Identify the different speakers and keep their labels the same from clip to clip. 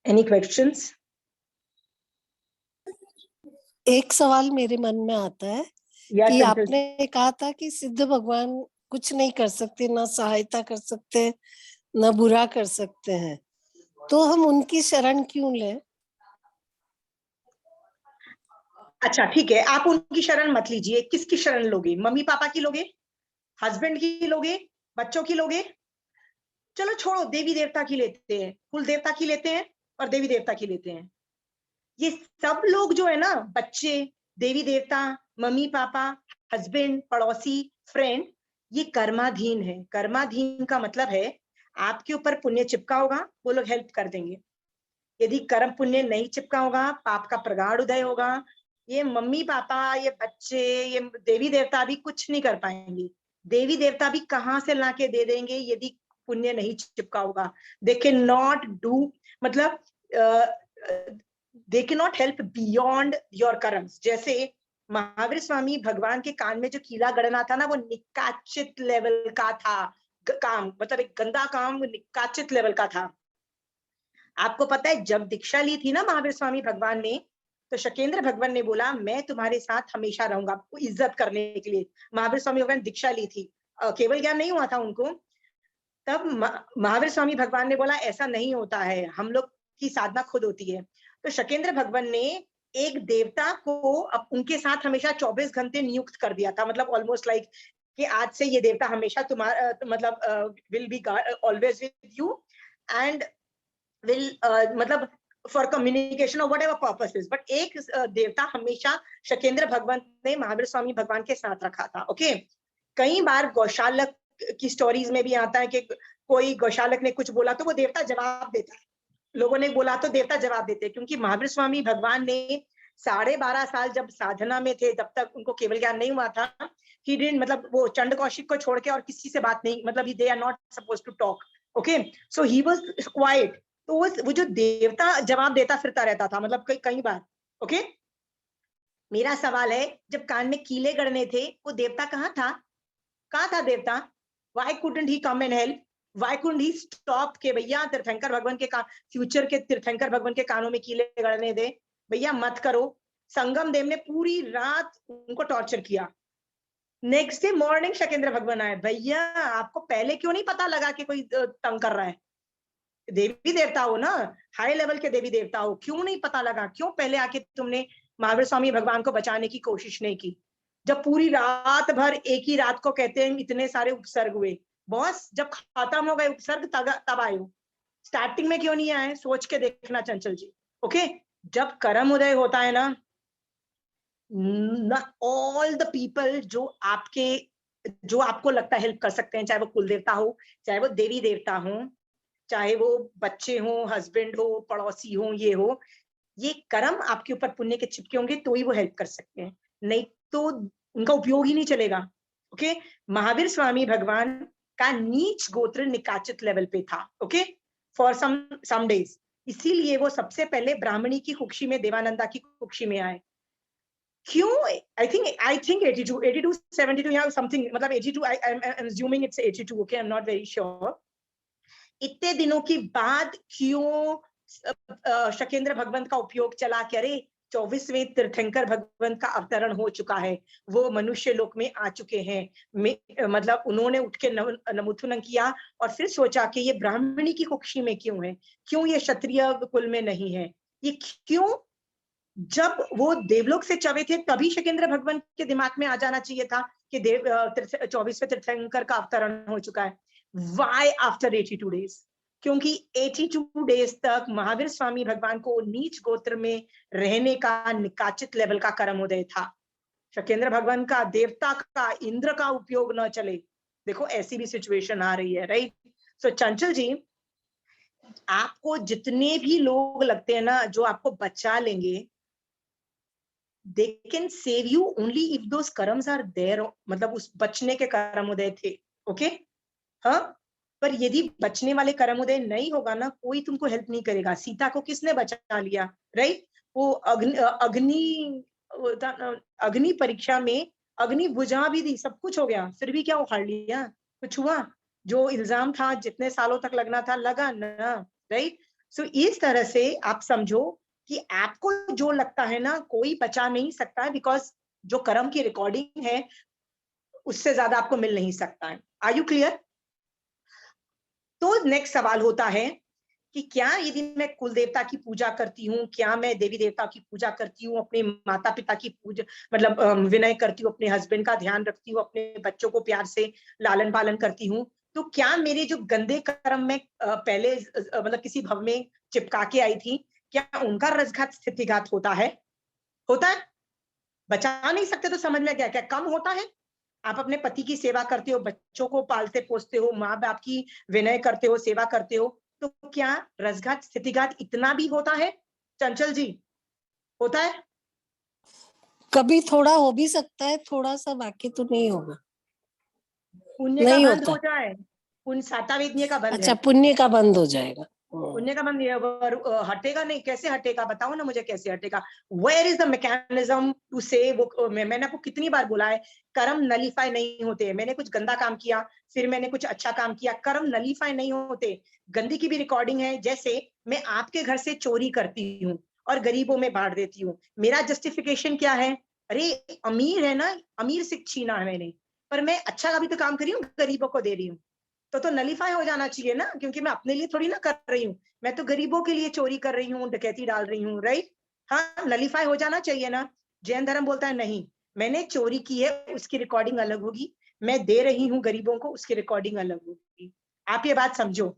Speaker 1: Any questions?
Speaker 2: एक सवाल मेरे मन में आता है
Speaker 1: Yeah,
Speaker 2: कि
Speaker 1: Chanchal.
Speaker 2: आपने कहा था कि सिद्ध भगवान कुछ नहीं कर सकते, ना सहायता कर सकते, ना बुरा कर सकते हैं, तो हम उनकी शरण क्यों लें?
Speaker 1: अच्छा ठीक है, आप उनकी शरण मत लीजिए। किसकी शरण लोगे? मम्मी पापा की लोगे, हस्बैंड की लोगे, बच्चों की लोगे? चलो छोड़ो, देवी देवता की लेते हैं, कुल देवता की लेते हैं और देवी देवता की लेते हैं। ये सब लोग जो है ना, बच्चे, देवी देवता, मम्मी पापा, हस्बैंड, पड़ोसी, फ्रेंड, ये कर्माधीन है। कर्माधीन का मतलब है आपके ऊपर पुण्य चिपका होगा, वो लोग हेल्प कर देंगे। यदि कर्म पुण्य नहीं चिपका होगा, पाप का प्रगाढ़ उदय होगा, ये मम्मी पापा, ये बच्चे, ये देवी देवता भी कुछ नहीं कर पाएंगे। देवी देवता भी कहाँ से लाके दे देंगे यदि पुण्य नहीं चिपका होगा। दे कैन नॉट डू, मतलब they can not help beyond your karmas. जैसे महावीर स्वामी भगवान के कान में जो कीला गड़ना था ना, वो निकाचित लेवल का था काम, मतलब एक गंदा काम निकाचित लेवल का था। आपको पता है जब दीक्षा ली थी ना महावीर स्वामी भगवान ने, तो शकेंद्र भगवान ने बोला मैं तुम्हारे साथ हमेशा रहूंगा, आपको इज्जत करने के लिए। महावीर स्वामी भगवान दीक्षा ली थी, केवल ज्ञान नहीं हुआ था उनको। तब महावीर स्वामी भगवान ने बोला ऐसा नहीं होता है, हम लोग की साधना खुद होती है। तो शकेंद्र भगवान ने एक देवता को अब उनके साथ हमेशा 24 घंटे नियुक्त कर दिया था, मतलब ऑलमोस्ट लाइक कि आज से ये देवता हमेशा तुम्हारा मतलब will be always with you and will मतलब फॉर कम्युनिकेशन और वट एवर पर्पसेस। बट एक देवता हमेशा शकेंद्र भगवान ने महावीर स्वामी भगवान के साथ रखा था। ओके, कई बार गौशालक की स्टोरीज में भी आता है कि कोई गौशालक ने कुछ बोला तो वो देवता जवाब देता है, लोगों ने बोला तो देवता जवाब देते हैं, क्योंकि महावीर स्वामी भगवान ने 12.5 साल जब साधना में थे, जब तक उनको केवल ज्ञान नहीं हुआ था, ही डिडंट, मतलब वो चंड कौशिक को छोड़ के और किसी से बात नहीं, मतलब they are not supposed to talk. Okay, so he was quiet. तो वो जो देवता जवाब देता फिरता रहता था, मतलब कई बार। ओके, मेरा सवाल है जब कान में कीले गड़ने थे, वो देवता कहाँ था? कहाँ था देवता? Why couldn't he come and help? Why couldn't he stop के भैया तीर्थंकर भगवान के फ्यूचर के तीर्थंकर भगवान के कानों में कीले गड़ने दे, भैया मत करो। संगम देव ने पूरी रात उनको टॉर्चर किया। नेक्स्ट डे मॉर्निंग शकेंद्र भगवान आए, भैया आपको पहले क्यों नहीं पता लगा कि कोई तंग कर रहा है? देवी देवता हो ना, हाई लेवल के देवी देवता हो, क्यों नहीं पता लगा? क्यों पहले आके तुमने महावीर स्वामी भगवान को बचाने की कोशिश नहीं की? जब पूरी रात भर, एक ही रात को कहते हैं इतने सारे उपसर्ग हुए, बॉस जब खत्म हो गए उपसर्ग तब आए हो, स्टार्टिंग में क्यों नहीं आए? सोच के देखना चंचल जी। ओके, जब कर्म उदय होता है ना, ऑल द पीपल जो आपको लगता है हेल्प कर सकते हैं, चाहे वो कुल देवता हो, चाहे वो देवी देवता हो, चाहे वो बच्चे हो, हस्बैंड हो, पड़ोसी हो, ये कर्म आपके ऊपर पुण्य के चिपके होंगे तो ही वो हेल्प कर सकते हैं, नहीं तो उनका उपयोग ही नहीं चलेगा। ओके, महावीर स्वामी भगवान का नीच गोत्र निकाचित लेवल पे था। ओके, फॉर सम डेज, इसीलिए वो सबसे पहले ब्राह्मणी की कुक्षी में, देवानंदा की कुक्षी में आए। क्यों? आई थिंक 82 72 या समथिंग, मतलब 82, I am assuming it's 82। Okay, I am not very sure. इतने दिनों के बाद क्यों शकेंद्र भगवंत का उपयोग चला कि अरे 24वें तीर्थंकर भगवंत का अवतरण हो चुका है, वो मनुष्य लोक में आ चुके हैं, मतलब उन्होंने उठ के नमुथुनन किया और फिर सोचा कि ये ब्राह्मणी की कुक्षी में क्यों है, क्यों ये क्षत्रिय कुल में नहीं है, ये क्यों? जब वो देवलोक से चवे थे तभी शकेंद्र भगवंत के दिमाग में आ जाना चाहिए था कि 24वें तीर्थंकर का अवतरण हो चुका है। Why after 82 days? क्योंकि 82 डेज तक महावीर स्वामी भगवान को नीच गोत्र में रहने का निकाचित लेवल का कर्म उदय था। शकेंद्र भगवान का, देवता का, इंद्र का उपयोग न चले। देखो ऐसी भी सिचुएशन आ रही है, राइट? सो चंचल जी, आपको जितने भी लोग लगते हैं ना जो आपको बचा लेंगे, they can save you only if those karmas are there, मतलब उस बचने के कर्म उदय थे। ओके, हाँ, पर यदि बचने वाले कर्म उदय नहीं होगा ना, कोई तुमको हेल्प नहीं करेगा। सीता को किसने बचा लिया, राइट? वो अग्नि परीक्षा में अग्नि बुझा भी दी, सब कुछ हो गया, फिर भी क्या उखाड़ लिया? कुछ हुआ? जो इल्जाम था जितने सालों तक लगना था लगा ना, राइट? सो इस तरह से आप समझो कि आपको जो लगता है ना, कोई बचा नहीं सकता है, बिकॉज जो कर्म की रिकॉर्डिंग है उससे ज्यादा आपको मिल नहीं सकता है। Are you clear? तो नेक्स्ट सवाल होता है कि क्या यदि मैं कुल देवता की पूजा करती हूँ, क्या मैं देवी देवता की पूजा करती हूँ, अपने माता पिता की पूजा मतलब विनय करती हूँ, अपने हस्बैंड का ध्यान रखती हूँ, अपने बच्चों को प्यार से लालन पालन करती हूँ, तो क्या मेरे जो गंदे कर्म में पहले मतलब किसी भव में चिपका के आई थी, क्या उनका रसघात स्थितिघात होता है? होता है? बचा नहीं सकते तो समझ में क्या क्या कम होता है? आप अपने पति की सेवा करते हो, बच्चों को पालते पोसते हो, माँ बाप की विनय करते हो, सेवा करते हो, तो क्या रसघात स्थितिघात इतना भी होता है? चंचल जी, होता है?
Speaker 2: कभी थोड़ा हो भी सकता है, थोड़ा सा, बाकी तो नहीं होगा,
Speaker 1: पुण्य का
Speaker 2: नहीं
Speaker 1: बंद
Speaker 2: होता।
Speaker 1: हो जाए, पुण्य सातावेदनीय का बंद
Speaker 2: अच्छा,
Speaker 1: है,
Speaker 2: पुण्य का बंद हो जाएगा।
Speaker 1: पुण्य का बंद हटेगा नहीं, कैसे हटेगा बताओ ना मुझे, कैसे हटेगा? Where is the mechanism to say? वो मैंने आपको कितनी बार बोला है, कर्म नलीफाई नहीं होते। मैंने कुछ गंदा काम किया, फिर मैंने कुछ अच्छा काम किया, कर्म नलीफाई नहीं होते। गंदी की भी रिकॉर्डिंग है। जैसे मैं आपके घर से चोरी करती हूँ और गरीबों में बांट देती हूँ, मेरा जस्टिफिकेशन क्या है? अरे अमीर है ना, अमीर से छीना है मैंने, पर मैं अच्छा भी तो काम करी हूँ, गरीबों को दे रही हूँ, तो नलीफाई हो जाना चाहिए ना, क्योंकि मैं अपने लिए थोड़ी ना कर रही हूँ, मैं तो गरीबों के लिए चोरी कर रही हूँ, डकैती डाल रही हूँ, राइट? हाँ, नलीफाई हो जाना चाहिए ना। जैन धर्म बोलता है नहीं, मैंने चोरी की है उसकी रिकॉर्डिंग अलग होगी, मैं दे रही हूँ गरीबों को उसकी रिकॉर्डिंग अलग होगी। आप ये बात समझो।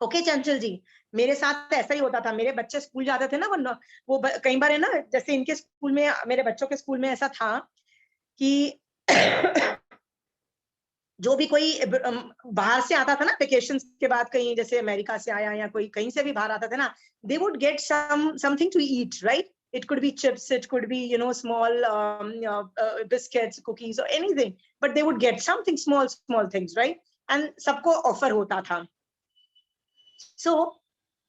Speaker 1: ओके चंचल जी, मेरे साथ ऐसा ही होता था। मेरे बच्चे स्कूल जाते थे ना, वो कई बार है ना, जैसे इनके स्कूल में, मेरे बच्चों के स्कूल में ऐसा था कि जो भी कोई बाहर से आता था ना वेकेशन के बाद, कहीं जैसे अमेरिका से आया या कोई कहीं से भी बाहर आता था ना, they would get something to eat, right? It could be chips, it could be, you know, small biscuits, cookies or anything, but they would get something small things, right? And सबको ऑफर होता था। So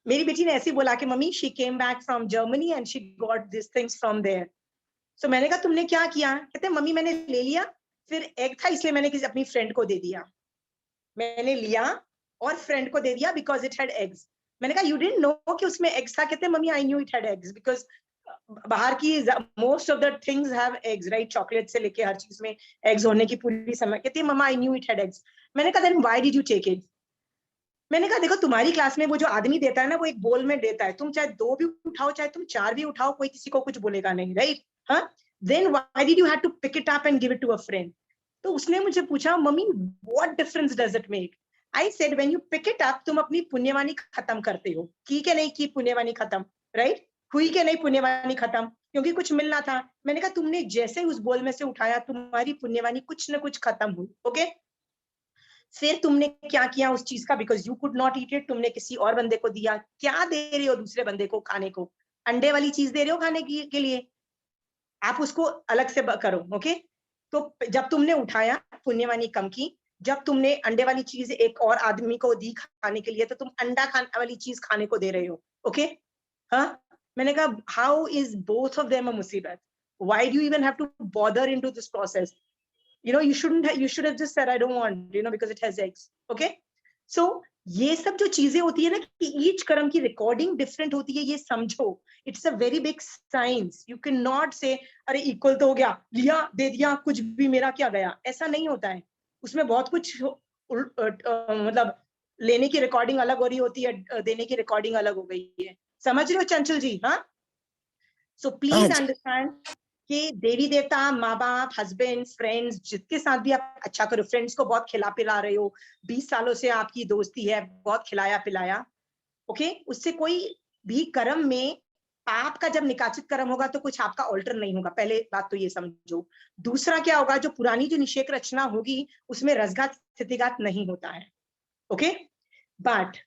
Speaker 1: मेरी बेटी ने ऐसे बोला कि mummy, she came back from Germany and she got these things from there. So मैंने कहा तुमने क्या किया? कहते मम्मी मैंने ले लिया, फिर एग था इसलिए मैंने किसी अपनी फ्रेंड को दे दिया। मैंने लिया और फ्रेंड को दे दिया बिकॉज इट हैड एग्स। मैंने कहा यू डिडंट नो कि उसमें एग्स था? कहते mummy I knew it had eggs because बाहर की most of the things have eggs, right? Chocolate से लेके हर चीज में एग्स होने की पूरी समय। कहती mama I knew it had eggs. मैंने कहा then why did you take it? मैंने कहा देखो तुम्हारी क्लास में वो जो आदमी देता है ना, वो एक बोल में देता है, तुम चाहे 2 भी उठाओ चाहे तुम 4 भी उठाओ, कोई किसी को कुछ बोलेगा नहीं, राइट? हाँ, then why did you have to pick it up and give it to a friend? तो उसने मुझे पूछा mummy what difference does it make? I said when you pick it up, तुम अपनी पुण्यवानी खत्म करते हो। की के नहीं की पुण्यवानी खत्म, राइट? हुई के नहीं पुण्यवानी खत्म, क्योंकि कुछ मिलना था। मैंने कहा तुमने जैसे उस बोल में से उठाया, तुम्हारी पुण्यवानी कुछ ना कुछ खत्म हुई। ओके, फिर तुमने क्या किया उस चीज का? Because you could not eat it, तुमने किसी और बंदे को दिया। क्या दे रहे हो दूसरे बंदे को खाने को? अंडे वाली चीज दे रहे हो खाने के लिए, आप उसको अलग से करो। ओके, तो जब तुमने उठाया पुण्यवानी कम की, जब तुमने अंडे वाली चीज एक और आदमी को दी खाने के लिए, तो तुम अंडा खाने वाली चीज खाने को दे रहे हो। ओके, हाँ। मैंने कहा how is both of them a मुसीबत? Why do you even have to bother into this process? You know, you should have just said I don't want, you know, because it has eggs. Okay, so ये सब जो चीजें होती है ना कि each कर्म की रिकॉर्डिंग डिफरेंट होती है, ये समझो। It's a very big science. You can not से अरे इक्वल तो हो गया, लिया दे दिया, कुछ भी मेरा क्या गया, ऐसा नहीं होता है। उसमें बहुत कुछ मतलब लेने की रिकॉर्डिंग अलग हो रही होती है, देने की रिकॉर्डिंग अलग हो गई है। समझ रहे हो चंचल जी? हाँ, सो प्लीज अंडरस्टैंड कि देवी देवता, माँ बाप, हस्बैंड, फ्रेंड्स, जिसके साथ भी आप अच्छा करो, फ्रेंड्स को बहुत खिला पिला रहे हो, 20 सालों से आपकी दोस्ती है, बहुत खिलाया पिलाया, ओके, उससे कोई भी कर्म में पाप का जब निकाचित कर्म होगा तो कुछ आपका ऑल्टर नहीं होगा। पहले बात तो ये समझो। दूसरा क्या होगा, जो पुरानी जो निषेक रचना होगी उसमें रसघात स्थितिघात नहीं होता है। ओके, बट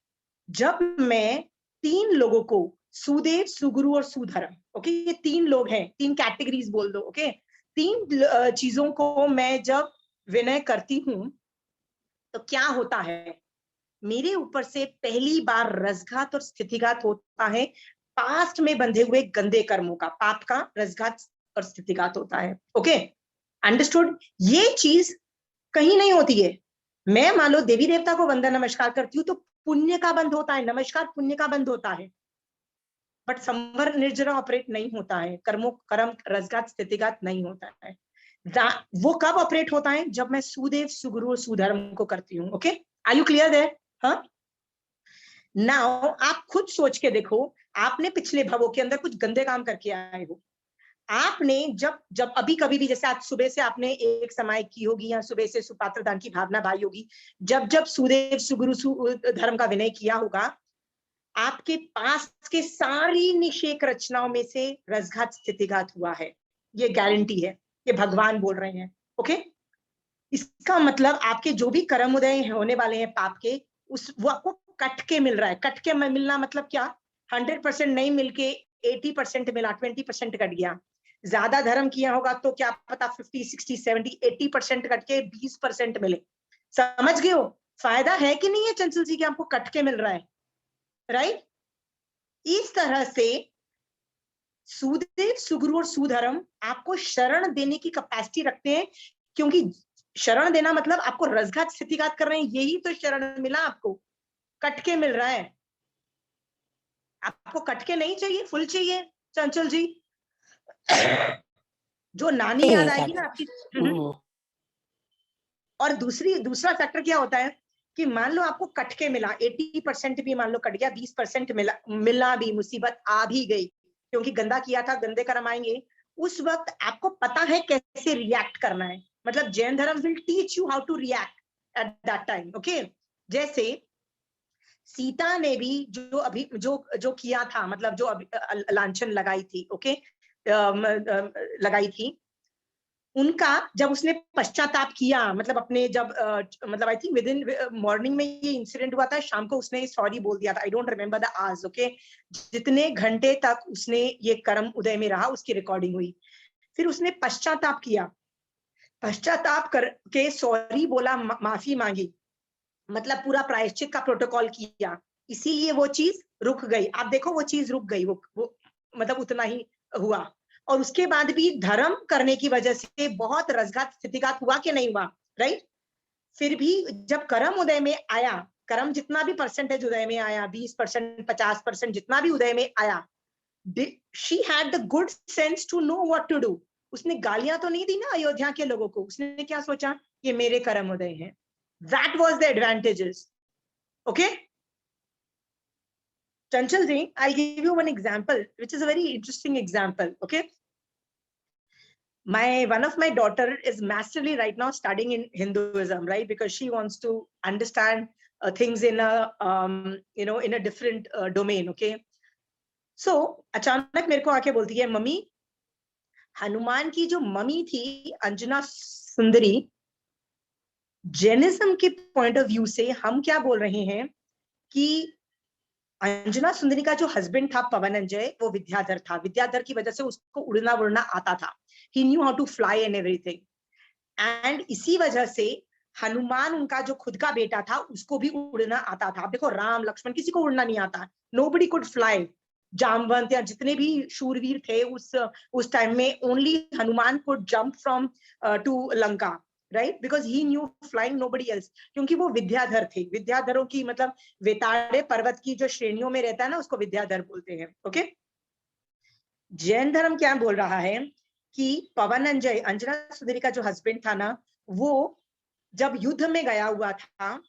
Speaker 1: जब मैं 3 लोगों को, सुदेव, सुगुरु और सुधर्म, ओके, ये 3 लोग हैं, 3 कैटेगरीज बोल दो। ओके, 3 चीजों को मैं जब विनय करती हूं तो क्या होता है, मेरे ऊपर से पहली बार रसघात और स्थितिघात होता है। पास्ट में बंधे हुए गंदे कर्मों का, पाप का रसघात और स्थितिघात होता है। Okay, understood? ये चीज कहीं नहीं होती है। मैं मान लो देवी देवता को वंदन नमस्कार करती हूँ तो पुण्य का बंध होता है, नमस्कार पुण्य का बंध होता है। बट संवर निर्जरा ऑपरेट नहीं होता है, कर्म रसघात स्थितिघात नहीं होता है। वो कब ऑपरेट होता है? जब मैं सुदेव सुगुरु और सुधर्म को करती हूँ। Okay, are you clear there? हाँ, नाउ आप खुद सोच के देखो, आपने पिछले भवों के अंदर कुछ गंदे काम करके आए हो। आपने जब जब अभी कभी भी, जैसे आज सुबह से आपने एक समाय की होगी या सुबह से सुपात्र दान की भावना भाई होगी, जब जब सुदेव सुगुरु धर्म का विनय किया होगा, आपके पास के सारी निषेक रचनाओं में से रसघात स्थितिघात हुआ है, ये गारंटी है, ये भगवान बोल रहे हैं। ओके, इसका मतलब आपके जो भी कर्म उदय होने वाले हैं पाप के, उस वो आपको कट के मिल रहा है। कट के मिलना मतलब क्या? 100% नहीं मिलके 80% मिला, 20% कट गया। ज्यादा धर्म किया होगा तो क्या पता 50, 60, 70, 80% कट के 20% मिले। समझ गए हो? फायदा है कि नहीं है चंचल जी कि आपको कट के मिल रहा है, राइट? इस तरह से सुदेव सुगुरु और सुधर्म आपको शरण देने की कैपेसिटी रखते हैं, क्योंकि शरण देना मतलब आपको रसघात स्थितिघात कर रहे हैं, यही तो शरण मिला आपको, कट के मिल रहा है। आपको कट के नहीं चाहिए, फुल चाहिए चंचल जी। जो नानी
Speaker 2: नहीं
Speaker 1: याद
Speaker 2: है
Speaker 1: आएगी
Speaker 2: काट।
Speaker 1: ना आपकी। और दूसरा फैक्टर क्या होता है कि मान लो आपको कट के मिला, 80% भी मान लो कट गया, 20% मिला भी, मुसीबत आ भी गई, क्योंकि गंदा किया था, गंदे कर्म आएंगे। उस वक्त आपको पता है कैसे रिएक्ट करना है। मतलब जैन धर्म will teach you how to react at that time. Okay, जैसे सीता ने भी जो अभी जो किया था, मतलब जो अभी लांछन लगाई थी, ओके, लगाई थी, उनका जब उसने पश्चाताप किया, मतलब अपने जब मतलब I think with in morning में ये इंसिडेंट हुआ था, शाम को उसने सॉरी बोल दिया था। I don't remember the hours. Okay, जितने घंटे तक उसने ये कर्म उदय में रहा उसकी रिकॉर्डिंग हुई। फिर उसने पश्चाताप किया, पश्चाताप करके सॉरी बोला, माफी मांगी, मतलब पूरा प्रायश्चित का प्रोटोकॉल किया, इसीलिए वो चीज रुक गई। आप देखो वो चीज रुक गई, वो मतलब उतना ही हुआ। और उसके बाद भी धर्म करने की वजह से बहुत रसघात स्थितिघात हुआ कि नहीं हुआ, राइट? फिर भी जब कर्म उदय में आया, कर्म जितना भी परसेंटेज उदय में आया, 20%, 50%, जितना भी उदय में आया, she had the good sense to know what to do. उसने गालियां तो नहीं दी ना अयोध्या के लोगों को, उसने क्या सोचा? ये मेरे कर्म उदय हैं। That was the advantages. Okay Chanchal ji, I'll give you one example, which is a very interesting example. Okay, one of my daughter is massively right now studying in Hinduism, right? Because she wants to understand things in a in a different domain. Okay, so अचानक मेरे को आके बोलती है, mummy Hanuman की जो mummy थी अंजना सुंदरी, Jainism के पॉइंट ऑफ व्यू से हम क्या बोल रहे हैं कि अंजना सुंदरी का जो हस्बैंड था पवनंजय, वो विद्याधर था। विद्याधर की वजह से उसको उड़ना उड़ना आता था, he knew how to fly and everything. And इसी वजह से हनुमान उनका जो खुद का बेटा था उसको भी उड़ना आता था। आप देखो राम लक्ष्मण किसी को उड़ना नहीं आता, नोबडी कुड फ्लाई। जामवंत या जितने भी शूरवीर थे उस टाइम में, only Hanuman could jump from to Lanka, right? Because he knew flying, nobody else. क्योंकि वो विद्याधर थे। विद्याधरों की मतलब वेताड़े पर्वत की जो श्रेणियों में रहता है ना, उसको विद्याधर बोलते हैं। ओके, जैन धर्म क्या बोल रहा है कि पवनंजय, अंजना सुंदरी का जो हस्बैंड था ना, वो जब युद्ध में गया हुआ था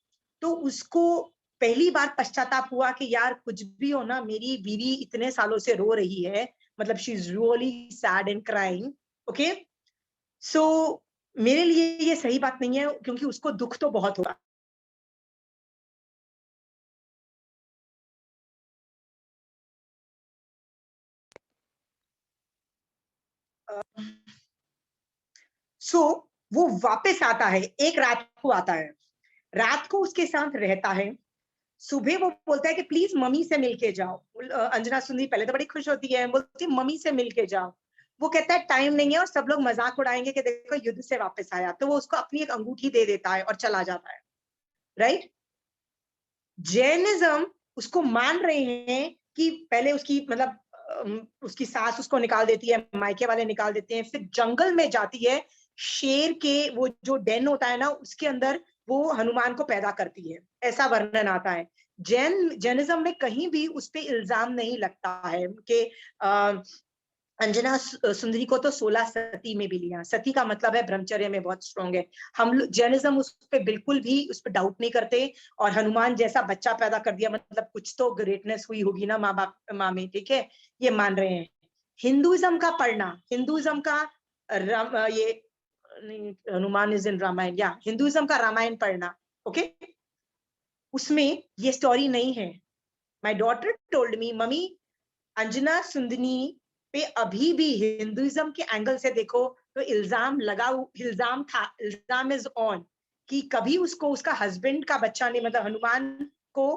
Speaker 1: तो उसको पहली बार पश्चाताप हुआ कि यार कुछ भी हो ना, मेरी बीवी इतने सालों से रो रही है, मतलब she is really sad and crying. Okay, so मेरे लिए ये सही बात नहीं है, क्योंकि उसको दुख तो बहुत होगा। सो वो वापस आता है, एक रात को आता है, रात को उसके साथ रहता है। सुबह वो बोलता है कि प्लीज मम्मी से मिलके जाओ। अंजना सुंदरी पहले तो बड़ी खुश होती है, बोलती है मम्मी से मिलके जाओ। वो कहता है टाइम नहीं है और सब लोग मजाक उड़ाएंगे कि देखो युद्ध से वापस आया, तो वो उसको अपनी एक अंगूठी दे देता है और चला जाता है, राइट? जैनिज्म उसको मान रहे हैं कि पहले उसकी मतलब उसकी सास उसको निकाल देती है, मायके वाले निकाल देते हैं, फिर जंगल में जाती है, शेर के वो जो डेन होता है ना उसके अंदर वो हनुमान को पैदा करती है, ऐसा वर्णन आता है। जैनिज्म में कहीं भी उस पे इल्जाम नहीं लगता है कि अंजना सुंदरी को तो 16 सती में भी लिया। सती का मतलब है ब्रह्मचर्य में बहुत स्ट्रॉन्ग है। हम लोग जैनिज्म उस पर बिल्कुल भी उस पर डाउट नहीं करते। और हनुमान जैसा बच्चा पैदा कर दिया, मतलब कुछ तो ग्रेटनेस हुई होगी ना माँ बाप माँ में, ठीक है, ये मान रहे हैं। हिंदुइज्म का पढ़ना, हिंदुइज्म का ये हनुमान इज इन रामायण, या हिंदुइज्म का रामायण पढ़ना, ओके, उसमें ये स्टोरी नहीं है। My daughter told me, mummy Anjana Sundani पे अभी भी हिंदुइज्म के एंगल से देखो तो इल्जाम था, इल्जाम इज ऑन, कि कभी उसको उसका हस्बैंड का बच्चा नहीं, मतलब हनुमान को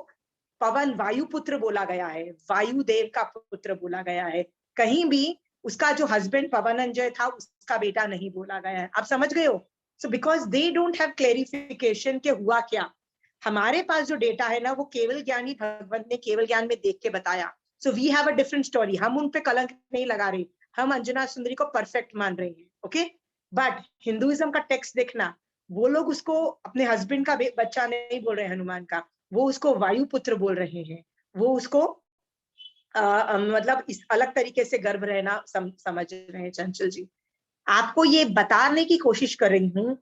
Speaker 1: पवन वायु पुत्र बोला गया है, वायुदेव का पुत्र बोला गया है, कहीं भी उसका जो हस्बैंड पवनंजय था उसका बेटा नहीं बोला गया है। आप समझ गए हो? So because they don't have clarification के हुआ क्या। हमारे पास जो डेटा है ना, वो केवल ज्ञानी भगवंत ने केवल ज्ञान में देख के बताया। So we have a different story. हम उन पे कलंक नहीं लगा रहे, हम अंजना सुंदरी को परफेक्ट मान रहे हैं, ओके। बट हिंदुइज्म का टेक्स्ट देखना, वो लोग उसको अपने हस्बैंड का बच्चा नहीं बोल रहे हैं हनुमान का, वो उसको वायु पुत्र बोल रहे हैं। वो उसको मतलब इस अलग तरीके से गर्भ रहना समझ रहे हैं। चंचल जी, आपको ये बताने की कोशिश कर रही हूँ,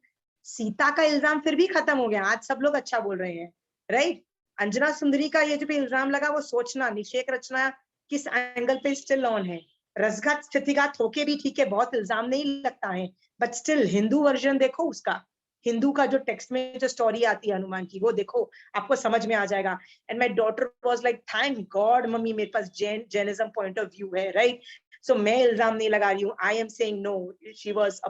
Speaker 1: सीता का इल्जाम फिर भी खत्म हो गया, आज सब लोग अच्छा बोल रहे हैं, राइट। अंजना सुंदरी का ये जो भी इल्जाम लगा, वो सोचना निषेक रचना किस एंगल पे स्टिल ऑन है। रसघात स्थितिघात होके भी ठीक है, बहुत इल्जाम नहीं लगता है, बट स्टिल हिंदू वर्जन देखो उसका, हिंदू का जो टेक्स्ट में जो स्टोरी आती है हनुमान की, वो देखो, आपको समझ में आ जाएगा। And my daughter was like, thank God mummy मेरे पास जैनिज्म पॉइंट ऑफ व्यू है, राइट। सो मैं इल्जाम नहीं लगा रही हूँ, I am saying no, she was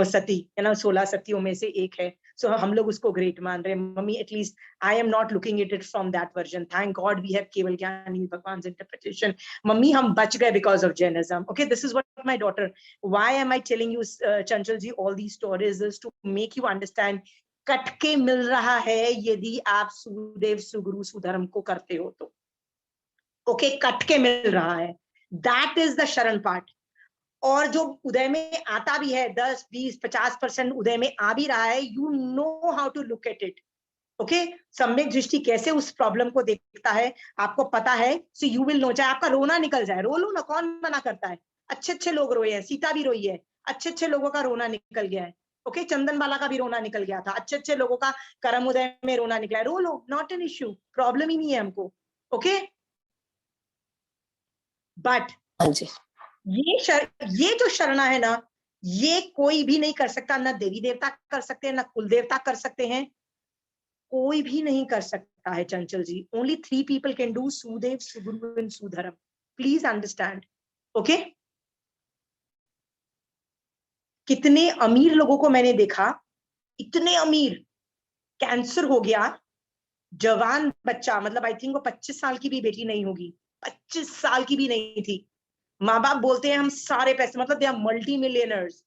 Speaker 1: sati, 16 सतियों में से एक है। सो हम लोग उसको ग्रेट मान रहे हैं mummy, at least I am not looking it from that version, thank God we have केवल ज्ञानी भगवान इंटरप्रिटेशन। मम्मी हम बच गए because of Jainism, okay. This is what my daughter, why am I telling you Chanchal ji all these stories, is to make you understand, कट के मिल रहा है यदि आप सुदेव सुगुरु सुधर्म को करते हो तो, ओके, कट के मिल रहा है, दैट इज द शरण पार्ट। और जो उदय में आता भी है, 10, 20, 50% उदय में आ भी रहा है, you know how to look at it, okay. सम्यक दृष्टि कैसे उस प्रॉब्लम को देखता है आपको पता है, सो यू विल नो। चाहे आपका रोना निकल जाए, रो लो ना, कौन मना करता है, अच्छे अच्छे लोग रोए हैं, सीता भी रोई है, अच्छे अच्छे लोगों का रोना निकल गया है, ओके। चंदन बाला का भी रोना निकल गया था, अच्छे अच्छे लोगों का करम उदय में रोना निकला है, रो लो, नॉट एन इश्यू, प्रॉब्लम ही नहीं है हमको, ओके। बट
Speaker 2: हाँ जी,
Speaker 1: ये जो शरणा है ना, ये कोई भी नहीं कर सकता, ना देवी देवता कर सकते हैं, ना कुल देवता कर सकते हैं, कोई भी नहीं कर सकता है Chanchal ji. Only 3 people can do, सुदेव सुगुरु एंड सुधर्म, प्लीज अंडरस्टैंड, ओके। कितने अमीर लोगों को मैंने देखा, इतने अमीर, कैंसर हो गया, जवान बच्चा, मतलब आई थिंक वो 25 साल की भी बेटी नहीं होगी, 25 साल की भी नहीं थी, माँ बाप बोलते हैं हम सारे पैसे, मतलब दे आर मल्टी मिलियनर्स,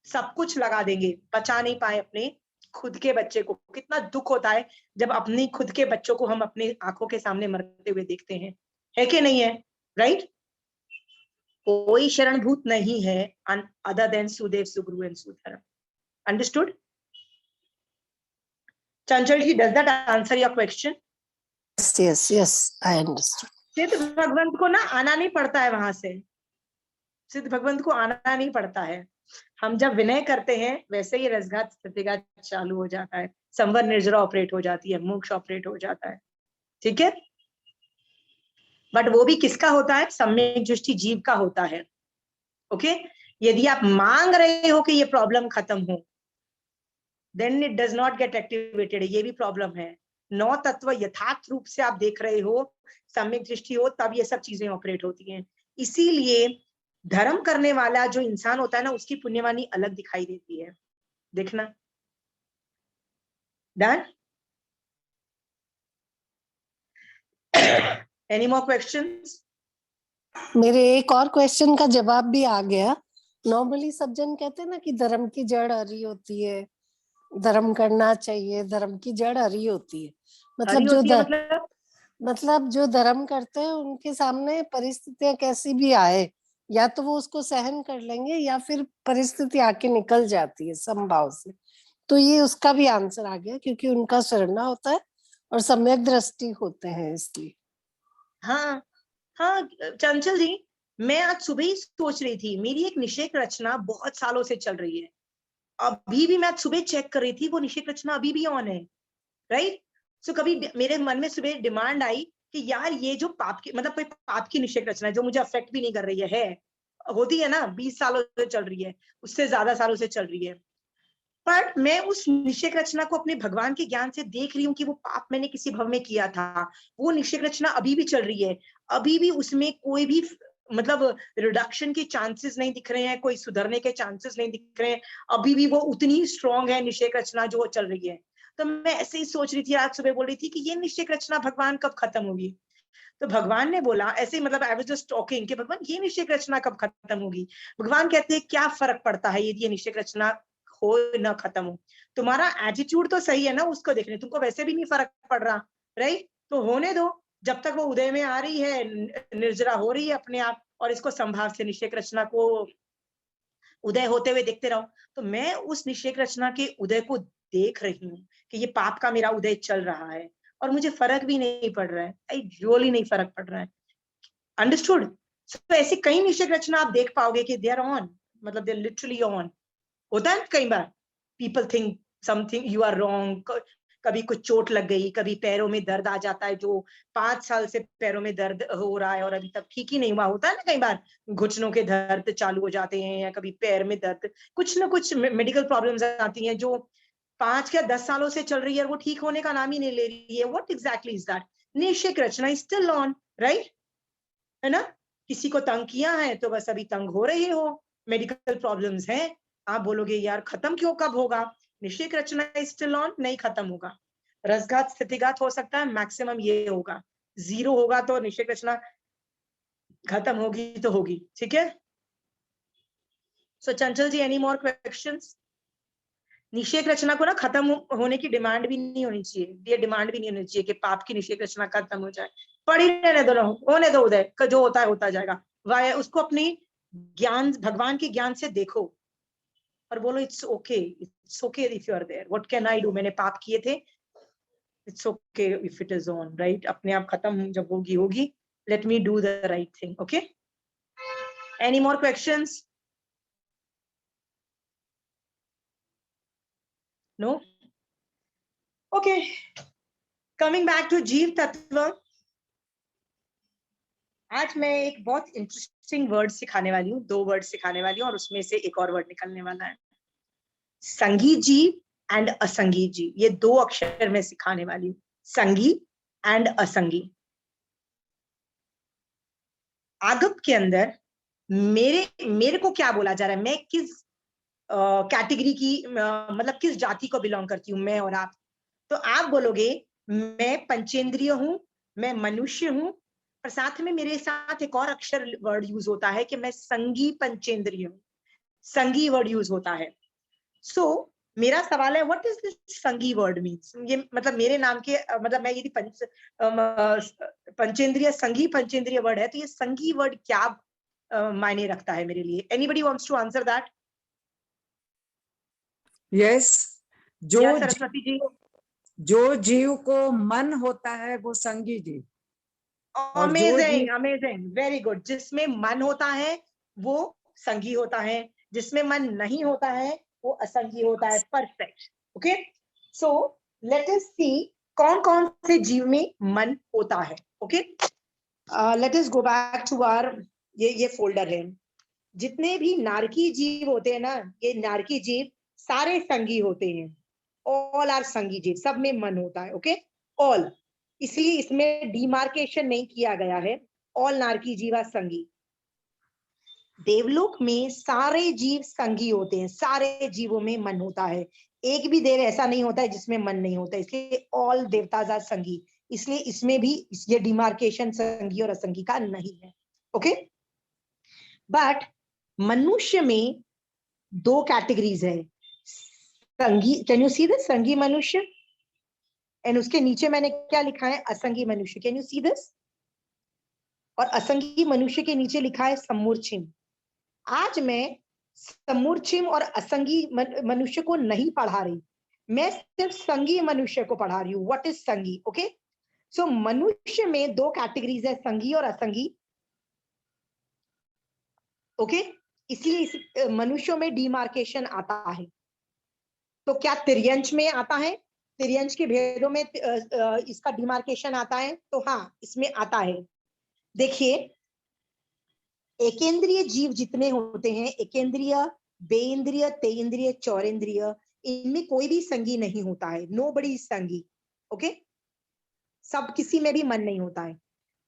Speaker 1: सब कुछ लगा देंगे, बचा नहीं पाए अपने खुद के बच्चे को। कितना दुख होता है जब अपनी खुद के बच्चों को हम अपने आंखों के सामने मरते हुए देखते हैं, है कि नहीं है, राइट। कोई शरणभूत नहीं है अदर देन सुदेव सुगुरु एंड सुधर्म, understood? Chanchal ji, does that answer your question?
Speaker 2: yes, yes, I understood.
Speaker 1: सिद्ध भगवंत को ना आना नहीं पड़ता है वहां से, सिद्ध भगवंत को आना नहीं पड़ता है, हम जब विनय करते हैं वैसे ही रसघात स्थितिघात चालू हो जाता है, संवर निर्जरा ऑपरेट हो जाती है, मोक्ष ऑपरेट हो जाता है, ठीक है। बट वो भी किसका होता है? सम्यक दृष्टि जीव का होता है, ओके। यदि आप मांग रहे हो कि ये प्रॉब्लम खत्म हो, then it does not get activated, ये भी प्रॉब्लम है। 9 तत्व यथार्थ रूप से आप देख रहे हो, सम्यक दृष्टि हो, तब ये सब चीजें ऑपरेट होती हैं। इसीलिए धर्म करने वाला जो इंसान होता है ना, उसकी पुण्यवानी अलग दिखाई देती है, देखना। डन? Any more questions?
Speaker 2: मेरे एक और क्वेश्चन का जवाब भी आ गया। नॉर्मली सब जन कहते हैं ना कि धर्म की जड़ हरी होती है, धर्म करना चाहिए, धर्म की जड़ हरी होती है, मतलब
Speaker 1: हरी
Speaker 2: जो
Speaker 1: होती है मतलब
Speaker 2: जो धर्म करते हैं उनके सामने परिस्थितियां कैसी भी आए, या तो वो उसको सहन कर लेंगे या फिर परिस्थिति आके निकल जाती है समभाव से। तो ये उसका भी आंसर आ गया, क्योंकि उनका सरना होता है और सम्यक दृष्टि होते हैं, इसलिए।
Speaker 1: हाँ हाँ चंचल जी, मैं आज सुबह ही सोच रही थी, मेरी एक निषेक रचना बहुत सालों से चल रही है, अभी भी मैं आज सुबह चेक कर रही थी, वो निषेक रचना अभी भी ऑन है, राइट। सो कभी मेरे मन में सुबह डिमांड आई कि यार ये जो पाप की, मतलब कोई पाप की निषेक रचना है जो मुझे अफेक्ट भी नहीं कर रही है होती है ना, 20 सालों से चल रही है, उससे ज्यादा सालों से चल रही है, पर मैं उस निषेक रचना को अपने भगवान के ज्ञान से देख रही हूँ कि वो पाप मैंने किसी भव में किया था, वो निषेक रचना अभी भी चल रही है, अभी भी उसमें कोई भी मतलब रिडक्शन के चांसेस नहीं दिख रहे हैं, कोई सुधरने के चांसेस नहीं दिख रहे हैं, अभी भी वो उतनी स्ट्रांग है निषेक रचना जो चल रही है। तो मैं ऐसे ही सोच रही थी, आज सुबह बोल रही थी कि ये निषेक रचना भगवान कब खत्म होगी, तो भगवान ने बोला ऐसे ही, मतलब आई वाज जस्ट टॉकिंग कि भगवान ये निषेक रचना कब खत्म होगी। भगवान कहते हैं क्या फर्क पड़ता है यदि ये निषेक रचना हो ना खत्म हो, तुम्हारा एटीट्यूड तो सही है ना उसको देखने, तुमको वैसे भी नहीं फर्क पड़ रहा, राइट, तो होने दो, जब तक वो उदय में आ रही है, निर्जरा हो रही है अपने आप, और इसको संभाव से निषेक रचना को उदय होते हुए देखते रहो। तो मैं उस निषेक रचना के उदय को देख रही हूँ कि ये पाप का मेरा उदय चल रहा है, और मुझे फर्क भी नहीं पड़ रहा है, आई रियली नहीं फर्क पड़ रहा है, अंडरस्टूड। तो ऐसी कई निषेक रचना आप देख पाओगे कि दे आर ऑन, मतलब दे आर लिटरली ऑन। होता है कई बार, people think something you are wrong, कभी कुछ चोट लग गई, कभी पैरों में दर्द आ जाता है, जो 5 साल से पैरों में दर्द हो रहा है और अभी तक ठीक ही नहीं हुआ, होता है ना कई बार, घुटनों के दर्द चालू हो जाते हैं, या कभी पैर में दर्द, कुछ ना कुछ मेडिकल प्रॉब्लम्स आती हैं जो 5 या 10 सालों से चल रही है, और वो ठीक होने का नाम ही नहीं ले रही है। What exactly is that? निषेक रचना इज स्टिल ऑन, राइट, है ना। किसी को तंग किया है तो बस अभी तंग हो रहे हो, मेडिकल प्रॉब्लम्स हैं, आप बोलोगे यार खत्म क्यों, कब होगा, निषेक रचना स्टिल ऑन, नहीं खत्म होगा। रसघात स्थितिघात हो सकता है, मैक्सिमम ये होगा, 0 होगा तो निषेक रचना खत्म होगी तो होगी, ठीक है। सो चंचल जी, एनी मोर क्वेश्चंस? निषेक रचना को ना खत्म होने की डिमांड भी नहीं होनी चाहिए, ये डिमांड भी नहीं होनी चाहिए कि पाप की निषेक रचना खत्म हो जाए, पढ़ी रहने दो, होने दो, उदय जो होता है होता जाएगा, वाय उसको अपनी ज्ञान, भगवान के ज्ञान से देखो और बोलो it's okay if you are there, what can I do, मैंने पाप किए थे, it's okay if it is on, right, अपने आप खत्म जब होगी होगी, let me do the right thing, okay. Any more questions? No, okay, coming back to जीव तत्व, आज मैं एक बहुत इंटरेस्टिंग वर्ड सिखाने वाली हूँ, 2 वर्ड सिखाने वाली हूँ, और उसमें से एक और वर्ड निकलने वाला है, संगी जीव एंड असंगी जीव, ये 2 अक्षर में सिखाने वाली हूँ, संगी एंड असंगी। आगम के अंदर मेरे को क्या बोला जा रहा है, मैं किस कैटेगरी की, मतलब किस जाति को बिलोंग करती हूँ, मैं और आप। तो आप बोलोगे मैं पंचेंद्रिय हूं, मैं मनुष्य हूं, और साथ में मेरे साथ एक और अक्षर वर्ड यूज होता है कि मैं संगी पंचेंद्रिय हूं, संगी वर्ड यूज होता है। सो मेरा सवाल है, व्हाट इज दिस संगी वर्ड मीन्स, ये मतलब मेरे नाम के मतलब मैं यदि पंचेंद्रिय, संगी पंचेंद्रिय वर्ड है, तो ये संगी वर्ड क्या मायने रखता है मेरे लिए? Anybody wants to answer that?
Speaker 3: Yes,
Speaker 1: या सरस्वती जी?
Speaker 3: जो जीव को मन होता है वो संगी जीव, और जो
Speaker 1: अमेजिंग
Speaker 3: जीव,
Speaker 1: अमेजिंग, वेरी गुड। जिसमें मन होता है वो संगी होता है, जिसमें मन नहीं होता है वो असंगी होता है, perfect, okay. So let us see कौन कौन से जीव में मन होता है, okay. Let us go back to our, ये फोल्डर है, जितने भी नारकी जीव होते हैं ना, ये नारकी जीव सारे संगी होते हैं, ऑल आर संगी जीव, सब में मन होता है, ओके, ऑल, इसलिए इसमें डिमार्केशन नहीं किया गया है, ऑल नारकी जीव आर संगी। देवलोक में सारे जीव संगी होते हैं, सारे जीवों में मन होता है, एक भी देव ऐसा नहीं होता है जिसमें मन नहीं होता, इसलिए ऑल देवताज आर संगी, इसलिए इसमें भी ये डिमार्केशन संगी और असंगी का नहीं है, ओके। बट मनुष्य में 2 कैटेगरीज है, संगी, कैन यू सी दिस, संगी मनुष्य, एंड उसके नीचे मैंने क्या लिखा है, असंगी मनुष्य, कैन यू सी दिस, और असंगी मनुष्य के नीचे लिखा है सम्मूर्छिम। आज मैं सम्मूर्छिम और असंगी मनुष्य को नहीं पढ़ा रही, मैं सिर्फ संगी मनुष्य को पढ़ा रही हूँ. व्हाट इज संगी? ओके, सो मनुष्य में दो कैटेगरीज है, संगी और असंगी. ओके, इसलिए मनुष्यों में डिमार्केशन आता है. तो क्या तिर्यंच में आता है? तिर्यंच के भेदों में इसका डिमार्केशन आता है? तो हाँ, इसमें आता है. देखिए, एकेंद्रिय जीव जितने होते हैं, एकेंद्रिय, बेइंद्रिय, तेइंद्रिय, चौरेंद्रिय, इनमें कोई भी संगी नहीं होता है. नोबडी इज संगी. ओके, सब किसी में भी मन नहीं होता है.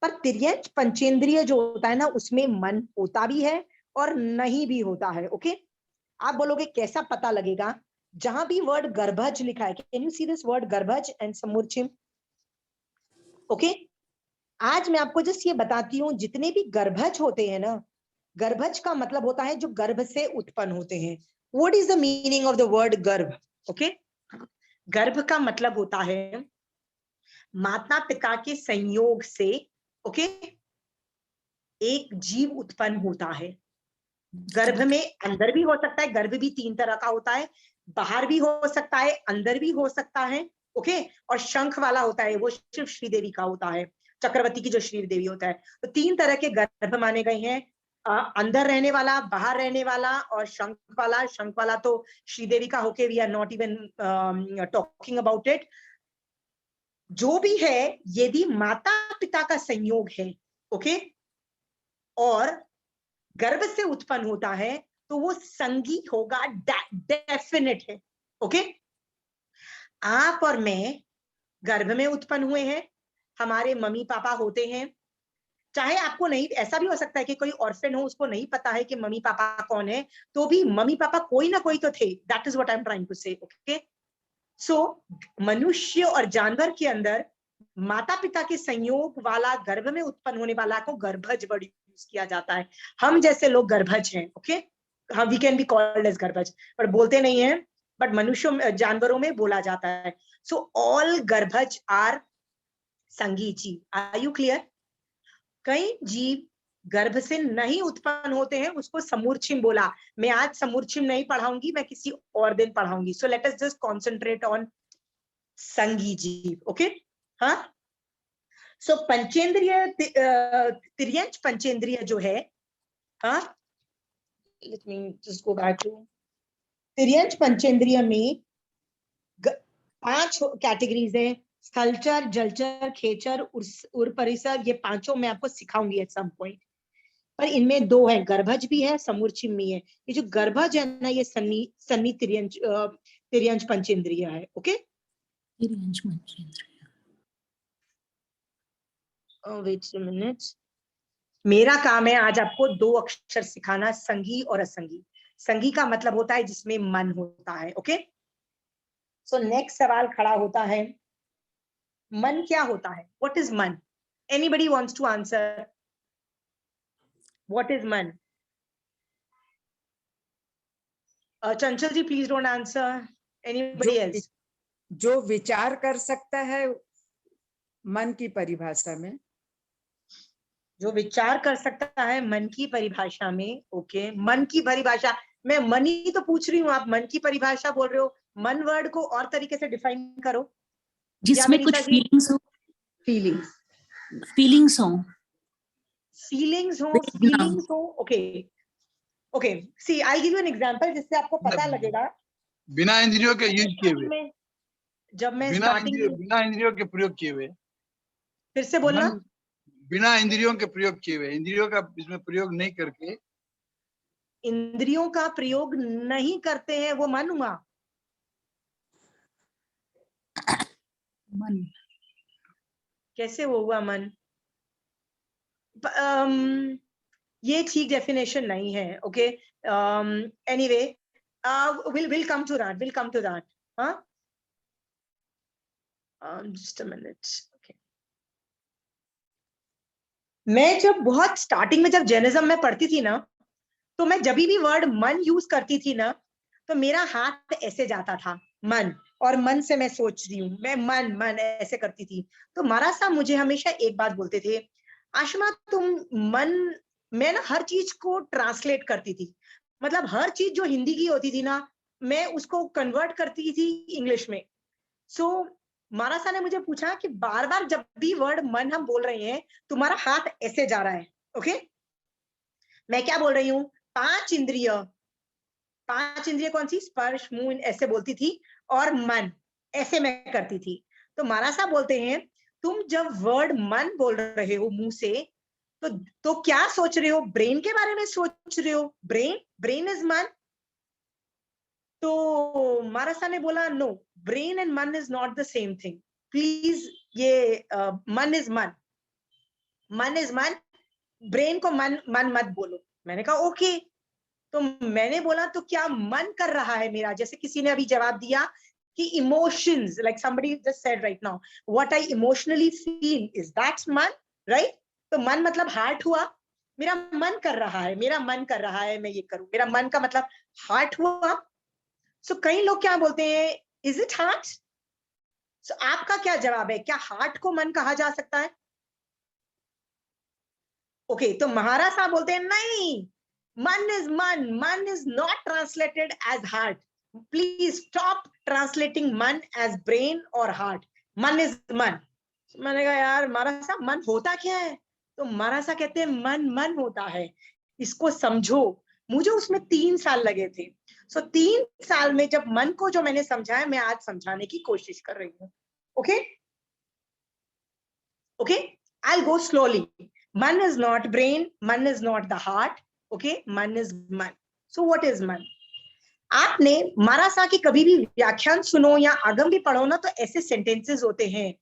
Speaker 1: पर तिर्यंच पंचेंद्रिय जो होता है ना, उसमें मन होता भी है और नहीं भी होता है. ओके, आप बोलोगे कैसा पता लगेगा? जहां भी वर्ड गर्भज लिखा है, can you see this word गर्भज एंड समूर्छिम? ओके, आज मैं आपको जस्ट ये बताती हूँ, जितने भी गर्भज होते हैं ना, गर्भज का मतलब होता है जो गर्भ से उत्पन्न होते हैं. What is the meaning of the word गर्भ? ओके, गर्भ का मतलब होता है माता पिता के संयोग से, ओके, एक जीव उत्पन्न होता है. गर्भ में अंदर भी हो सकता है, गर्भ भी 3 तरह का होता है, बाहर भी हो सकता है, अंदर भी हो सकता है. ओके, और शंख वाला होता है, वो सिर्फ श्रीदेवी का होता है, चक्रवर्ती की जो श्रीदेवी होता है. तो 3 तरह के गर्भ माने गए हैं, अंदर रहने वाला, बाहर रहने वाला और शंख वाला. शंख वाला तो श्रीदेवी का होके we are not even talking about it. जो भी है, यदि माता पिता का संयोग है, ओके, और गर्भ से उत्पन्न होता है, तो वो संगी होगा, डेफिनेट है. ओके, आप और मैं गर्भ में उत्पन्न हुए हैं, हमारे मम्मी पापा होते हैं. चाहे आपको नहीं, ऐसा भी हो सकता है कि कोई ऑर्फन हो, उसको नहीं पता है कि मम्मी पापा कौन है, तो भी मम्मी पापा कोई ना कोई तो थे. That is what I am trying to say. Okay, so मनुष्य और जानवर के अंदर माता पिता के संयोग वाला गर्भ में उत्पन्न होने वाला को गर्भज वर्ड यूज किया जाता है. हम जैसे लोग गर्भज हैं. ओके, हम we can be called as गर्भज, पर बोलते नहीं है, बट मनुष्यों, जानवरों में बोला जाता है. सो ऑल गर्भज आर संगी जीव. Are you clear? कई जीव गर्भ से नहीं उत्पन्न होते हैं, उसको समूर्छिम बोला. मैं आज समूर्छिम नहीं पढ़ाऊंगी, मैं किसी और दिन पढ़ाऊंगी. So let us just concentrate on संगी जीव. ओके, हाँ. सो पंचेंद्रिय, तिर्यंच पंचेंद्रिय जो है, हाँ, let me just go back to तिर्यंच पंचेंद्रिय में 5 कैटेगरीज है. स्थलचर, जलचर, खेचर, उर्परिसर. ये पांचों मैं आपको सिखाऊंगी एट सम पॉइंट. पर इनमें 2 है, गर्भज भी है, समूर्छिम भी है. ये जो गर्भज है ना, ये सन्नी तिर्यंच पंचेंद्रिय है. ओके,
Speaker 4: तिर्यंच पंचेंद्रिय.
Speaker 1: Wait a minute. मेरा काम है आज आपको 2 अक्षर सिखाना, संगी और असंगी. संगी का मतलब होता है जिसमें मन होता है. ओके, सो नेक्स्ट सवाल खड़ा होता है, मन क्या होता है? व्हाट इज मन? Anybody wants to answer? What is मन? Chanchal ji, please don't answer. Anybody else?
Speaker 3: जो विचार कर सकता है मन की परिभाषा में.
Speaker 1: जो विचार कर सकता है मन की परिभाषा में. ओके, मन की परिभाषा, मैं मन ही तो पूछ रही हूँ, आप मन की परिभाषा बोल रहे हो. मन वर्ड को और तरीके से डिफाइन करो.
Speaker 4: जिसमें कुछ फीलिंग्स हो.
Speaker 1: फीलिंग्स,
Speaker 4: फीलिंग्स हो.
Speaker 1: फीलिंग्स हो, फीलिंग्स हो. Okay, okay, see I give you an example जिससे आपको पता लगेगा.
Speaker 5: बिना इंद्रियों के यूज किए हुए,
Speaker 1: जब मैं स्टार्टिंग में,
Speaker 5: बिना इंद्रियों के प्रयोग किए हुए.
Speaker 1: फिर से बोलना.
Speaker 5: बिना इंद्रियों के प्रयोग किए हुए, इंद्रियों का इसमें प्रयोग नहीं करके.
Speaker 1: इंद्रियों का प्रयोग नहीं करते हैं, वो मन हुआ.
Speaker 4: मन
Speaker 1: कैसे वो हुआ मन? ये ठीक डेफिनेशन नहीं है. Okay, anyway, we'll come to that. हाँ, just a minute. Okay. मैं जब बहुत स्टार्टिंग में, जब जैनिज्म में पढ़ती थी ना, तो मैं जब भी वर्ड मन यूज करती थी ना, तो मेरा हाथ ऐसे जाता था, मन, और मन से मैं सोच रही हूँ, मैं मन मन ऐसे करती थी. तो महाराज साहब मुझे हमेशा एक बात बोलते थे, आशमा तुम मन, मैं ना हर चीज को ट्रांसलेट करती थी. मतलब हर चीज जो हिंदी की होती थी ना, मैं उसको कन्वर्ट करती थी इंग्लिश में। सो मारासा ने मुझे पूछा कि बार बार जब भी वर्ड मन हम बोल रहे हैं, तुम्हारा हाथ ऐसे जा रहा है। ओके, मैं क्या बोल रही हूँ? 5 इंद्रिय, 5 इंद्रिय कौन सी? स्पर्श, मुंह, ऐसे बोलती थी, और मन ऐसे मैं करती थी। तो मारासा बोलते हैं, तुम जब वर्ड मन बोल रहे हो मुंह से, तो क्या सोच रहे हो? ब्रेन के बारे में सोच रहे हो? ब्रेन इज मन। तो मारासा ने बोला, नो, ब्रेन एंड मन is not the same thing, please, ये मन इज मन, मन इज मन, ब्रेन को मन मन मत बोलो। मैंने कहा ओके। तो मैंने बोला, तो क्या मन कर रहा है मेरा? जैसे किसी ने अभी जवाब दिया कि emotions, like somebody just said right now, what I emotionally feel is that's मन, राइट? तो मन मतलब हार्ट हुआ, मेरा मन कर रहा है, मेरा मन कर रहा है मैं ये करूं, मेरा मन का मतलब हार्ट हुआ। सो कई लोग क्या बोलते हैं, इज इट हार्ट? सो आपका क्या जवाब है? क्या हार्ट को मन कहा जा सकता है? ओके, तो महाराज साहब बोलते हैं, नहीं, मन इज मन, मन is not translated as heart, please stop translating मन एज ब्रेन और हार्ट, मन इज मन। मैंने कहा, यार महाराज साहब, मन होता क्या है? तो महाराज साहब कहते हैं, मन मन होता है, इसको समझो। मुझे उसमें 3 साल लगे थे। सो 3 साल में जब मन को जो मैंने समझाया, मैं आज समझाने की कोशिश कर रही हूँ। ओके ओके, आई गो स्लोली। मन इज नॉट ब्रेन, मन is not the heart, okay, मन इज मन। सो व्हाट इज मन? आपने मारासा की कभी भी व्याख्यान सुनो या आगम भी पढ़ो ना, तो ऐसे सेंटेंसेस होते हैं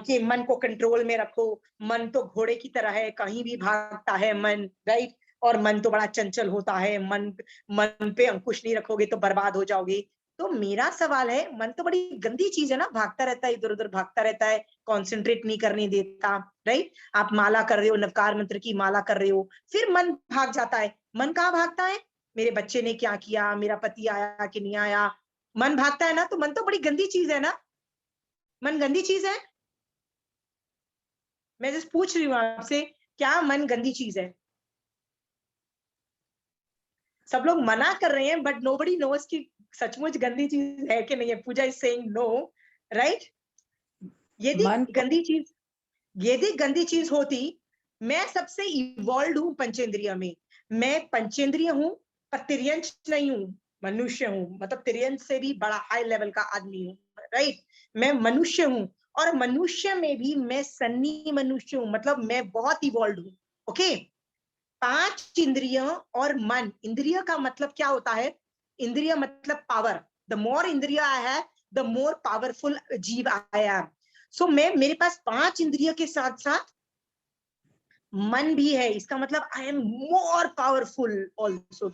Speaker 1: कि मन को कंट्रोल में रखो, मन तो घोड़े की तरह है, कहीं भी भागता है मन, राइट? और मन तो बड़ा चंचल होता है, मन पे अंकुश नहीं रखोगे तो बर्बाद हो जाओगे। तो मेरा सवाल है, मन तो बड़ी गंदी चीज है ना, भागता रहता है, इधर उधर भागता रहता है, कॉन्सेंट्रेट नहीं करने देता, राइट? आप माला कर रहे हो, नवकार मंत्र की माला कर रहे हो, फिर मन भाग जाता है। मन कहाँ भागता है? मेरे बच्चे ने क्या किया, मेरा पति आया कि नहीं आया, मन भागता है ना। तो मन तो बड़ी गंदी चीज है ना, मन गंदी चीज है? मैं जस्ट पूछ रही हूँ आपसे, क्या मन गंदी चीज है? सब लोग मना कर रहे हैं, बट नोबडी नोस कि सचमुच गंदी चीज है कि नहीं है। पूजा इज सेइंग नो, राइट? यदि गंदी चीज होती, मैं सबसे इवॉल्व हूं पंचेंद्रिय में, मैं पंचेंद्रिय हूं, पर तिर्यंच नहीं हूं, मनुष्य हूं, मतलब तिर्यंच से भी बड़ा हाई लेवल का आदमी हूं, राइट? मैं मनुष्य हूं, और मनुष्य में भी मैं सन्नी मनुष्य हूं, मतलब मैं बहुत इवॉल्व हूं। ओके, 5 इंद्रियों और मन, इंद्रिय का मतलब क्या होता है? इंद्रिय मतलब पावर, द मोर इंद्रिय I have, the more powerful जीव आई एम। सो मेरे पास 5 इंद्रिय के साथ साथ मन भी है, इसका मतलब I am more powerful also,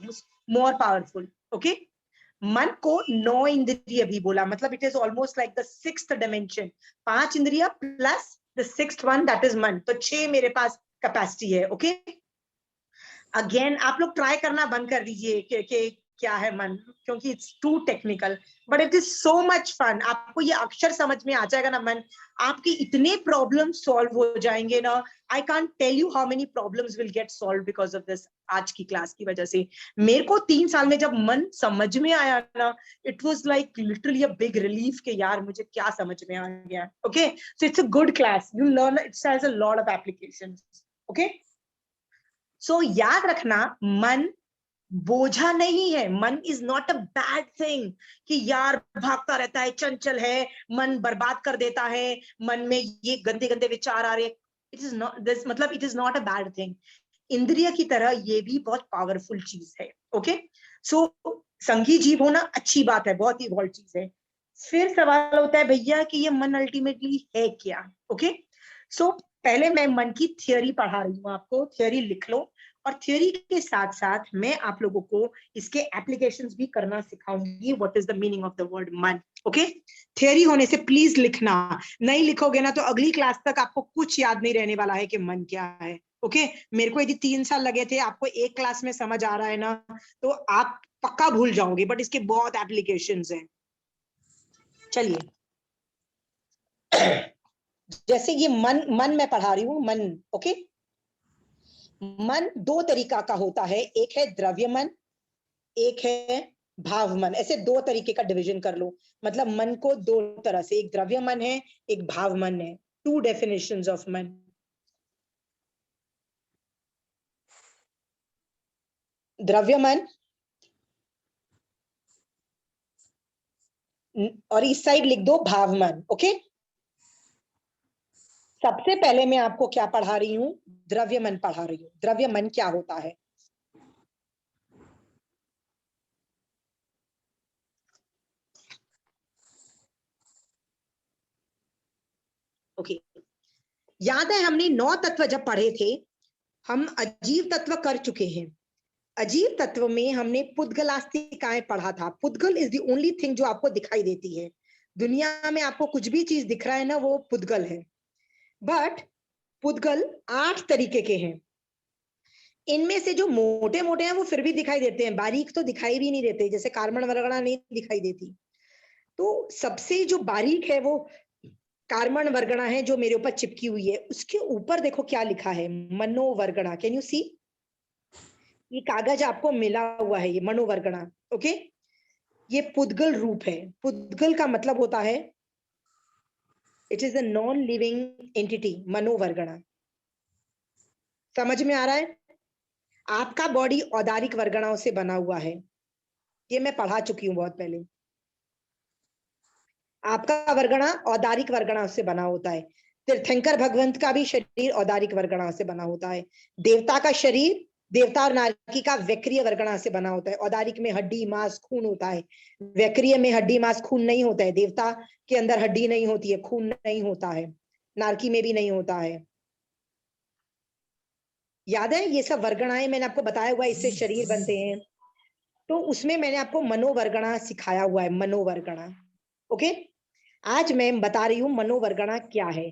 Speaker 1: more powerful. Okay, मन को 9 इंद्रिय भी बोला, मतलब it is almost like the 6th dimension. 5 इंद्रिय plus the 6th one, that is मन, तो 6 मेरे पास कैपेसिटी है। ओके, अगेन आप लोग ट्राई करना बंद कर दीजिए कि क्या है मन, क्योंकि it's too technical, but it is so much fun. आपको ये अक्षर समझ में आ जाएगा ना मन, आपके इतने प्रॉब्लम सॉल्व हो जाएंगे ना। I can't tell you how many problems will get solved because of this, आज की क्लास की वजह से। मेरे को 3 साल में जब मन समझ में आया ना, it was like literally a big relief के यार मुझे क्या समझ में आ गया। Okay, so it's a good class, you learn, it has a lot of applications. Okay, so याद रखना, मन बोझा नहीं है, मन is not a bad thing कि यार भागता रहता है, चंचल है, मन बर्बाद कर देता है, मन में ये गंदे गंदे विचार आ रहे। इट इज नॉट दिस, मतलब it is not a bad thing. इंद्रिय की तरह ये भी बहुत पावरफुल चीज है। ओके, सो संगी जीव होना अच्छी बात है, बहुत ही इवॉल्व चीज है। फिर सवाल होता है, भैया कि ये मन अल्टीमेटली है क्या? ओके, सो पहले मैं मन की थियोरी पढ़ा रही हूँ आपको, थियोरी लिख लो, और थियोरी के साथ साथ मैं आप लोगों को इसके एप्लीकेशंस भी करना सिखाऊंगी। What is the meaning of the word मन? ओके, थियोरी होने से प्लीज लिखना, नहीं लिखोगे ना तो अगली क्लास तक आपको कुछ याद नहीं रहने वाला है कि मन क्या है। ओके, मेरे को यदि 3 साल लगे थे, आपको एक क्लास में समझ आ रहा है ना, तो आप पक्का भूल जाओगे, बट इसके बहुत एप्लीकेशंस हैं। चलिए, जैसे ये मन मैं पढ़ा रही हूँ, मन। ओके, मन 2 तरीका का होता है, एक है द्रव्य मन, एक है भाव मन, ऐसे दो तरीके का डिवीजन कर लो। मतलब मन को दो तरह से, एक द्रव्य मन है, एक भाव मन है। टू डेफिनेशंस ऑफ मन। द्रव्य मन और इस साइड लिख दो भाव मन। ओके, सबसे पहले मैं आपको क्या पढ़ा रही हूं? द्रव्य मन पढ़ा रही हूं। द्रव्य मन क्या होता है? ओके, याद है हमने 9 तत्व जब पढ़े थे, हम अजीव तत्व कर चुके हैं। अजीव तत्व में हमने पुद्गलास्तिकाएं पढ़ा था। पुद्गल इज द ओनली थिंग जो आपको दिखाई देती है दुनिया में। आपको कुछ भी चीज दिख रहा है ना, वो पुद्गल है। बट पुद्गल 8 तरीके के हैं। इनमें से जो मोटे मोटे हैं वो फिर भी दिखाई देते हैं, बारीक तो दिखाई भी नहीं देते, जैसे कार्बन वर्गणा नहीं दिखाई देती। तो सबसे जो बारीक है वो कार्बन वर्गणा है, जो मेरे ऊपर चिपकी हुई है। उसके ऊपर देखो क्या लिखा है, मनोवर्गणा। कैन यू सी? ये कागज आपको मिला हुआ है, ये मनोवर्गणा। ओके, ये पुद्गल रूप है। पुद्गल का मतलब होता है it is a non living entity. मनोवर्गणा समझ में आ रहा है? आपका बॉडी औदारिक वर्गणाओं से बना हुआ है, ये मैं पढ़ा चुकी हूं बहुत पहले। आपका वर्गणा औदारिक वर्गणाओं से बना होता है। तीर्थंकर भगवंत का भी शरीर औदारिक वर्गणा से बना होता है। देवता का शरीर, देवता और नारकी का वैक्रिय वर्गणा से बना होता है। औदारिक में हड्डी मांस खून होता है, वैक्रिय में हड्डी मांस खून नहीं होता है। देवता के अंदर हड्डी नहीं होती है, खून नहीं होता है, नारकी में भी नहीं होता है। याद है? ये सब वर्गणाएं मैंने आपको बताया हुआ है, इससे शरीर बनते हैं। तो उसमें मैंने आपको मनोवर्गणा सिखाया हुआ है, मनोवर्गणा। ओके, आज मैं बता रही हूं मनोवर्गणा क्या है।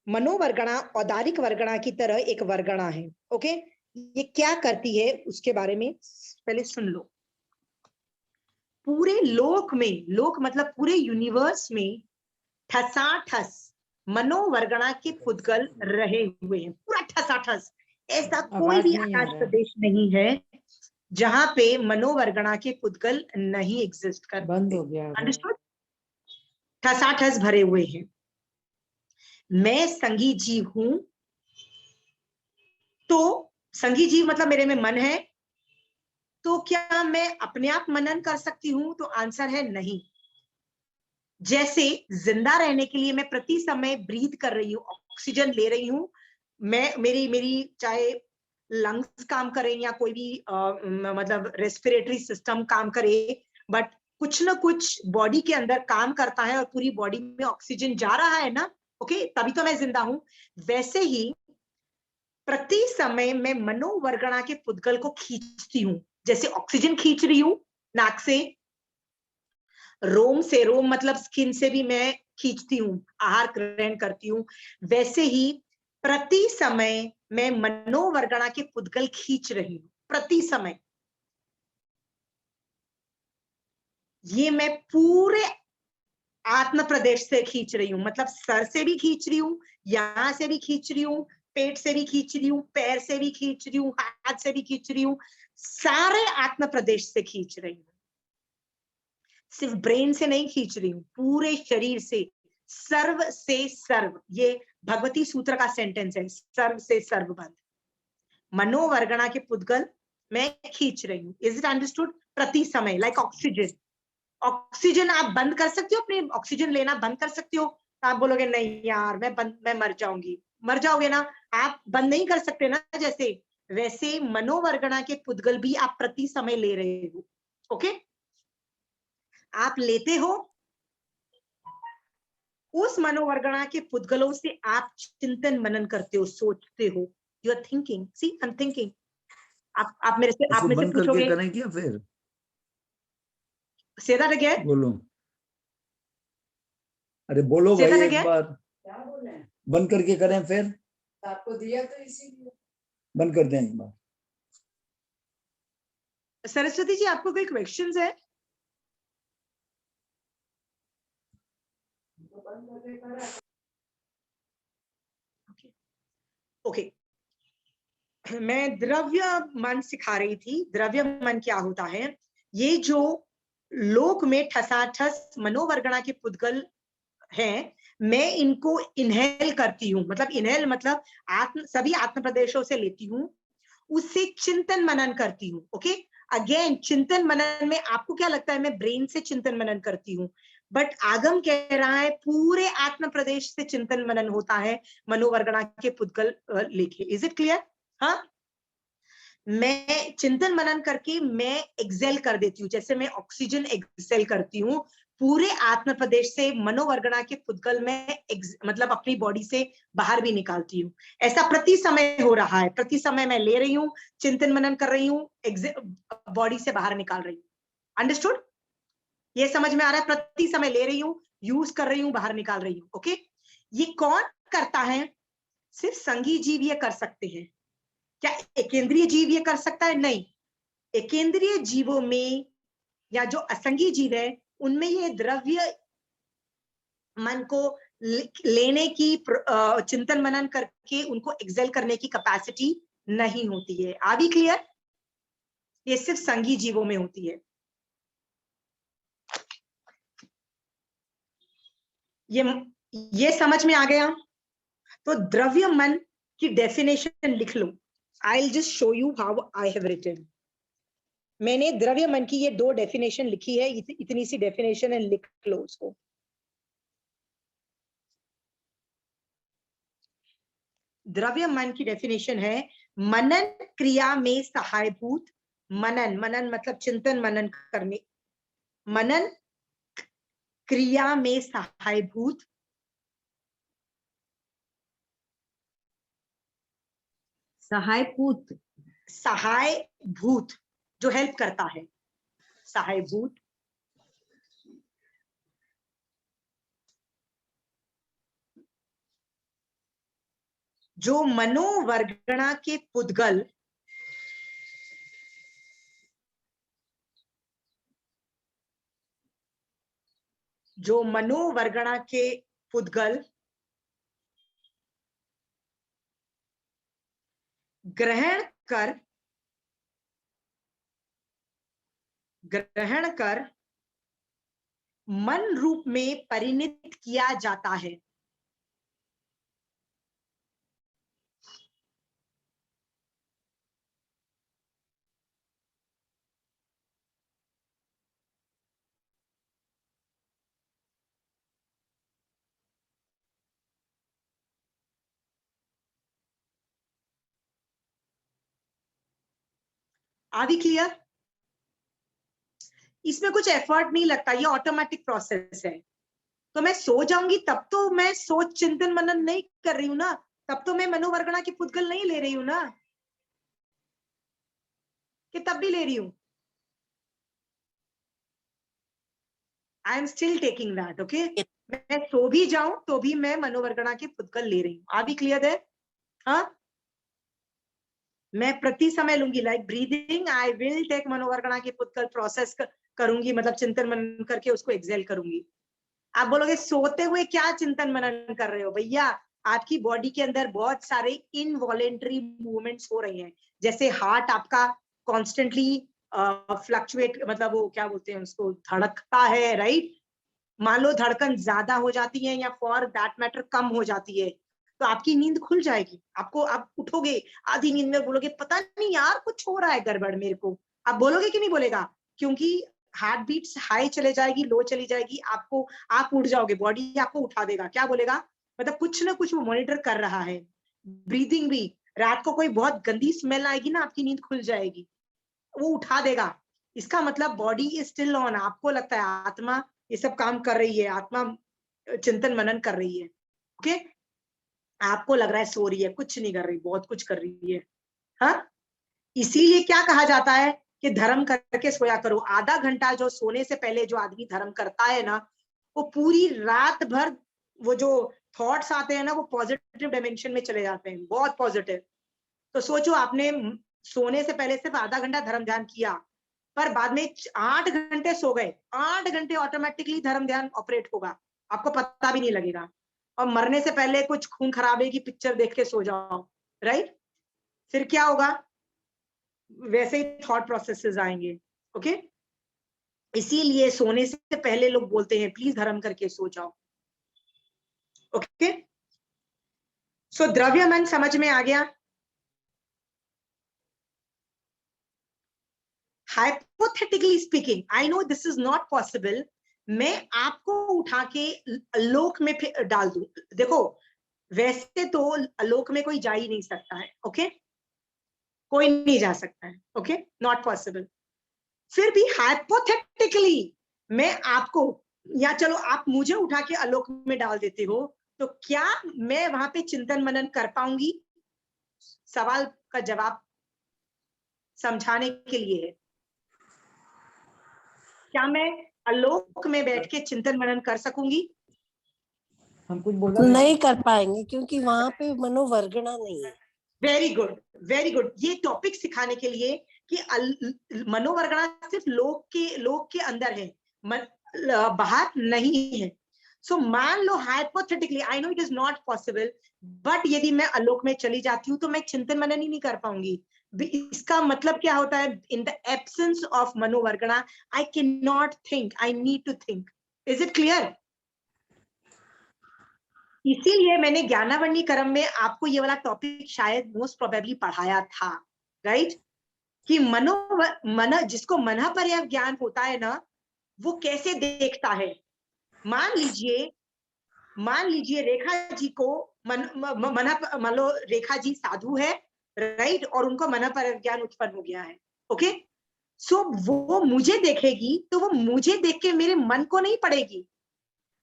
Speaker 1: मनोवर्गणा औदारिक वर्गणा की तरह एक वर्गणा है। ओके, ये क्या करती है उसके बारे में पहले सुन लो। पूरे लोक में, लोक मतलब पूरे यूनिवर्स में ठसाठस मनोवर्गणा के पुद्गल रहे हुए हैं, पूरा ठसाठस। ऐसा कोई भी आकाश प्रदेश नहीं है जहां पे मनोवर्गणा के पुद्गल नहीं एग्जिस्ट करते।
Speaker 3: बंद हो गया।
Speaker 1: अंडरस्टूड? ठसाठस भरे हुए हैं। मैं संगी जीव हूं, तो संगी जीव मतलब मेरे में मन है। तो क्या मैं अपने आप मनन कर सकती हूं? तो आंसर है नहीं। जैसे जिंदा रहने के लिए मैं प्रति समय ब्रीथ कर रही हूँ, ऑक्सीजन ले रही हूँ, मैं मेरी चाहे लंग्स काम करें या कोई भी मतलब रेस्पिरेटरी सिस्टम काम करे, बट कुछ ना कुछ बॉडी के अंदर काम करता है और पूरी बॉडी में ऑक्सीजन जा रहा है ना। ओके, तभी तो मैं जिंदा हूं। वैसे ही प्रति समय मैं मनोवर्गणा के पुद्गल को खींचती हूँ। जैसे ऑक्सीजन खींच रही हूँ नाक से, रोम से, रोम मतलब स्किन से भी मैं खींचती हूँ, आहार ग्रहण करती हूँ। वैसे ही प्रति समय मैं मनोवर्गणा के पुद्गल खींच रही हूँ, प्रति समय। ये मैं पूरे आत्म प्रदेश से खींच रही हूँ, मतलब सर से भी खींच रही हूँ, यहां से भी खींच रही हूँ, पेट से भी खींच रही हूँ, पैर से भी खींच रही हूँ, हाथ से भी खींच रही हूँ, सारे आत्म प्रदेश से खींच रही हूँ। सिर्फ ब्रेन से नहीं खींच रही हूँ, पूरे शरीर से, सर्व से सर्व। ये भगवती सूत्र का सेंटेंस है, सर्व से सर्वबंध मनोवर्गणा के पुद्गल मैं खींच रही हूँ। Is it understood? प्रति समय, लाइक ऑक्सीजन। ऑक्सीजन आप बंद कर सकते हो, अपने ऑक्सीजन लेना बंद कर सकते हो? तो आप बोलोगे नहीं यार, मैं मर जाऊंगी। मर जाओगे ना, आप बंद नहीं कर सकते ना। जैसे वैसे मनोवर्गणा के पुद्गल भी आप प्रति समय ले रहे हो। ओके, आप लेते हो, उस मनोवर्गणा के पुद्गलों से आप चिंतन मनन करते हो, सोचते हो। You are thinking, see I am thinking. आप मेरे से, आप मेरे से पूछोगे
Speaker 6: करें क्या फिर?
Speaker 1: Say that again.
Speaker 6: बोलो, अरे बोलो
Speaker 1: Say
Speaker 6: भाई
Speaker 1: that
Speaker 6: एक
Speaker 1: again.
Speaker 6: बार।
Speaker 3: क्या बोल रहे हैं?
Speaker 6: बंद करके करें फिर?
Speaker 3: आपको दिया तो इसीलिए।
Speaker 6: बंद कर दें एक बार।
Speaker 1: सरस्वती जी, आपको कोई क्वेश्चंस है? ओके, मैं द्रव्य मन सिखा रही थी। द्रव्य मन क्या होता है? ये जो लोक में ठसाठस मनोवर्गणा के पुद्गल हैं, मैं इनको इनहेल करती हूँ, मतलब इनहेल मतलब सभी आत्म प्रदेशों से लेती हूँ, उससे चिंतन मनन करती हूँ। ओके, अगेन चिंतन मनन में आपको क्या लगता है मैं ब्रेन से चिंतन मनन करती हूँ, बट आगम कह रहा है पूरे आत्म प्रदेश से चिंतन मनन होता है मनोवर्गणा के पुद्गल लेके। Is it clear? हाँ, मैं चिंतन मनन करके मैं एक्सेल कर देती हूँ, जैसे मैं ऑक्सीजन एक्सेल करती हूँ, पूरे आत्म प्रदेश से मनोवर्गणा के पुद्गल में मतलब अपनी बॉडी से बाहर भी निकालती हूँ। ऐसा प्रति समय हो रहा है, प्रति समय मैं ले रही हूँ, चिंतन मनन कर रही हूँ, बॉडी से बाहर निकाल रही हूँ। अंडरस्टूड? ये समझ में आ रहा है? प्रति समय ले रही हूँ, यूज कर रही हूँ, बाहर निकाल रही हूँ। ओके, ये कौन करता है? सिर्फ संघी जीव ये कर सकते हैं। क्या एकेंद्रीय जीव ये कर सकता है? नहीं। एकेंद्रीय जीवों में या जो असंगी जीव है उनमें ये द्रव्य मन को लेने की चिंतन मनन करके उनको एक्सेल करने की कैपेसिटी नहीं होती है। Are we clear? ये सिर्फ संगी जीवों में होती है। ये समझ में आ गया? तो द्रव्य मन की डेफिनेशन लिख लो। I will just show you how I have written. मैंने द्रव्य मन की ये 2 डेफिनेशन लिखी है, इतनी सी डेफिनेशन है, लिख लो उसको। द्रव्य मन की डेफिनेशन है मनन क्रिया में सहायभूत, मनन मनन मतलब चिंतन मनन करने, मनन क्रिया में सहायभूत,
Speaker 3: सहायभूत,
Speaker 1: सहायभूत जो हेल्प करता है, सहायभूत जो मनोवर्गणा के पुद्गल ग्रहण कर मन रूप में परिणित किया जाता है। Are we clear? इसमें कुछ एफर्ट नहीं लगता, ये ऑटोमेटिक प्रोसेस है। तो मैं सो जाऊंगी तब तो मैं सोच चिंतन मनन नहीं कर रही हूं ना, तब तो मैं मनोवर्गणा की पुद्गल नहीं ले रही हूं ना, कि तब भी ले रही हूं? I am still taking that. Okay, मैं सो भी जाऊं तो भी मैं मनोवर्गणा की पुद्गल ले रही हूँ। आर वी क्लियर है? हाँ, मैं प्रति समय लूंगी, like breathing, I will take मनोवर्गणा की पुद्गल, प्रोसेस करूंगी, मतलब चिंतन मनन करके उसको एक्सेल करूंगी। आप बोलोगे सोते हुए क्या चिंतन मनन कर रहे हो? भैया, आपकी बॉडी के अंदर बहुत सारे इनवॉलेंटरी मूवमेंट्स हो रहे हैं, जैसे हार्ट आपका कॉन्स्टेंटली फ्लक्चुएट, मतलब वो क्या बोलते हैं उसको, धड़कता है, राइट? मान लो धड़कन ज्यादा हो जाती है या फॉर दैट मैटर कम हो जाती है, तो आपकी नींद खुल जाएगी। आपको, आप उठोगे आधी नींद में, बोलोगे पता नहीं यार कुछ हो रहा है गड़बड़ मेरे को। आप बोलोगे कि नहीं बोलेगा? क्योंकि हार्ट बीट्स हाई चले जाएगी, लो चली जाएगी, आपको, आप उठ जाओगे, बॉडी आपको उठा देगा। क्या बोलेगा? मतलब कुछ ना कुछ वो मॉनिटर कर रहा है। ब्रीदिंग भी, रात को कोई बहुत गंदी स्मेल आएगी ना, आपकी नींद खुल जाएगी, वो उठा देगा। इसका मतलब बॉडी इज स्टिल ऑन। आपको लगता है आत्मा ये सब काम कर रही है, आत्मा चिंतन मनन कर रही है। ओके, आपको लग रहा है सो रही है, कुछ नहीं कर रही, बहुत कुछ कर रही है। हाँ, इसीलिए क्या कहा जाता है कि धर्म करके सोया करो। आधा घंटा जो सोने से पहले जो आदमी धर्म करता है ना, वो पूरी रात भर वो जो थॉट्स आते हैं ना, वो पॉजिटिव डायमेंशन में चले जाते हैं, बहुत पॉजिटिव। तो सोचो, आपने सोने से पहले सिर्फ आधा घंटा धर्म ध्यान किया, पर बाद में 8 घंटे सो गए, 8 घंटे ऑटोमेटिकली धर्म ध्यान ऑपरेट होगा, आपको पता भी नहीं लगेगा। और मरने से पहले कुछ खून खराबे की पिक्चर देख के सो जाओ, राइट? फिर क्या होगा? वैसे ही थॉट प्रोसेसेस आएंगे। ओके, इसीलिए सोने से पहले लोग बोलते हैं प्लीज धर्म करके सो जाओ। ओके, सो द्रव्य मन समझ में आ गया। Hypothetically speaking, I know this is not possible, मैं आपको उठा के लोक में डाल दूं। देखो वैसे तो लोक में कोई जा ही नहीं सकता है, ओके, कोई नहीं जा सकता है, ओके, नॉट पॉसिबल। फिर भी हाइपोथेटिकली मैं आपको, या चलो आप मुझे उठा के आलोक में डाल देते हो, तो क्या मैं वहां पे चिंतन मनन कर पाऊंगी? सवाल का जवाब समझाने के लिए है। क्या मैं आलोक में बैठ के चिंतन मनन कर सकूंगी?
Speaker 6: हम कुछ बोला
Speaker 2: नहीं कर पाएंगे क्योंकि वहां पे मनोवर्गणा नहीं है।
Speaker 1: Very good, very good. ये टॉपिक सिखाने के लिए कि मनोवर्गणा सिर्फ लोक के अंदर है, बाहर नहीं है। सो मान लो hypothetically, I know it is not possible, but यदि मैं आलोक में चली जाती हूँ तो मैं चिंतन मनन ही नहीं कर पाऊंगी। इसका मतलब क्या होता है? इन द एब्सेंस ऑफ मनोवर्गणा I can not think, I need to think. Is it clear? इसीलिए मैंने ज्ञानावरणीकरम में आपको ये वाला टॉपिक शायद मोस्ट प्रोबेबली पढ़ाया था, राइट? कि जिसको मन पर्याप्त ज्ञान होता है ना, वो कैसे देखता है। मान लीजिए रेखा जी को मान लो रेखा जी साधु है, राइट, और उनको मन पर्याप्त ज्ञान उत्पन्न हो गया है, ओके। सो वो मुझे देखेगी तो वो मुझे देख के मेरे मन को नहीं पड़ेगी।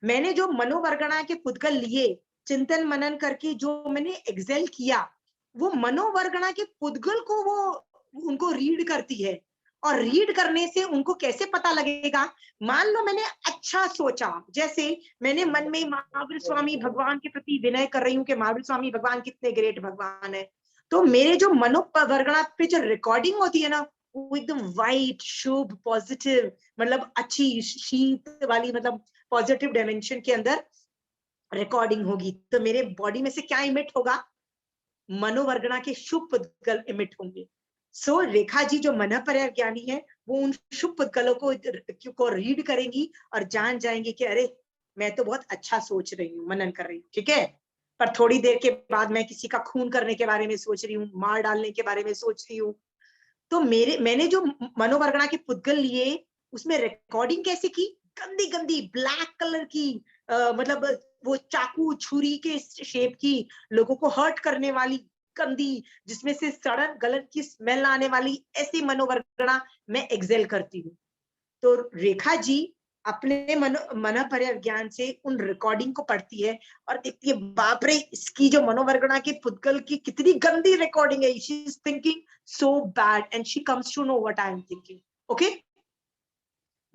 Speaker 1: मैंने जो मनोवर्गणा के पुद्गल लिए, चिंतन मनन करके जो मैंने एक्सेल किया, वो मनोवर्गणा के पुद्गल को वो उनको रीड करती है। और रीड करने से उनको कैसे पता लगेगा? मान लो मैंने अच्छा सोचा, जैसे मैंने मन में महावीर स्वामी भगवान के प्रति विनय कर रही हूँ कि महावीर स्वामी भगवान कितने ग्रेट भगवान है, तो मेरे जो मनोवर्गणा पे जो रिकॉर्डिंग होती है ना, वो एकदम वाइट, शुभ, पॉजिटिव, मतलब अच्छी शीत वाली, मतलब पॉजिटिव डायमेंशन के अंदर रिकॉर्डिंग होगी। तो मेरे बॉडी में से क्या इमिट होगा? मनोवर्गणा के शुभ पुद्गल इमिट होंगे। सो रेखा जी जो मन पर्याप्त ज्ञानी है, वो उन शुभ पुद्गलों को रीड करेंगी और जान जाएंगे कि अरे मैं तो बहुत अच्छा सोच रही हूँ, मनन कर रही हूँ, ठीक है, पर थोड़ी देर के बाद मैं किसी का खून करने के बारे में सोच रही हूँ, मार डालने के बारे में सोच रही हूँ। तो मैंने जो मनोवर्गणा के पुद्गल लिए, उसमें रिकॉर्डिंग कैसे की? गंदी गंदी ब्लैक कलर की, मतलब वो चाकू छुरी के शेप की, लोगों को हर्ट करने वाली गंदी, जिसमें से सड़न गलत की स्मेल आने वाली, ऐसी मनोवर्गणा मैं एक्सेल करती हूँ। तो रेखा जी अपने मन पर्याप्त ज्ञान से उन रिकॉर्डिंग को पढ़ती है और देखती है, बाप रे, इसकी जो मनोवर्गणा की पुद्गल की कितनी गंदी रिकॉर्डिंग है, she is thinking so bad and she comes to know what I am thinking, okay.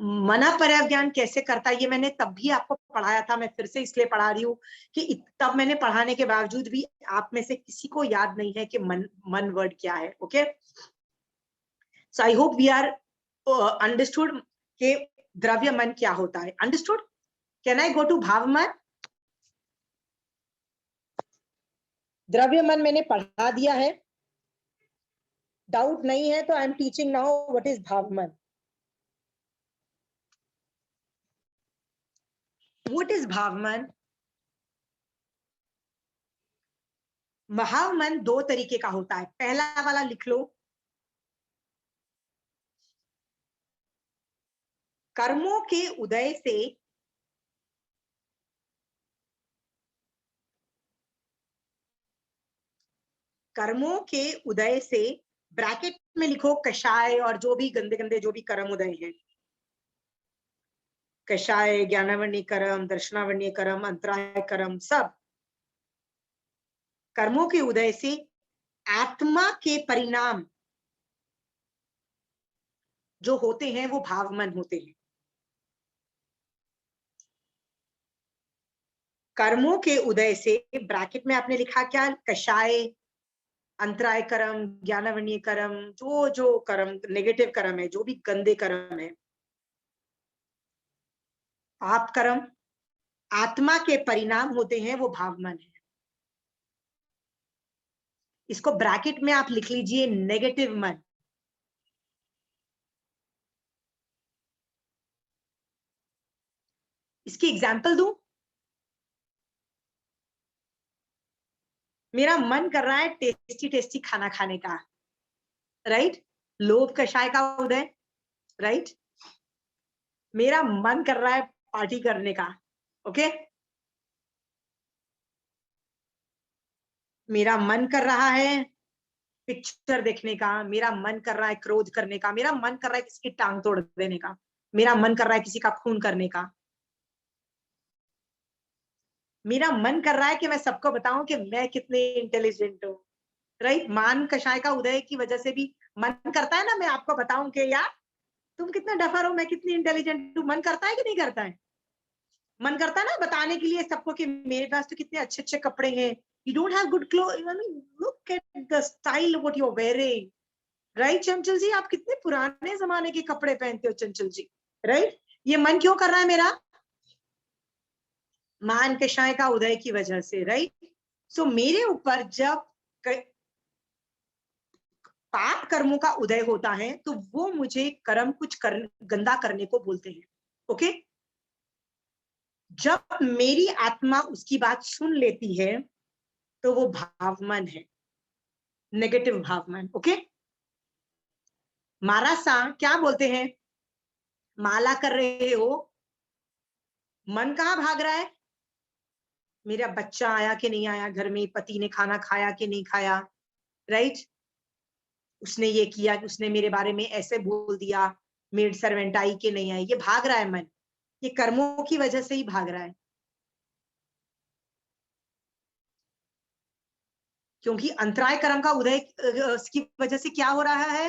Speaker 1: मन पर्याप्त ज्ञान कैसे करता है ये मैंने तब भी आपको पढ़ाया था, मैं फिर से इसलिए पढ़ा रही हूँ कि तब मैंने पढ़ाने के बावजूद भी आप में से किसी को याद नहीं है कि मन वर्ड क्या है, okay. So I hope we are understood कि द्रव्य मन क्या होता है। Understood? Can I go to भाव मन? द्रव्य मन मैंने पढ़ा दिया है, डाउट नहीं है तो आई am teaching now what is भाव मन। व्हाट इज भाव मन? भाव मन दो तरीके का होता है। पहला वाला लिख लो, कर्मों के उदय से ब्रैकेट में लिखो कषाय और जो भी गंदे गंदे जो भी कर्म उदय हैं, कषाय, ज्ञानावरणीय कर्म, दर्शनावरणीय कर्म, अंतराय कर्म, सब कर्मों के उदय से आत्मा के परिणाम जो होते हैं वो भावमन होते हैं। कर्मों के उदय से ब्रैकेट में आपने लिखा क्या? कषाय, अंतराय कर्म, ज्ञानावरणीय कर्म, जो जो कर्म नेगेटिव कर्म है, जो भी गंदे कर्म है, पाप कर्म आत्मा के परिणाम होते हैं, वो भावमन है। इसको ब्रैकेट में आप लिख लीजिए नेगेटिव मन। इसकी एग्जाम्पल दूं? मेरा मन कर रहा है टेस्टी टेस्टी खाना खाने का, राइट? लोभ कषाय का उदय, राइट? मेरा मन कर रहा है पार्टी करने का, ओके? मेरा मन कर रहा है पिक्चर देखने का, मेरा मन कर रहा है क्रोध करने का, मेरा मन कर रहा है किसी की टांग तोड़ देने का, मेरा मन कर रहा है किसी का खून करने का, मेरा मन कर रहा है कि मैं सबको बताऊं कि मैं कितनी इंटेलिजेंट हूँ, राइट? मान कषाय का उदय की वजह से भी मन करता है ना मैं आपको बताऊं कि यार तुम कितने डफर हो, मैं कितनी इंटेलिजेंट हूँ। मन करता है कि नहीं करता है? मन करता है ना बताने के लिए सबको कि मेरे पास तो कितने अच्छे अच्छे कपड़े हैं, you don't have good clothes, I mean look at the style what you're wearing, right? चंचल जी आप कितने पुराने जमाने के कपड़े पहनते हो चंचल जी, राइट? ये मन क्यों कर रहा है मेरा? मान कषाय का उदय की वजह से, राइट? सो मेरे ऊपर जब पाप कर्मों का उदय होता है तो वो मुझे कर्म कुछ गंदा करने को बोलते हैं, ओके? जब मेरी आत्मा उसकी बात सुन लेती है तो वो भावमन है, नेगेटिव भावमन, ओके? मारासा क्या बोलते हैं? माला कर रहे हो, मन कहाँ भाग रहा है? मेरा बच्चा आया कि नहीं आया घर में, पति ने खाना खाया कि नहीं खाया, राइट? उसने ये किया, उसने मेरे बारे में ऐसे बोल दिया, मेड सर्वेंट आई कि नहीं आई, ये भाग रहा है मन, ये कर्मों की वजह से ही भाग रहा है। क्योंकि अंतराय कर्म का उदय की वजह से क्या हो रहा है?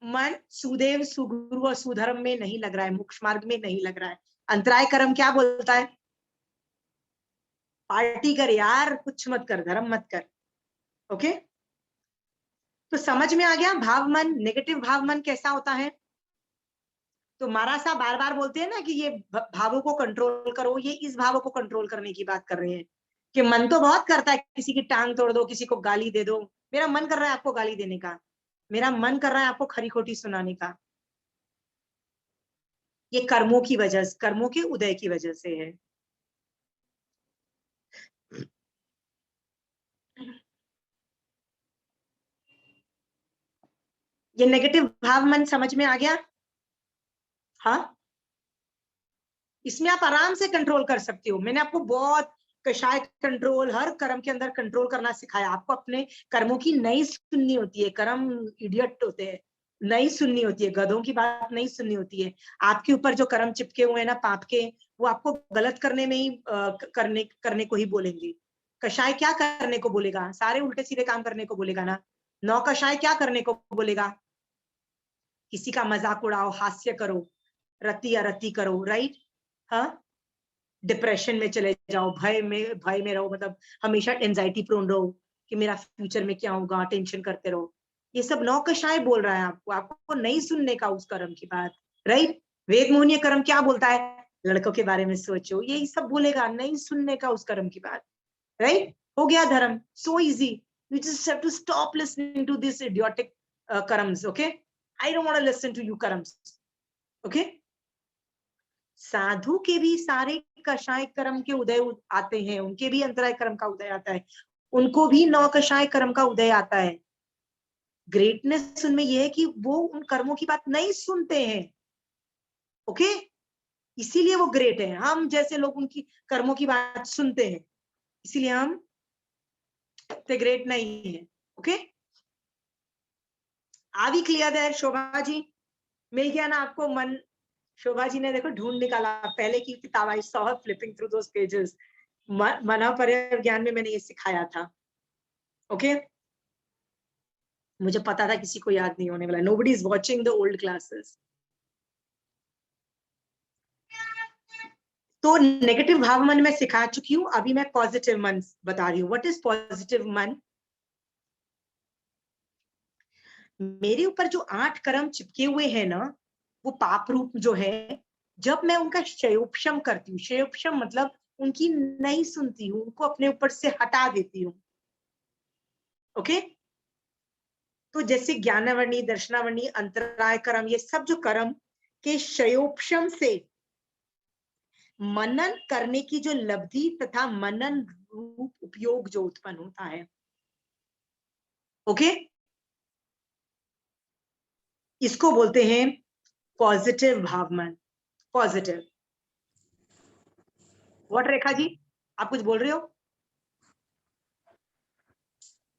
Speaker 1: मन सुदेव सुगुरु और सुधर्म में नहीं लग रहा है, मोक्ष मार्ग में नहीं लग रहा है। अंतराय कर्म क्या बोलता है? पार्टी कर यार, कुछ मत कर, धर्म मत कर, ओके? तो समझ में आ गया भाव मन, नेगेटिव भाव मन कैसा होता है? तो महाराज साहब बार बार बोलते हैं ना कि ये भावों को कंट्रोल करो, ये इस भावों को कंट्रोल करने की बात कर रहे हैं कि मन तो बहुत करता है, किसी की टांग तोड़ दो, किसी को गाली दे दो। मेरा मन कर रहा है आपको गाली देने का, मेरा मन कर रहा है आपको खरी खोटी सुनाने का। ये कर्मों की वजह, कर्मों के उदय की वजह से है। ये नेगेटिव भाव मन समझ में आ गया? हाँ, इसमें आप आराम से कंट्रोल कर सकते हो। मैंने आपको बहुत कषाय कंट्रोल, हर कर्म के अंदर कंट्रोल करना सिखाया। आपको अपने कर्मों की नहीं सुननी होती है, कर्म इडियट होते हैं, नहीं सुननी होती है, गधों की बात नहीं सुननी होती है। आपके ऊपर जो कर्म चिपके हुए हैं ना पाप के, वो आपको गलत करने में ही करने को ही बोलेंगे। कषाय क्या करने को बोलेगा? सारे उल्टे सीधे काम करने को बोलेगा ना। नौ कषाय क्या करने को बोलेगा? किसी का मजाक उड़ाओ, हास्य करो, रति अरति करो, राइट? हाँ, डिप्रेशन में चले जाओ, भय में रहो, मतलब हमेशा एंजाइटी प्रोन रहो कि मेरा फ्यूचर में क्या होगा, टेंशन करते रहो। ये सब नौ कषाय बोल रहा है आपको, आपको नहीं सुनने का उस कर्म की बात, राइट? वेद मोहनीय कर्म क्या बोलता है? लड़कों के बारे में सोचो, यही सब बोलेगा, नहीं सुनने का उस कर्म की बात, राइट? हो गया धर्म, so easy. You just have to stop listening to this idiotic karams, okay? I don't want to listen to you karams, okay? साधु के भी सारे कषाय कर्म के उदय आते हैं, उनके भी अंतराय कर्म का उदय आता है, उनको भी नौ कषाय कर्म का उदय आता है। ग्रेटनेस उनमें यह है कि वो उन कर्मों की बात नहीं सुनते हैं, ओके? इसीलिए वो ग्रेट है। हम जैसे लोग उनकी कर्मों की बात सुनते हैं, इसीलिए हम ग्रेट नहीं है, okay? Are we clear there? Shobha ji मिल गया ना आपको मन? शोभा जी ने देखो ढूंढ निकाला, पहले की किताब, I saw her flipping through those pages. मनोपर्य ज्ञान में मैंने ये सिखाया था, ओके? मुझे पता था किसी को याद नहीं होने वाला। Nobody is watching the old classes. तो नेगेटिव भाव मन में सिखा चुकी हूं, अभी मैं पॉजिटिव मन बता रही हूँ। व्हाट इज पॉजिटिव मन? मेरे ऊपर जो 8 कर्म चिपके हुए हैं ना, वो पाप रूप जो है, जब मैं उनका क्षयोपशम करती हूँ, क्षयोपशम मतलब उनकी नहीं सुनती हूँ, उनको अपने ऊपर से हटा देती हूँ, ओके? तो जैसे ज्ञानावर्णी, दर्शनावर्णी, अंतराय कर्म, ये सब जो कर्म के क्षयोपशम से मनन करने की जो लब्धि तथा मनन रूप उपयोग जो उत्पन्न होता है। ओके, इसको बोलते हैं positive भावमन। Positive. What Rekha ji, आप कुछ बोल रहे हो?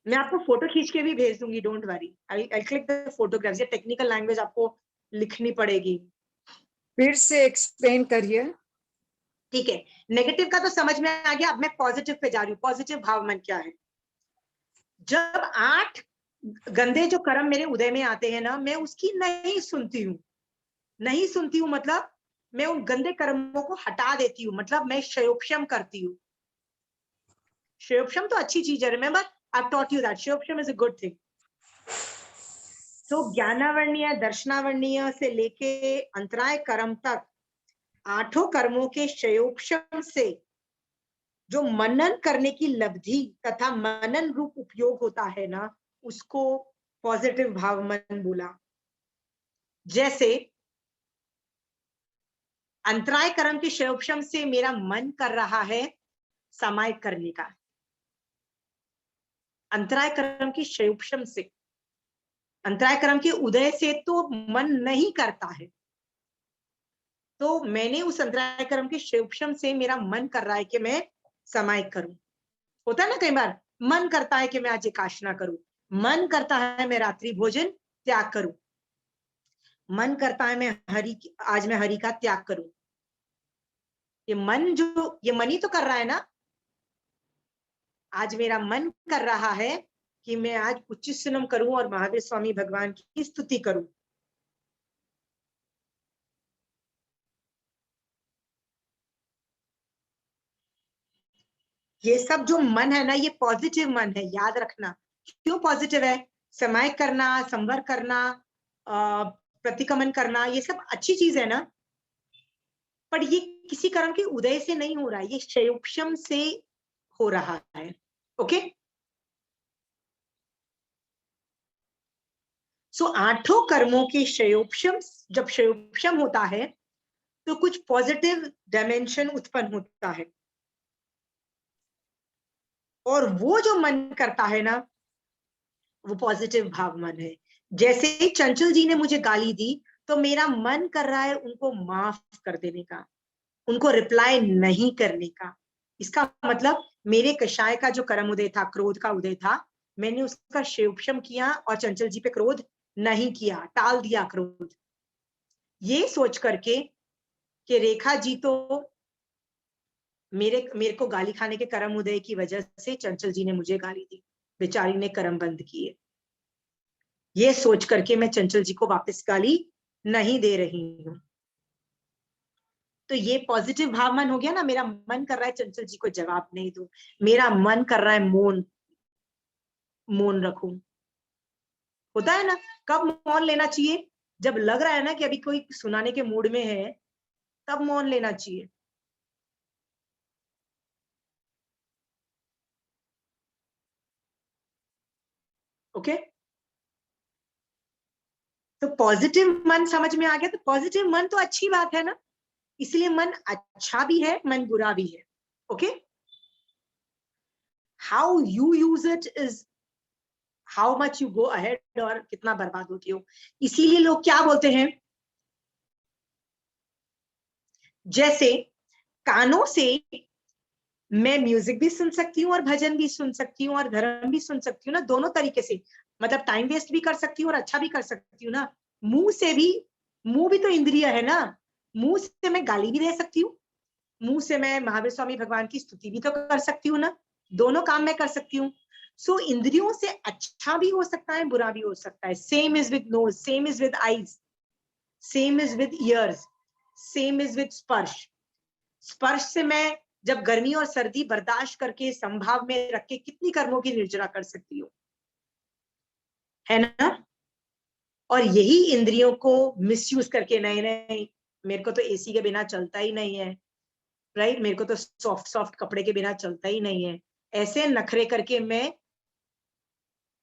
Speaker 1: मैं आपको फोटो खींच के भी भेज दूंगी, don't worry, I click the photographs. ये टेक्निकल लैंग्वेज आपको लिखनी पड़ेगी।
Speaker 3: फिर से एक्सप्लेन करिए।
Speaker 1: ठीक है, नेगेटिव का तो समझ में आ गया, अब मैं पॉजिटिव पे जा रही हूँ। पॉजिटिव भावमन क्या है? जब 8 गंदे जो कर्म मेरे उदय में आते हैं ना, मैं उसकी नहीं सुनती हूँ। नहीं सुनती हूँ मतलब मैं उन गंदे कर्मों को हटा देती हूँ, मतलब मैं क्षयोपशम करती हूँ। क्षयोपशम तो अच्छी चीज है, remember I have taught you that क्षयोपशम इज अ गुड थिंग। तो ज्ञानावर्णीय, दर्शनावर्णीय से लेके अंतराय कर्म तक 8 कर्मों के क्षयोपशम से जो मनन करने की लब्धि तथा मनन रूप उपयोग होता है ना, उसको पॉजिटिव भावमन बोला। जैसे अंतराय कर्म के क्षयोपशम से मेरा मन कर रहा है सामायिक करने का। अंतराय कर्म की क्षयोपशम से, अंतराय कर्म के उदय से तो मन नहीं करता है, तो मैंने उस अंतराय कर्म के क्षयोपशम से मेरा मन कर रहा है कि मैं सामायिक करूं। होता है ना कई बार मन करता है कि मैं आज एकाशना करूं, मन करता है मैं रात्रि भोजन त्याग करूं, मन करता है मैं आज मैं हरि का त्याग करूं। ये मन ये मन ही तो कर रहा है ना। आज मेरा मन कर रहा है कि मैं आज उच्चीसनम करूं और महावीर स्वामी भगवान की स्तुति करूं। ये सब जो मन है ना, ये पॉजिटिव मन है, याद रखना। क्यों पॉजिटिव है? समायिक करना, संवर करना, प्रतिक्रमण करना, ये सब अच्छी चीज है ना, पर ये किसी कर्म के उदय से नहीं हो रहा है, ये क्षयोपशम से हो रहा है। ओके, सो 8 कर्मों के क्षयोपशम, जब क्षयोपशम होता है तो कुछ पॉजिटिव डायमेंशन उत्पन्न होता है, और वो जो मन करता है ना, वो पॉजिटिव भाव मन है। जैसे चंचल जी ने मुझे गाली दी, तो मेरा मन कर रहा है उनको माफ कर देने का, उनको रिप्लाई नहीं करने का। इसका मतलब मेरे कषाय का जो कर्म उदय था, क्रोध का उदय था, मैंने उसका क्षयोपशम किया और चंचल जी पे क्रोध नहीं किया, टाल दिया क्रोध। ये सोच करके कि रेखा जी तो मेरे को गाली खाने के कर्म उदय की वजह से चंचल जी ने मुझे गाली दी, बेचारी ने कर्म बंद किए, ये सोच करके मैं चंचल जी को वापस गाली नहीं दे रही हूं। तो ये पॉजिटिव भाव मन हो गया ना। मेरा मन कर रहा है चंचल जी को जवाब नहीं दूं, मेरा मन कर रहा है मौन रखूं। होता है ना, कब मौन लेना चाहिए? जब लग रहा है ना कि अभी कोई सुनाने के मूड में है, तब मौन लेना चाहिए। ओके, तो पॉजिटिव मन समझ में आ गया। तो पॉजिटिव मन तो अच्छी बात है ना, इसलिए मन अच्छा भी है, मन बुरा भी है। Okay, how you use it is how much you go ahead, और कितना बर्बाद होती हो। इसीलिए लोग क्या बोलते हैं, जैसे कानों से मैं म्यूजिक भी सुन सकती हूँ और भजन भी सुन सकती हूँ और धर्म भी सुन सकती हूँ ना, दोनों तरीके से, मतलब टाइम वेस्ट भी कर सकती हूँ और अच्छा भी कर सकती हूँ ना। मुंह से भी, मुंह भी तो इंद्रिय है ना, मुंह से मैं गाली भी दे सकती हूँ, मुंह से मैं महावीर स्वामी भगवान की स्तुति भी तो कर सकती हूँ ना, दोनों काम मैं कर सकती हूँ। सो इंद्रियों से अच्छा भी हो सकता है, बुरा भी हो सकता है। Same is with nose, same is with eyes, same is with ears, same is with स्पर्श। स्पर्श से मैं जब गर्मी और सर्दी बर्दाश्त करके संभाव में रख के कितनी कर्मों की निर्जरा कर सकती हूँ, है ना। और यही इंद्रियों को मिसयूज करके, नहीं नहीं मेरे को तो एसी के बिना चलता ही नहीं है, राइट, मेरे को तो सॉफ्ट सॉफ्ट कपड़े के बिना चलता ही नहीं है, ऐसे नखरे करके मैं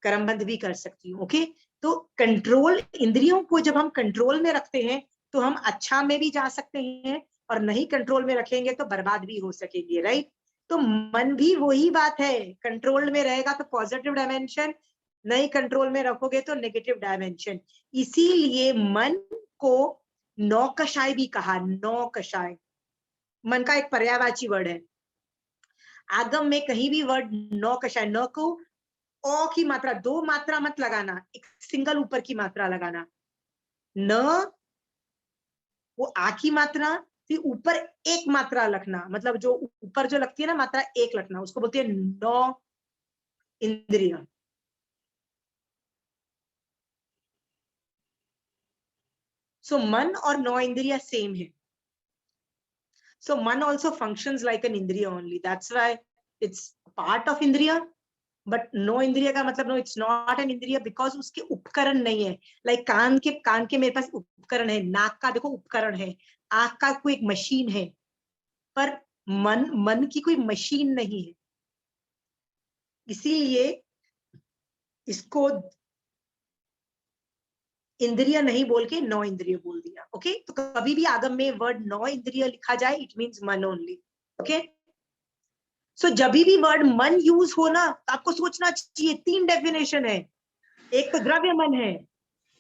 Speaker 1: कर्मबंध भी कर सकती हूँ। ओके, तो कंट्रोल, इंद्रियों को जब हम कंट्रोल में रखते हैं तो हम अच्छा में भी जा सकते हैं और नहीं कंट्रोल में रखेंगे तो बर्बाद भी हो सकेंगे, राइट? तो मन भी वही बात है, कंट्रोल में रहेगा तो पॉजिटिव डायमेंशन, नहीं कंट्रोल में रखोगे तो नेगेटिव डायमेंशन। इसीलिए मन को नौकशाय भी कहा, नौकशाय। मन का एक पर्यायवाची वर्ड है। आगम में कहीं भी वर्ड नौकशाय, न को ओ की मात्रा, दो मात्रा मत लगाना, एक सिंगल ऊपर की मात्रा लगाना। न वो आ की मात्रा, फिर ऊपर एक मात्रा रखना, मतलब जो ऊपर जो लगती है ना मात्रा एक रखना, उसको बोलते हैं नौ इंद्रिय। सो मन और नौ इंद्रिय सेम है। सो मन ऑल्सो फंक्शंस लाइक एन इंद्रिय only, that's why it's part of इंद्रिय। बट नो इंद्रिय का मतलब नो, इट्स नॉट एन इंद्रिय बिकॉज उसके उपकरण नहीं है। लाइक कान के मेरे पास उपकरण है, नाक का देखो उपकरण है, आंख का कोई एक मशीन है, पर मन की कोई मशीन नहीं है। इसीलिए इसको इंद्रिय नहीं बोल के नौ इंद्रिय बोल दिया। ओके, तो कभी भी आगम में वर्ड नौ इंद्रिय लिखा जाए, इट मीन्स मन ओनली। ओके, सो जब भी वर्ड मन यूज हो ना, तो आपको सोचना चाहिए, तीन डेफिनेशन है। एक तो द्रव्य मन है,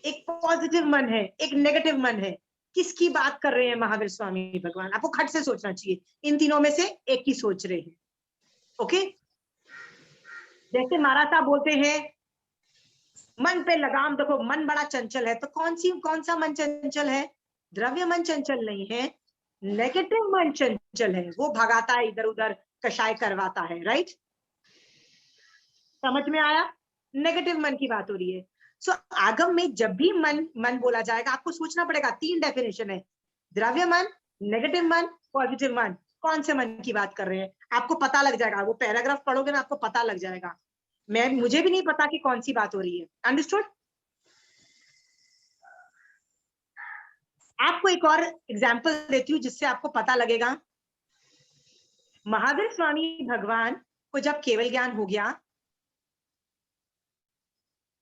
Speaker 1: एक पॉजिटिव मन है, एक नेगेटिव मन है। किसकी बात कर रहे हैं महावीर स्वामी भगवान? आपको खट से सोचना चाहिए, इन तीनों में से एक ही सोच रहे हैं। ओके, जैसे महाराज साहब बोलते हैं मन पे लगाम, देखो मन बड़ा चंचल है, तो कौन सा मन चंचल है? द्रव्य मन चंचल नहीं है, नेगेटिव मन चंचल है, वो भगाता है, इधर उधर कषाय करवाता है, राइट? समझ में आया? नेगेटिव मन की बात हो रही है। सो आगम में जब भी मन बोला जाएगा, आपको सोचना पड़ेगा, तीन डेफिनेशन है, द्रव्य मन, नेगेटिव मन, पॉजिटिव मन। कौन से मन की बात कर रहे हैं आपको पता लग जाएगा, वो पैराग्राफ पढ़ोगे ना आपको पता लग जाएगा। मुझे भी नहीं पता कि कौन सी बात हो रही है। अंडरस्टूड? आपको एक और एग्जाम्पल देती हूँ जिससे आपको पता लगेगा। महावीर स्वामी भगवान को जब केवल ज्ञान हो गया,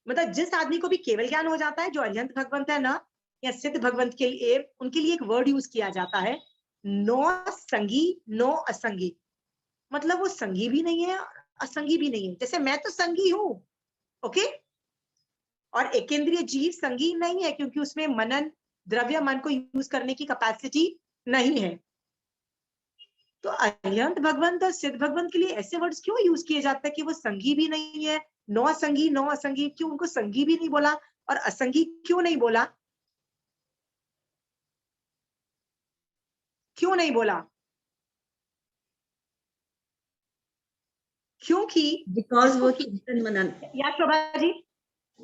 Speaker 1: मतलब जिस आदमी को भी केवल ज्ञान हो जाता है, जो अरिहंत भगवंत है ना, या सिद्ध भगवंत के लिए, उनके लिए एक वर्ड यूज किया जाता है, नो संगी नो असंगी। मतलब वो संगी भी नहीं है असंगी भी नहीं है। जैसे मैं तो संगी हूं, ओके, और एकेंद्रीय जीव संगी नहीं है, क्योंकि उसमें मनन द्रव्य मन को यूज करने की कैपेसिटी नहीं है। तो अरिहंत भगवंत और सिद्ध भगवंत के लिए ऐसे वर्ड्स क्यों यूज किए जाते हैं कि वो संगी भी नहीं है, नो संगी नो असंगी? क्यों उनको संगी भी नहीं बोला और असंगी क्यों नहीं बोला? क्यों नहीं बोला? क्योंकि
Speaker 7: बिकॉज वो चिंतन मनन,
Speaker 1: या शोभा जी,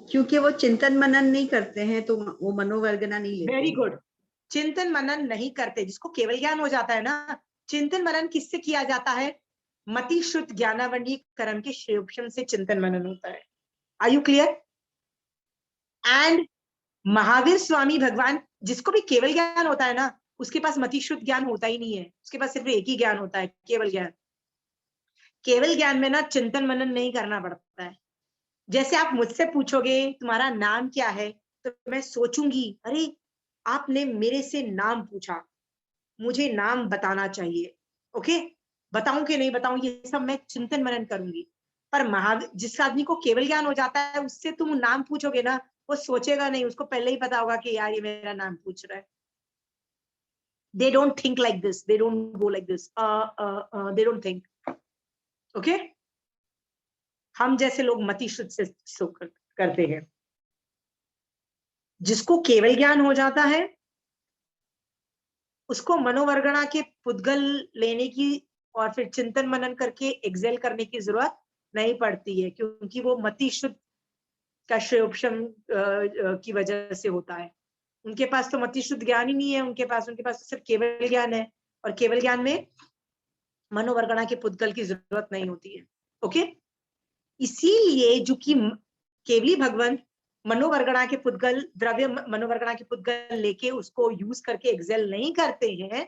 Speaker 7: क्योंकि वो चिंतन मनन नहीं करते हैं तो वो मनोवर्गना नहीं लेते।
Speaker 1: वेरी गुड, चिंतन मनन नहीं करते। जिसको केवल ज्ञान हो जाता है ना, चिंतन मनन किससे किया जाता है? मति शुद्ध ज्ञानावंडी कर्म के श्रेयोपशम से चिंतन मनन होता है। Are you clear? And Mahavir Swami भगवान, जिसको भी केवल ज्ञान होता है ना, उसके पास मति शुद्ध ज्ञान होता ही नहीं है, उसके पास सिर्फ एक ही ज्ञान होता है, केवल ज्ञान। केवल ज्ञान में ना चिंतन मनन नहीं करना पड़ता है। जैसे आप मुझसे पूछोगे तुम्हारा नाम क्या है, तो मैं सोचूंगी, अरे आपने मेरे से नाम पूछा, मुझे नाम बताना चाहिए। ओके, बताऊं कि नहीं बताऊं, ये सब मैं चिंतन मनन करूंगी। पर जिस आदमी को केवल ज्ञान हो जाता है, उससे तुम नाम पूछोगे ना, वो सोचेगा नहीं, उसको पहले ही पता होगा कि यार ये मेरा नाम पूछ रहा है। They don't think like this, they don't go like this, they don't think. Okay, हम जैसे लोग मति शुद्ध से करते हैं। जिसको केवल ज्ञान हो जाता है, उसको मनोवर्गणा के पुद्गल लेने की और फिर चिंतन मनन करके एक्सेल करने की जरूरत नहीं पड़ती है, क्योंकि वो मति शुद्ध का श्रेयोपशम की वजह से होता है। उनके पास तो मति शुद्ध ज्ञान ही नहीं है, उनके पास सिर्फ केवल ज्ञान है, और केवल ज्ञान में मनोवर्गणा के पुद्गल की जरूरत नहीं होती है। ओके, इसीलिए जो कि केवली भगवंत मनोवर्गणा के पुद्गल, द्रव्य मनोवर्गणा के पुद्गल लेके उसको यूज करके एक्सेल नहीं करते हैं,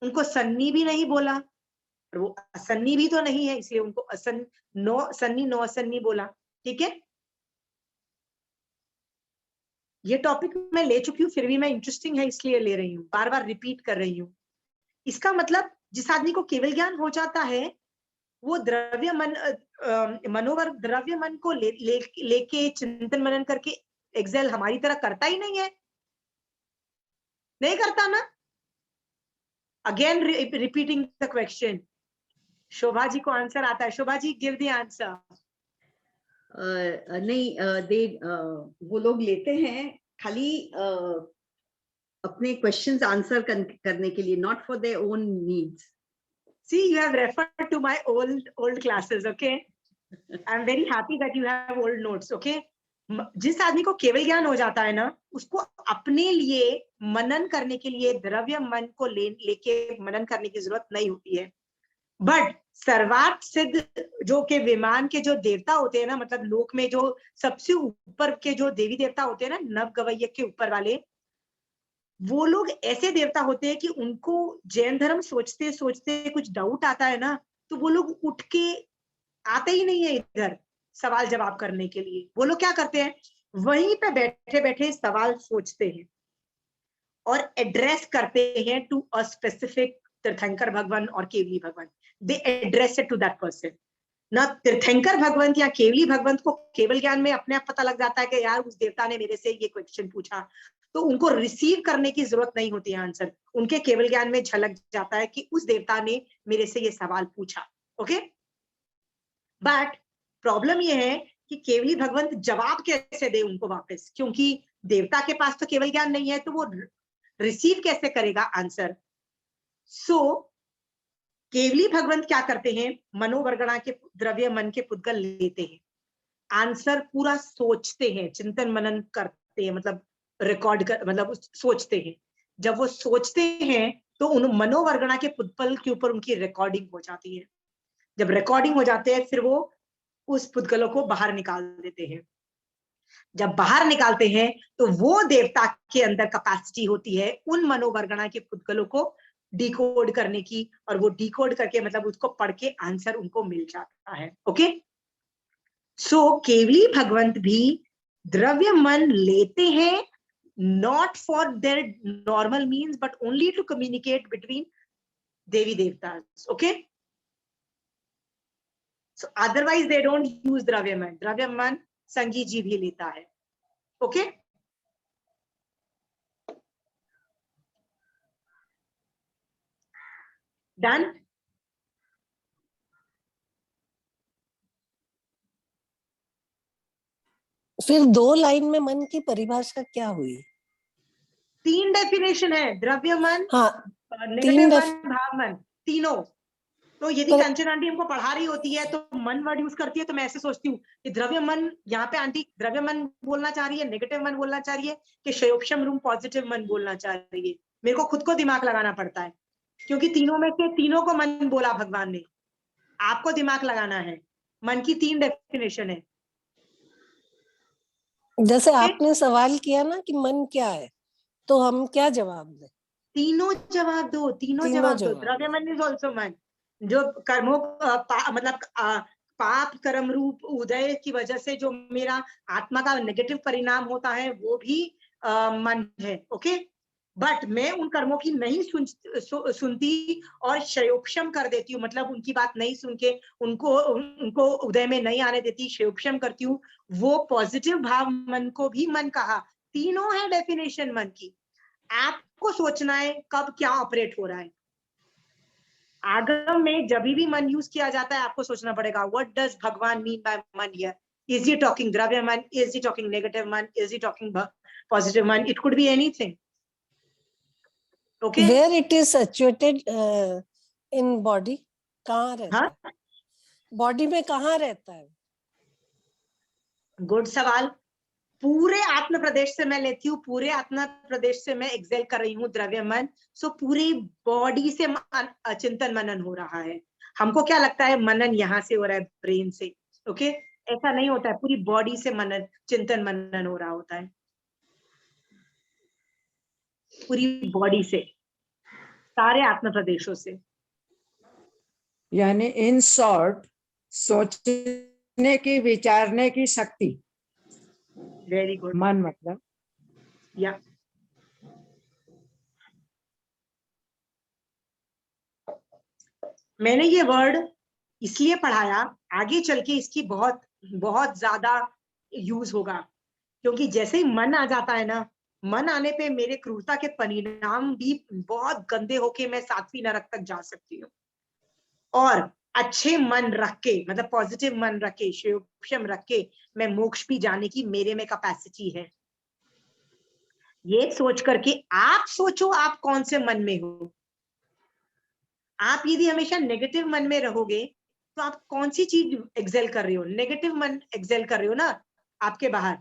Speaker 1: उनको सन्नी भी नहीं बोला, और वो असन्नी भी तो नहीं है, इसलिए उनको नो सन्नी नो असन्नी बोला। ठीक है, ये टॉपिक मैं ले चुकी हूँ, फिर भी मैं इंटरेस्टिंग है इसलिए ले रही हूँ, बार बार रिपीट कर रही हूँ। इसका मतलब जिस आदमी को केवल ज्ञान हो जाता है वो द्रव्य मन मनोवर्ग द्रव्य मन को लेके चिंतन मनन करके एक्सेल हमारी तरह करता ही नहीं है, नहीं करता ना। Again repeating the question. Shobha ji को आंसर आता है, Shobha ji give the answer.
Speaker 7: नहीं, वो लोग लेते हैं खाली अपने क्वेश्चंस आंसर करने के लिए, not for their own needs.
Speaker 1: See, you have referred to my old classes, okay? I'm very happy that you have old notes, okay? जिस आदमी को केवल ज्ञान हो जाता है ना, उसको अपने लिए मनन करने के लिए द्रव्य मन को लेके मनन करने की जरूरत नहीं होती है। बट सर्वार्थ सिद्ध जो के विमान के जो देवता होते हैं ना, मतलब लोक में जो सबसे ऊपर के जो देवी देवता होते हैं ना, नव गवैया के ऊपर वाले, वो लोग ऐसे देवता होते हैं कि उनको जैन धर्म सोचते सोचते कुछ डाउट आता है ना, तो वो लोग उठ के आते ही नहीं है इधर सवाल जवाब करने के लिए। वो लोग क्या करते हैं, वहीं पे बैठे बैठे सवाल सोचते हैं और एड्रेस करते हैं टू अ स्पेसिफिक तीर्थंकर भगवान और केवली भगवान। They address it to that person. ना तीर्थंकर भगवंत या केवली भगवंत को केवल ज्ञान में अपने आप पता लग जाता है कि यार उस देवता ने मेरे से ये क्वेश्चन पूछा, तो उनको रिसीव करने की जरूरत नहीं होती है आंसर। उनके केवल ज्ञान में झलक जाता है कि उस देवता ने मेरे से ये सवाल पूछा, ओके। बट प्रॉब्लम ये है कि केवली भगवंत जवाब कैसे दे उनको वापस, क्योंकि देवता के पास तो केवल ज्ञान नहीं है, तो वो रिसीव कैसे करेगा आंसर। सो केवली भगवंत क्या करते हैं, मनोवर्गणा के द्रव्य मन के पुद्गल लेते हैं, आंसर पूरा सोचते हैं, चिंतन मनन करते हैं, मतलब रिकॉर्ड कर, मतलब सोचते हैं। जब वो सोचते हैं तो उन मनोवर्गणा के पुद्गल के ऊपर उनकी रिकॉर्डिंग हो जाती है। जब रिकॉर्डिंग हो जाते हैं फिर वो उस पुद्गलों को बाहर निकाल देते हैं। जब बाहर निकालते हैं तो वो देवता के अंदर कैपेसिटी होती है उन मनोवर्गणा के पुद्गलों को डिकोड करने की, और वो डिकोड करके मतलब उसको पढ़ के आंसर उनको मिल जाता है, ओके। सो केवली भगवंत भी द्रव्य मन लेते हैं, not for their normal means but only to communicate between devi devtas, okay. So otherwise they don't use द्रव्य मन संगी जी भी लेता है, okay. Done.
Speaker 2: फिर 2 लाइन में मन की परिभाषा क्या हुई?
Speaker 1: 3 डेफिनेशन है, द्रव्य मन,
Speaker 2: हाँ,
Speaker 1: निगेटिव मन, भाव मन, तीनों। तो यदि
Speaker 2: पर
Speaker 1: कंचन आंटी हमको पढ़ा रही होती है तो मन वर्ड यूज करती है, तो मैं ऐसे सोचती हूँ कि द्रव्य मन, यहाँ पे आंटी द्रव्य मन बोलना चाह रही है, नेगेटिव मन बोलना चाह रही है, कि शयोपशम रूम पॉजिटिव मन बोलना चाह रही है। मेरे को खुद को दिमाग लगाना पड़ता है, क्योंकि तीनों में से तीनों को मन बोला भगवान ने। आपको दिमाग लगाना है, मन की 3 डेफिनेशन है।
Speaker 2: जैसे आपने सवाल किया ना कि मन क्या है, तो हम क्या जवाब दें?
Speaker 1: तीनों जवाब दो, तीनों जवाब दो। द्रव्य मन इज ऑल्सो मन, जो कर्मों मतलब पाप कर्म रूप उदय की वजह से जो मेरा आत्मा का नेगेटिव परिणाम होता है वो भी मन है, ओके। बट मैं उन कर्मों की नहीं सुनती और शयोपशम कर देती हूँ, मतलब उनकी बात नहीं सुन के उनको उदय में नहीं आने देती, शयोपशम करती हूँ। वो पॉजिटिव भाव मन को भी मन कहा। तीनों है डेफिनेशन मन की। आपको सोचना है कब क्या ऑपरेट हो रहा है। आगम में जब भी मन यूज किया जाता है आपको सोचना पड़ेगा, व्हाट डज भगवान मीन बाय मन हियर? इज ही टॉकिंग द्रव्य मन? इज ही टॉकिंग नेगेटिव मन? इज ही टॉकिंग पॉजिटिव मन? It could be anything, okay.
Speaker 2: Where it is situated in body, कहाँ रहता है? बॉडी में कहाँ रहता है?
Speaker 1: गुड सवाल। पूरे आत्म प्रदेश से मैं लेती हूँ, पूरे आत्म प्रदेश से मैं एक्सेल कर रही हूँ द्रव्य मन। सो पूरी बॉडी से चिंतन मनन हो रहा है। हमको क्या लगता है मनन यहाँ से हो रहा है ब्रेन से, ओके। ऐसा नहीं होता है, पूरी बॉडी से मनन चिंतन मनन हो रहा होता है, पूरी बॉडी से, सारे आत्म प्रदेशों से।
Speaker 3: यानी इन शॉर्ट सोचने की, विचारने की शक्ति,
Speaker 1: वेरी गुड।
Speaker 3: मन मतलब
Speaker 1: या मैंने ये वर्ड इसलिए पढ़ाया, आगे चल के इसकी बहुत बहुत ज्यादा यूज होगा, क्योंकि जैसे ही मन आ जाता है ना, मन आने पे मेरे क्रूरता के परिणाम भी बहुत गंदे होके मैं 7वीं नरक तक जा सकती हूँ। और अच्छे मन रख के, मतलब पॉजिटिव मन रख के, शिवक्षम रख के मैं मोक्ष भी जाने की मेरे में कैपेसिटी है। ये सोच करके आप सोचो आप कौन से मन में हो। आप यदि हमेशा नेगेटिव मन में रहोगे तो आप कौन सी चीज एक्सेल कर रहे हो? नेगेटिव मन एक्सेल कर रहे हो ना आपके बाहर।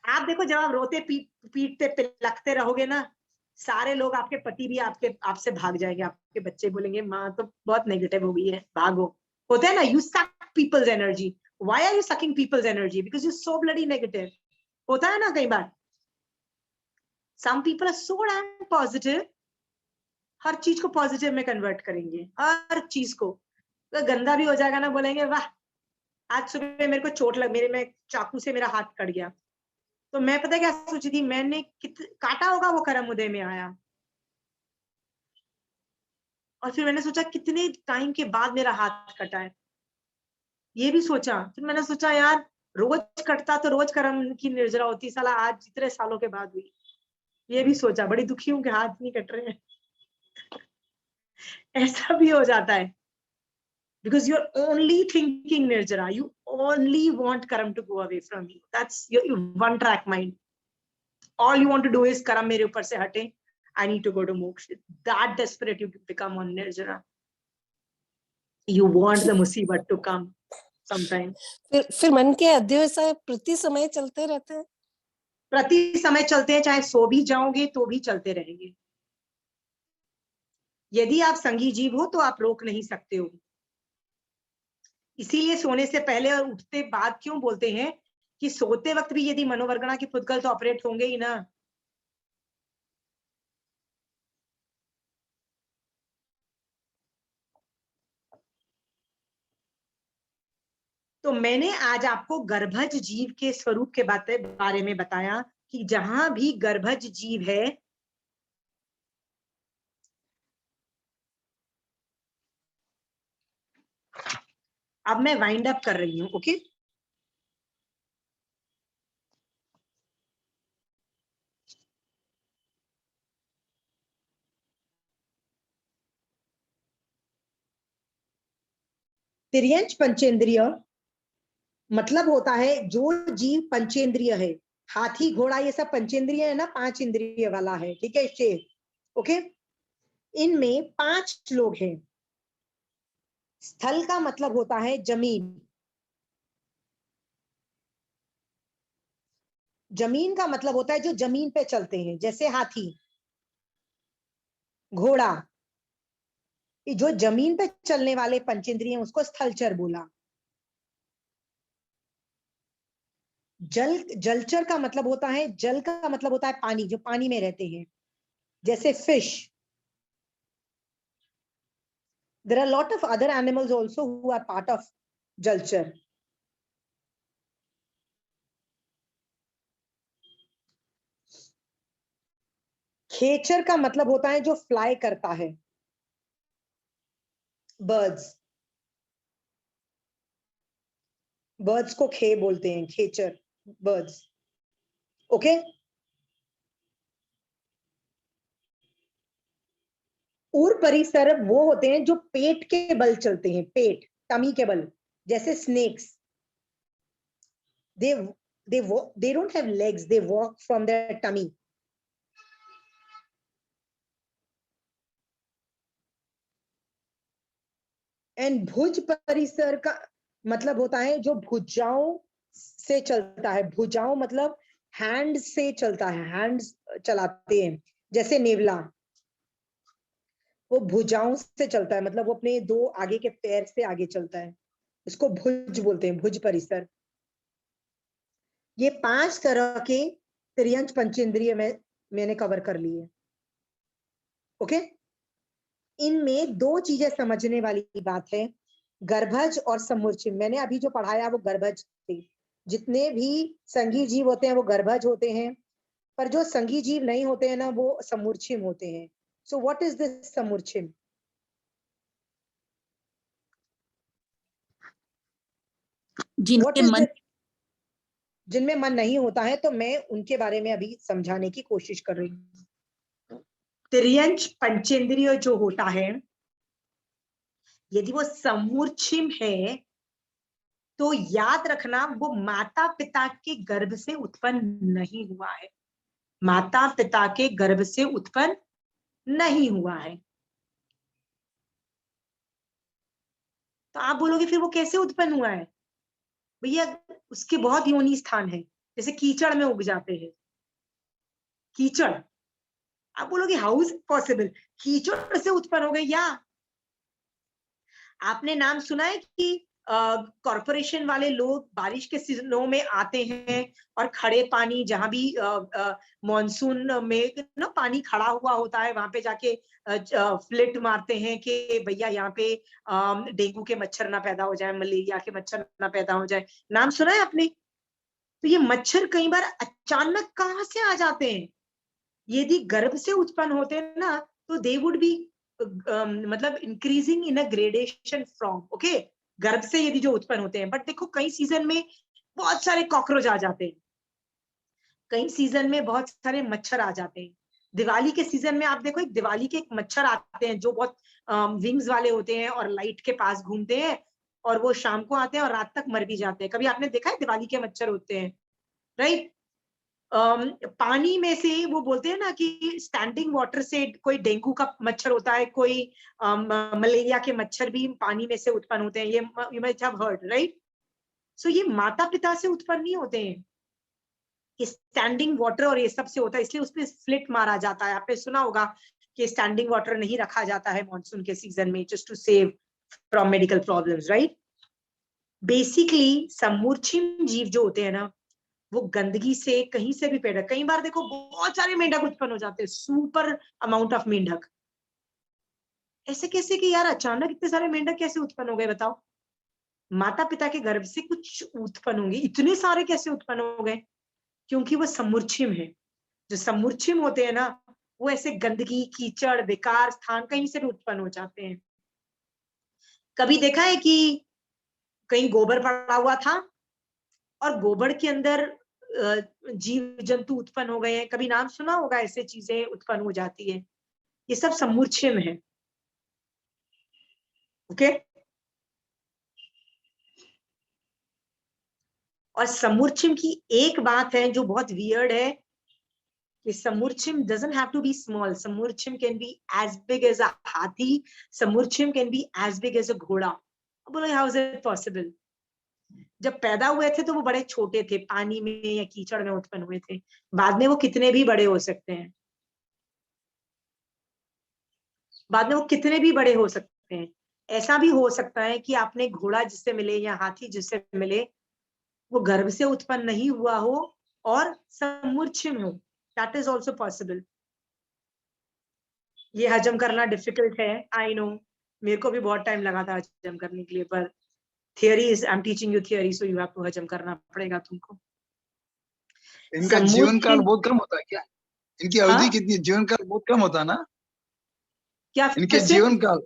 Speaker 1: आप देखो, जब आप रोते पीटते पिलकते रहोगे ना, सारे लोग, आपके पति भी आपसे भाग जाएंगे, आपके बच्चे बोलेंगे माँ तो बहुत नेगेटिव हो गई है, भागो। होता है ना, you suck people's energy. Why are you sucking people's energy? Because you so bloody negative. होता है ना कई बार। Some people are so damn positive, हर चीज को पॉजिटिव में कन्वर्ट करेंगे, हर चीज को। तो गंदा भी हो जाएगा ना, बोलेंगे वाह आज सुबह मेरे को चोट लग, मेरे में चाकू से मेरा हाथ कट गया, तो मैं पता क्या सोची थी, मैंने काटा होगा वो कर्म उदय में आया। और फिर मैंने सोचा कितने टाइम के बाद मेरा हाथ कटा है, ये भी सोचा। फिर मैंने सोचा यार रोज कटता तो रोज कर्म की निर्जरा होती, साला आज इतने सालों के बाद हुई। ये भी सोचा, बड़ी दुखी हूं कि हाथ नहीं कट रहे हैं। ऐसा भी हो जाता है, because you're only thinking nirjara, you only want karam to go away from you. That's your one track mind. All you want to do is karam mere upar se hate, I need to go to moksha. That desperate you become on nirjara. You want the musibat to come sometime.
Speaker 2: फिर मन के अध्यवसाय प्रति समय चलते रहते हैं।
Speaker 1: प्रति समय चलते हैं, चाहे सो भी जाओगे तो भी चलते रहेंगे। यदि आप संगी जीव हो तो आप रोक नहीं सकते हो। इसीलिए सोने से पहले और उठते बाद क्यों बोलते हैं कि सोते वक्त भी यदि मनोवर्गणा के फुदगल तो ऑपरेट होंगे ही ना। तो मैंने आज आपको गर्भज जीव के स्वरूप के बारे में बताया कि जहां भी गर्भज जीव है, अब मैं वाइंड अप कर रही हूं, ओके? तिर्यंच पंचेंद्रिय मतलब होता है जो जीव पंचेंद्रिय है। हाथी घोड़ा ये सब पंचेंद्रिय है ना, 5 इंद्रिय वाला है, ठीक है, शेर, ओके? इनमें 5 लोग हैं। स्थल का मतलब होता है जमीन। जमीन का मतलब होता है जो जमीन पे चलते हैं, जैसे हाथी, घोड़ा, जो जमीन पे चलने वाले पंचेंद्रिय हैं उसको स्थलचर बोला। जलचर का मतलब होता है, जल का मतलब होता है पानी, जो पानी में रहते हैं, जैसे fish. There are a lot of other animals also who are part of जलचर। खेचर का मतलब होता है जो फ्लाई करता है, बर्ड्स। बर्ड्स को खे बोलते हैं, खेचर, बर्ड्स, ओके? उर परिसर वो होते हैं जो पेट के बल चलते हैं, पेट, टमी के बल, जैसे snakes. they don't have legs, they walk from their tummy. And भुज परिसर का मतलब होता है जो भुजाओं से चलता है। भुजाओं मतलब हैंड से चलता है, हैंड्स चलाते हैं, जैसे नेवला, वो भुजाओं से चलता है, मतलब वो अपने 2 आगे के पैर से आगे चलता है, उसको भुज बोलते हैं, भुज परिसर। ये 5 तरह के तिर्यंच पंचेंद्रिय में मैंने कवर कर लिए, ओके? इनमें 2 चीजें समझने वाली बात है, गर्भज और समूर्चिम। मैंने अभी जो पढ़ाया वो गर्भज थे। जितने भी संघी जीव होते हैं वो गर्भज होते हैं, पर जो संगी जीव नहीं होते हैं ना वो समूर्छिम होते हैं. सो व्हाट इज दिस समूर्छिम?
Speaker 4: जिनके मन
Speaker 1: जिनमें मन नहीं होता है, तो मैं उनके बारे में अभी समझाने की कोशिश कर रही हूँ. त्रियंच पंचेंद्रिय जो होता है, यदि वो समूर्छिम है तो याद रखना वो माता पिता के गर्भ से उत्पन्न नहीं हुआ है. माता पिता के गर्भ से उत्पन्न नहीं हुआ है. तो आप बोलोगे फिर वो कैसे उत्पन्न हुआ है? भैया उसके बहुत योनि स्थान है, जैसे कीचड़ में उग जाते हैं. कीचड़, आप बोलोगे हाउ इज पॉसिबल, कीचड़ से उत्पन्न हो गए? या आपने नाम सुना है कि कॉर्पोरेशन वाले लोग बारिश के सीजनों में आते हैं और खड़े पानी, जहां भी मॉनसून में ना पानी खड़ा हुआ होता है, वहां पे जाके फ्लिट मारते हैं कि भैया यहाँ पे डेंगू के मच्छर ना पैदा हो जाए, मलेरिया के मच्छर ना पैदा हो जाए. नाम सुना है आपने? तो ये मच्छर कई बार अचानक कहाँ से आ जाते हैं? यदि गर्भ से उत्पन्न होते हैं ना, तो दे वुड बी मतलब increasing in a gradation from, okay, गर्भ से यदि जो उत्पन्न होते हैं. बट देखो कई सीजन में बहुत सारे कॉकरोच आ जाते हैं, कई सीजन में बहुत सारे मच्छर आ जाते हैं. दिवाली के सीजन में आप देखो, एक दिवाली के एक मच्छर आते हैं जो बहुत विंग्स वाले होते हैं और लाइट के पास घूमते हैं, और वो शाम को आते हैं और रात तक मर भी जाते हैं. कभी आपने देखा है? दिवाली के मच्छर होते हैं, राइट? पानी में से वो बोलते हैं ना कि स्टैंडिंग वाटर से कोई डेंगू का मच्छर होता है, कोई मलेरिया के मच्छर भी पानी में से उत्पन्न होते हैं. ये you might have heard, right? So ये माता पिता से उत्पन्न नहीं होते हैं, स्टैंडिंग वाटर और ये सब से होता है, इसलिए उसपे स्लिट मारा जाता है. आपने सुना होगा कि स्टैंडिंग वाटर नहीं रखा जाता है मॉनसून के सीजन में, just to save from medical problems, right? Basically समूर्छिम जीव जो होते हैं ना, वो गंदगी से कहीं से भी पैदा, कई बार देखो बहुत सारे मेंढक उत्पन्न हो जाते हैं, सुपर अमाउंट ऑफ मेंढक. ऐसे कैसे कि यार अचानक इतने सारे मेंढक कैसे उत्पन्न हो गए बताओ? माता पिता के गर्भ से कुछ उत्पन्न होंगे, इतने सारे कैसे उत्पन्न हो गए? क्योंकि वो समूर्छिम है. जो समूर्छिम होते हैं ना, वो ऐसे गंदगी, कीचड़, बेकार स्थान कहीं से भी उत्पन्न हो जाते हैं. कभी देखा है कि कहीं गोबर पड़ा हुआ था और गोबर के अंदर जीव जंतु उत्पन्न हो गए हैं? कभी नाम सुना होगा, ऐसे चीजें उत्पन्न हो जाती है. ये सब समूर्छिम है, ओके? और समूर्छिम की एक बात है जो बहुत वियर्ड है, कि समूर्छिम doesn't have to be small. समूर्छिम can be as big as a हाथी, समूर्छिम can be as big as a घोड़ा. बोलो how is it possible? जब पैदा हुए थे तो वो बड़े छोटे थे, पानी में या कीचड़ में उत्पन्न हुए थे. बाद में वो कितने भी बड़े हो सकते हैं, बाद में वो कितने भी बड़े हो सकते हैं. ऐसा भी हो सकता है कि आपने घोड़ा जिससे मिले या हाथी जिससे मिले, वो गर्भ से उत्पन्न नहीं हुआ हो और समूर्छिम हो. That is also possible. ये हजम करना डिफिकल्ट है, आई नो, मेरे को भी बहुत टाइम लगा था हजम करने के लिए, पर theory is, I am teaching you theory, so you have to हजम करना पड़ेगा तुमको.
Speaker 5: इनका जीवन काल बहुत कम होता है क्या? इनकी अवधि कितनी? जीवन काल बहुत कम होता है ना?
Speaker 1: क्या
Speaker 5: इनके जीवन काल,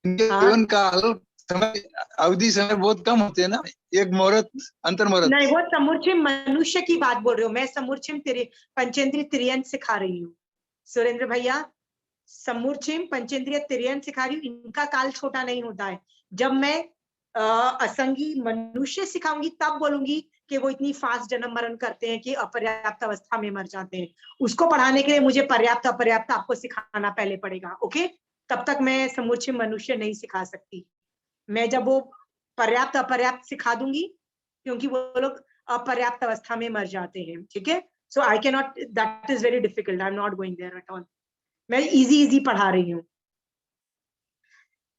Speaker 5: इनके जीवन काल समय, अवधि समय बहुत कम होते हैं ना, एक मुहूर्त अंतर मुहूर्त.
Speaker 1: नहीं, वो समूर्छिम मनुष्य की बात बोल रही हूँ मैं. समूर्छिम पंचेंद्रिय तिर्यंत सिखा रही हूँ सुरेंद्र भैया. समूर्छिम पंचेंद्रिय तिर्यंत सिखा रही हूँ. इनका काल छोटा नहीं होता है. जब मैं असंगी मनुष्य सिखाऊंगी तब बोलूंगी कि वो इतनी फास्ट जन्म मरण करते हैं कि अपर्याप्त अवस्था में मर जाते हैं. उसको पढ़ाने के लिए मुझे पर्याप्त अपर्याप्त आपको सिखाना पहले पड़ेगा, ओके? तब तक मैं समूर्छिम मनुष्य नहीं सिखा सकती. मैं जब वो पर्याप्त अपर्याप्त सिखा दूंगी, क्योंकि वो लोग अपर्याप्त अवस्था में मर जाते हैं, ठीक है? So I can not, that is very difficult, I am not going there at all. मैं इजी पढ़ा रही हूँ.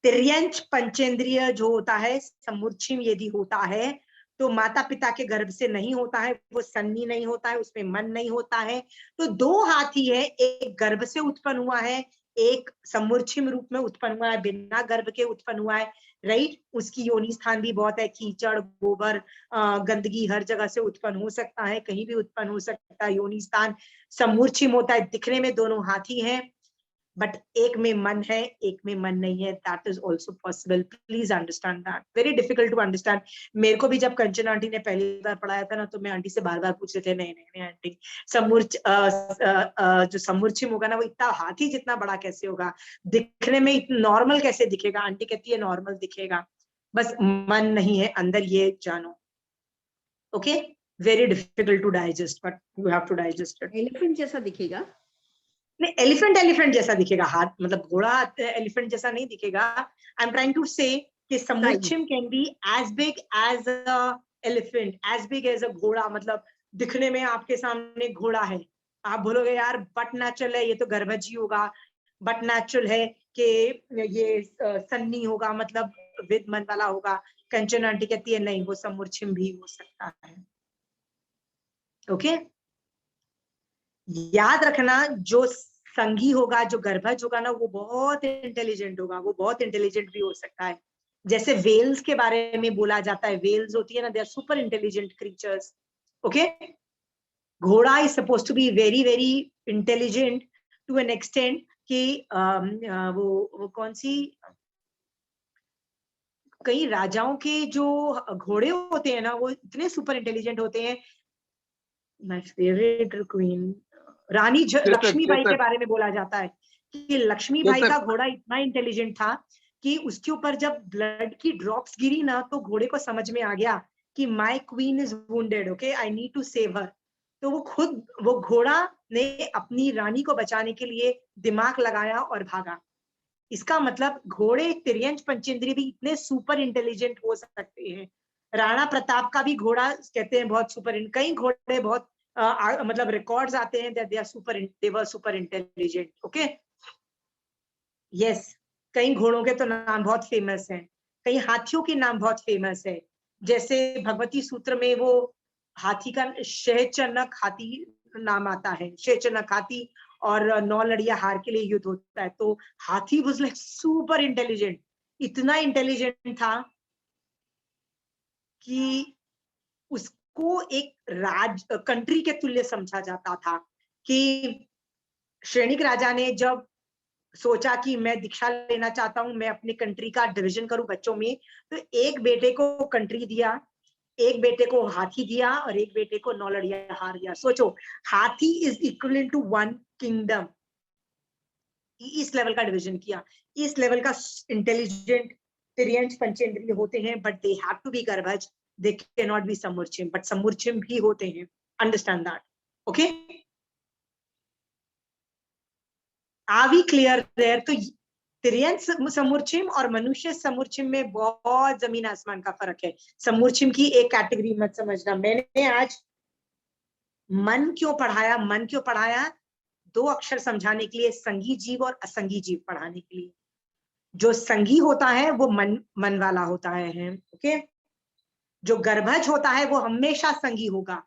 Speaker 1: तिर्यंच पंचेंद्रिय जो होता है, समूर्छिम यदि होता है तो माता पिता के गर्भ से नहीं होता है, वो सन्नी नहीं होता है, उसमें मन नहीं होता है. तो दो हाथी है, एक गर्भ से उत्पन्न हुआ है, एक समूर्छिम रूप में उत्पन्न हुआ है, बिना गर्भ के उत्पन्न हुआ है, राइट। उसकी योनि स्थान भी बहुत है, कीचड़, गोबर, गंदगी हर जगह से उत्पन्न हो सकता है, कहीं भी उत्पन्न हो सकता है योनि स्थान। समूर्छिम होता है, दिखने में दोनों हाथी हैं, बट एक में मन है, एक में मन नहीं है। That is also possible, please understand that. Very difficult to understand. मेरे को भी जब कंचन आंटी ने पहली बार पढ़ाया था ना, तो मैं आंटी से बार बार पूछ रहे थे, नहीं नहीं नहीं आंटी, जो समूर्छिम होगा ना, वो इतना हाथी जितना बड़ा कैसे होगा, दिखने में नॉर्मल कैसे दिखेगा? आंटी कहती है नॉर्मल दिखेगा, बस मन नहीं है अंदर, ये जानो। Okay, very difficult to digest, but you have to digest it.
Speaker 7: Elephant जैसा दिखेगा?
Speaker 1: नहीं, एलिफेंट जैसा दिखेगा, हाथ मतलब घोड़ा एलिफेंट जैसा नहीं दिखेगा। आई एम ट्राइंग टू से कि समूर्छिम can be as big as a elephant, as big as a घोड़ा। मतलब दिखने में आपके सामने घोड़ा है, आप बोलोगे यार बट नेचुरल है, ये तो गर्भजी होगा, बट नेचुरल है कि ये सन्नी होगा, मतलब विद मन वाला होगा। कंचन आंटी कहती है नहीं, वो समूर्छिम भी हो सकता है। ओके, याद रखना, जो संघी होगा, जो गर्भज होगा ना, वो बहुत इंटेलिजेंट होगा, वो बहुत इंटेलिजेंट भी हो सकता है। जैसे वेल्स के बारे में बोला जाता है, वेल्स होती है ना, they are super intelligent creatures. Okay, घोड़ा is suppose to be very very intelligent to an extent कि वो कौन सी, कई राजाओं के जो घोड़े होते हैं ना, वो इतने सुपर इंटेलिजेंट होते हैं। माय फेवरेट क्वीन रानी लक्ष्मीबाई के बारे में बोला जाता है कि लक्ष्मीबाई का घोड़ा इतना इंटेलिजेंट था कि उसके ऊपर जब ब्लड की ड्रॉप्स गिरी ना, तो घोड़े को समझ में आ गया कि my queen is wounded, okay, I need to save her. तो वो घोड़ा ने अपनी रानी को बचाने के लिए दिमाग लगाया और भागा। इसका मतलब घोड़े, तिर्यंच पंचेंद्रिय भी इतने सुपर इंटेलिजेंट हो सकते हैं। राणा प्रताप का भी घोड़ा कहते हैं बहुत सुपर, कई घोड़े बहुत मतलब रिकॉर्ड्स आते हैं that they were super intelligent. Okay, yes, कई घोड़ों के तो नाम बहुत फेमस हैं, कई हाथियों के नाम बहुत फेमस है। जैसे भगवती सूत्र में वो हाथी का शहचनक हाथी नाम आता है, शहचनक हाथी, और 9 लड़िया हार के लिए युद्ध होता है। तो हाथी वाज लाइक सुपर इंटेलिजेंट, इतना इंटेलिजेंट था कि उसको एक कंट्री के तुल्य समझा जाता था। कि श्रेणिक राजा ने जब सोचा कि मैं दीक्षा लेना चाहता हूं, मैं अपने कंट्री का डिवीजन करूं बच्चों में, तो एक बेटे को कंट्री दिया, एक बेटे को हाथी दिया, और एक बेटे को 9 लड़िया हार दिया। सोचो, हाथी इज इक्वल टू 1 किंगडम। इस लेवल का डिवीजन किया, इस लेवल का इंटेलिजेंट तिर्यंच पंचेंद्रिय होते हैं, but they have to be गर्भज, दे कैन नॉट बी समूर्छिम, बट समूर्छिम भी होते हैं। Understand that? Okay, are we clear there? तो तिर्यंच समूर्छिम और मनुष्य समूर्छिम में बहुत जमीन आसमान का फर्क है। समूर्छिम की एक कैटेगरी मत समझना। मैंने आज मन क्यों पढ़ाया, मन क्यों पढ़ाया? 2 अक्षर समझाने के लिए, संगी जीव और असंगी जीव पढ़ाने के लिए। जो संगी होता है वो मन वाला होता है, ओके। जो गर्भज होता है वो हमेशा संगी होगा,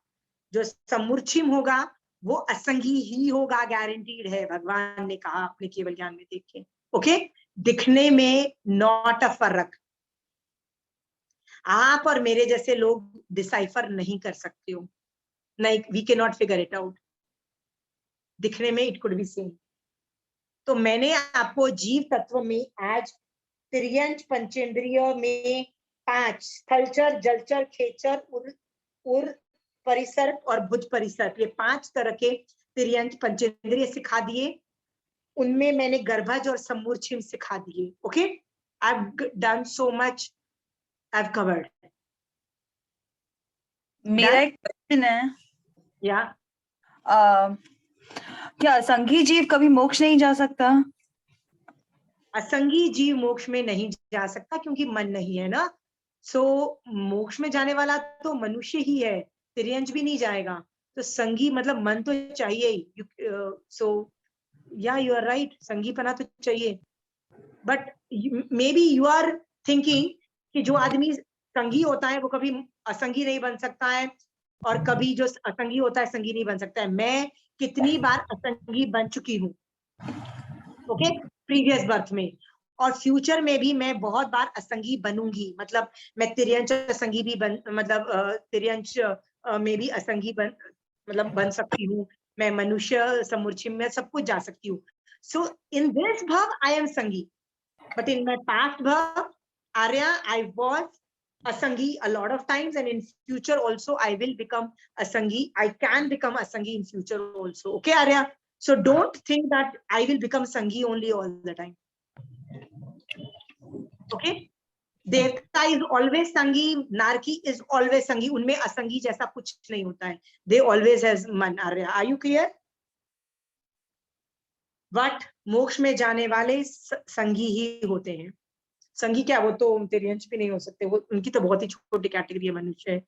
Speaker 1: जो समूर्छिम होगा वो असंगी ही होगा, गारंटीड है, भगवान ने कहा अपने केवल ज्ञान में देख के। ओके, दिखने में नॉट अ फर्क। आप और मेरे जैसे लोग डिसाइफर नहीं कर सकते हो, नहीं, we can not figure it out. दिखने में इट कुड बी सेम। तो मैंने आपको जीव तत्व में आज तिर्यंच पंचेंद्रिय में 5 स्थलचर, जलचर, खेचर, उर परिसर और भुज परिसर, ये 5 तरह के तिर्यंच पंचेंद्रिय सिखा दिए। उनमें मैंने गर्भज और समूर्छिम सिखा दिए। Okay, I have done so much, I have covered.
Speaker 8: मेरा एक क्वेश्चन है,
Speaker 1: या
Speaker 8: क्या असंगी जीव कभी मोक्ष नहीं जा सकता?
Speaker 1: असंगी जीव मोक्ष में नहीं जा सकता क्योंकि मन नहीं है ना। सो मोक्ष में जाने वाला तो मनुष्य ही है, तिर्यंच भी नहीं जाएगा। तो संगी मतलब मन तो चाहिए ही। सो या यू आर राइट, संगी पना तो चाहिए। But maybe you are thinking कि जो आदमी संगी होता है वो कभी असंगी नहीं बन सकता है, और कभी जो असंगी होता है संगी नहीं बन सकता है। मैं कितनी बार असंगी बन चुकी हूँ। ओके, प्रीवियस बर्थ में। और फ्यूचर में भी मैं बहुत बार असंगी बनूंगी, मतलब मैं तिर्यंच असंगी भी मतलब तिर्यंच में भी असंगी बन सकती हूँ, मैं मनुष्य समूर्छिम में सब कुछ जा सकती हूँ। सो इन दिस भाव आई एम संगी, बट इन माई पास्ट भाव Arya I was asangi a lot of times, and in future also I will become asangi. I can become asangi in future also. Okay, Arya? So don't think that I will become sangi only all the time. Okay? Devta is always sangi, narki is always sangi. उनमें असंगी जैसा कुछ नहीं होता है. They always has man. Arya, are you clear? But मोक्ष में जाने वाले संगी ही होते हैं. संगी क्या, वो तो तिर्यंच भी नहीं हो सकते, वो उनकी तो बहुत ही छोटी कैटेगरी है, मनुष्य,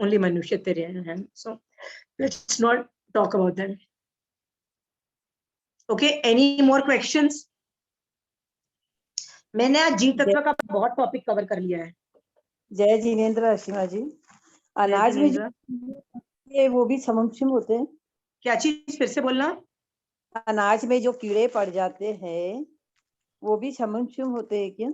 Speaker 1: ओनली मनुष्य तिर्यंच है. So let's not talk about that. Okay, any more questions? मैंने आज जीव तत्व का बहुत टॉपिक कवर कर लिया है.
Speaker 6: जय जिनेंद्र असीमा जी, अनाज में जो ये वो भी समुक्षम होते हैं?
Speaker 1: क्या चीज, फिर से बोलना.
Speaker 6: अनाज में जो कीड़े पड़ जाते हैं वो भी समुक्षम होते हैं क्या?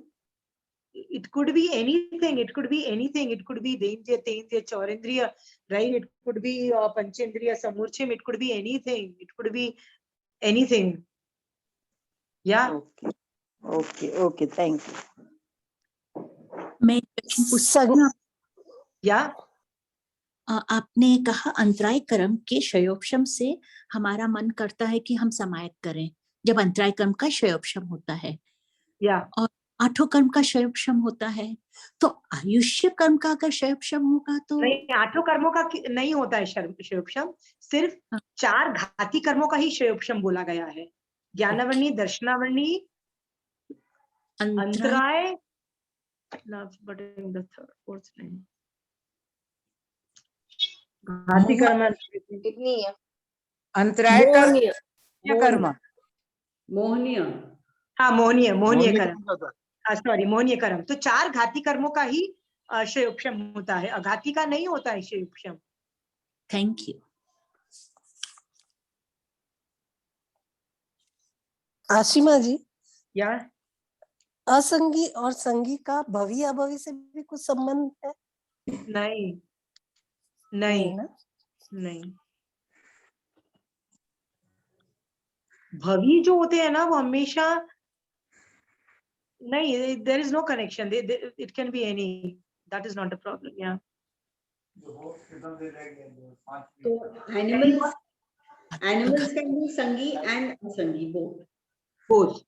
Speaker 1: It could be anything. It could be anything. It could be Dendriya, Tendriya, Chaurendriya, right? It could be Panchendriya, Samurchim. It could be anything. It could be anything. Yeah.
Speaker 6: Okay, okay, okay. Thank you.
Speaker 4: मैं पूछती हूँ,
Speaker 1: Yeah.
Speaker 4: आपने कहा अंतराय कर्म के क्षयोपशम से हमारा मन करता है कि हम समायत करें, जब अंतराय कर्म का क्षयोपशम होता है.
Speaker 1: Yeah.
Speaker 4: और आठों कर्म का क्षयोपशम होता है, तो आयुष्य कर्म का अगर क्षयोपशम होगा तो
Speaker 1: नहीं, आठों कर्मों का नहीं होता है क्षयोपशम, सिर्फ 4 घाती कर्मों का ही क्षयोपशम बोला गया है. ज्ञानावरणी, दर्शनावरणी, अंतराय, घाती कर्म कितनी है?
Speaker 3: अंतराय कर्म,
Speaker 7: मोहनीय,
Speaker 1: हाँ मोहनीय कर्म, सॉरी मोहनीय कर्म. तो 4 घाती कर्मों का ही क्षयोपशम होता है, अघाती का नहीं होता है क्षयोपशम.
Speaker 4: Thank you.
Speaker 2: आशिमा जी,
Speaker 1: या
Speaker 2: असंगी और संगी का भवी अभवी से भी कुछ संबंध है?
Speaker 1: नहीं,
Speaker 2: ना?
Speaker 1: नहीं. भवी जो होते हैं ना वो हमेशा नहीं, there is no connection. It can be any. That is not a problem. Yeah.
Speaker 7: तो animals can be संगी and असंगी both.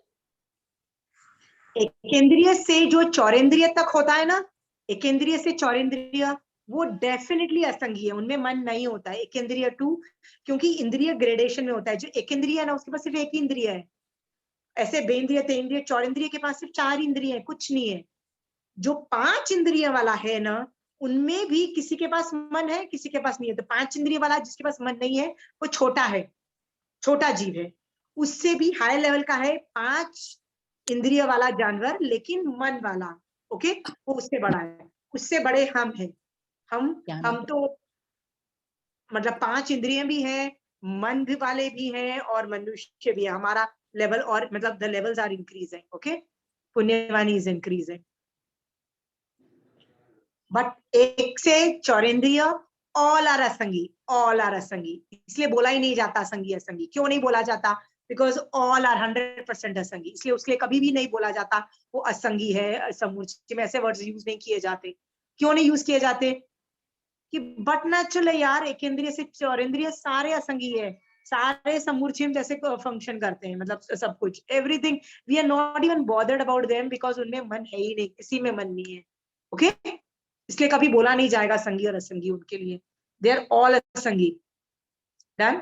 Speaker 1: एकेंद्रिय से जो चौरेंद्रिय तक होता है ना, एकेंद्रिय से चौरेंद्रिय, वो डेफिनेटली असंगी है, उनमें मन नहीं होता है. एकेंद्रिय 2, क्योंकि इंद्रिय ग्रेडेशन में होता है. जो एकेंद्रिय है ना, उसके पास सिर्फ एक ही इंद्रिय है. ऐसे बेंद्रिय, तेंद्रिय, चौरेंद्रिय के पास सिर्फ 4 इंद्रिय है, कुछ नहीं है. जो 5 इंद्रिय वाला है ना, उनमें भी किसी के पास मन है, किसी के पास नहीं है. तो 5 इंद्रिय वाला जिसके पास मन नहीं है वो छोटा है, छोटा जीव है. उससे भी हाई लेवल का है 5 इंद्रिय वाला जानवर, लेकिन मन वाला. ओके, वो उससे बड़ा है. उससे बड़े हम हैं. हम तो मतलब 5 इंद्रिय भी हैं, मन भी वाले भी हैं, और मनुष्य भी है. हमारा लेवल और मतलब the levels are increasing. Okay, पुण्यवानी इज इंक्रीजिंग. बट 1 से चौरेंद्रिय ऑल आर असंगी, ऑल आर असंगी. इसलिए बोला ही नहीं जाता असंगी असंगी. क्यों नहीं बोला जाता? बिकॉज ऑल आर 100% असंगी. इसलिए उसके लिए कभी भी नहीं बोला जाता वो असंगी है, समूर्छिम में ऐसे वर्ड्स यूज नहीं किए जाते. क्यों नहीं यूज किए जाते? कि बट नेचुरल है यार, एकेंद्रिय से चौरेंद्रिय सारे असंगी है, सारे समूर्छिम जैसे फंक्शन करते हैं, मतलब सब कुछ, everything. We are not even bothered about them, because उनमें मन है ही नहीं, किसी में मन नहीं है. ओके, इसलिए कभी बोला नहीं जाएगा संगी और असंगी उनके लिए. दे आर ऑल असंगी. डन.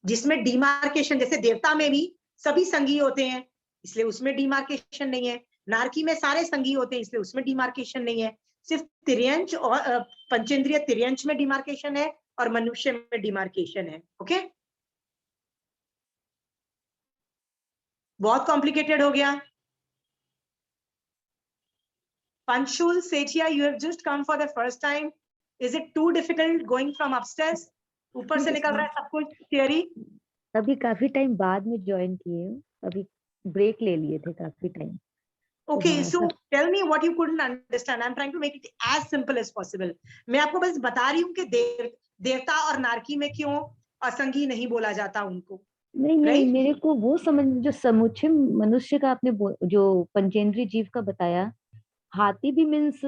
Speaker 1: जिसमें डिमार्केशन, जैसे देवता में भी सभी संगी होते हैं, इसलिए उसमें डिमार्केशन नहीं है. नारकी में सारे संगी होते हैं, इसलिए उसमें डिमार्केशन नहीं है. सिर्फ तिर्यंच और पंचेंद्रिय तिर्यंच में डिमार्केशन है, और मनुष्य में डिमार्केशन है. ओके, बहुत कॉम्प्लिकेटेड हो गया. Panchul, Sethia, you have just come for the first time. Is it too difficult going from upstairs? ऊपर से निकल रहा है सब कुछ थियरी.
Speaker 9: अभी काफी टाइम बाद में ज्वाइन किए हूँ, अभी ब्रेक ले लिए थे काफी टाइम।
Speaker 1: Okay,
Speaker 9: हाँ,
Speaker 1: so tell me what you couldn't understand. I'm trying to make it as simple as possible. मैं आपको बस बता रही हूँ कि देवता और नारकी में क्यों असंगी नहीं बोला जाता उनको।
Speaker 9: नहीं नहीं,
Speaker 1: Right?
Speaker 9: मेरे को वो समझ, जो समुच्चय मनुष्य का आपने जो पंचेंद्रीय जीव का बताया, हाथी भी मीन्स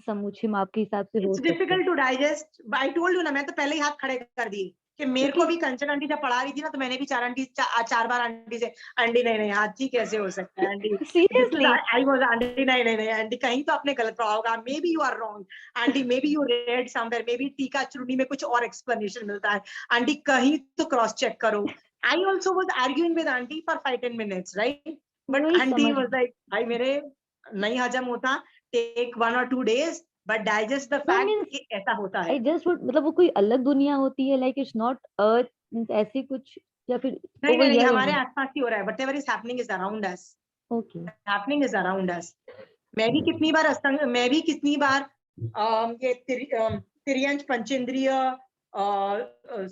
Speaker 9: समुच्चय आपके हिसाब से हो
Speaker 1: It's
Speaker 9: सकता है।
Speaker 1: difficult to digest. I told you ना, मैं तो पहले ही हाथ खड़े कर दिए कि मेरे को भी कंचन आंटी जब पढ़ा रही थी ना, तो मैंने भी चार बार आंटी से आंटी नहीं हाथी कैसे हो सकता है aunty.
Speaker 9: Seriously?
Speaker 1: I was aunty नहीं आंटी, कहीं तो आपने गलत पढ़ा होगा। Maybe you are wrong aunty, maybe you read somewhere, maybe टीका चुरुनी में कुछ और explanation मिलता है आंटी, कहीं तो क्रॉस चेक करो। I also was arguing with aunty for 5-10 minutes, right? But
Speaker 9: वही
Speaker 1: aunty
Speaker 9: समझ
Speaker 1: was like, भाई मेरे नहीं हजम होता, take 1 or 2 days, but digest the
Speaker 9: No,
Speaker 1: fact
Speaker 9: means
Speaker 1: कि ऐसा होता है।
Speaker 9: I just would, मतलब वो कोई अलग दुनिया होती है, like it's not earth, ऐसी कुछ, या फिर
Speaker 1: नहीं
Speaker 9: over
Speaker 1: नहीं,
Speaker 9: here
Speaker 1: हमारे
Speaker 9: only?
Speaker 1: आसपास ही हो रहा है। Whatever is happening is around us.
Speaker 9: Okay.
Speaker 1: Happening is around us. मैं भी कितनी बार ये तिर्यंच पंचेंद्रिय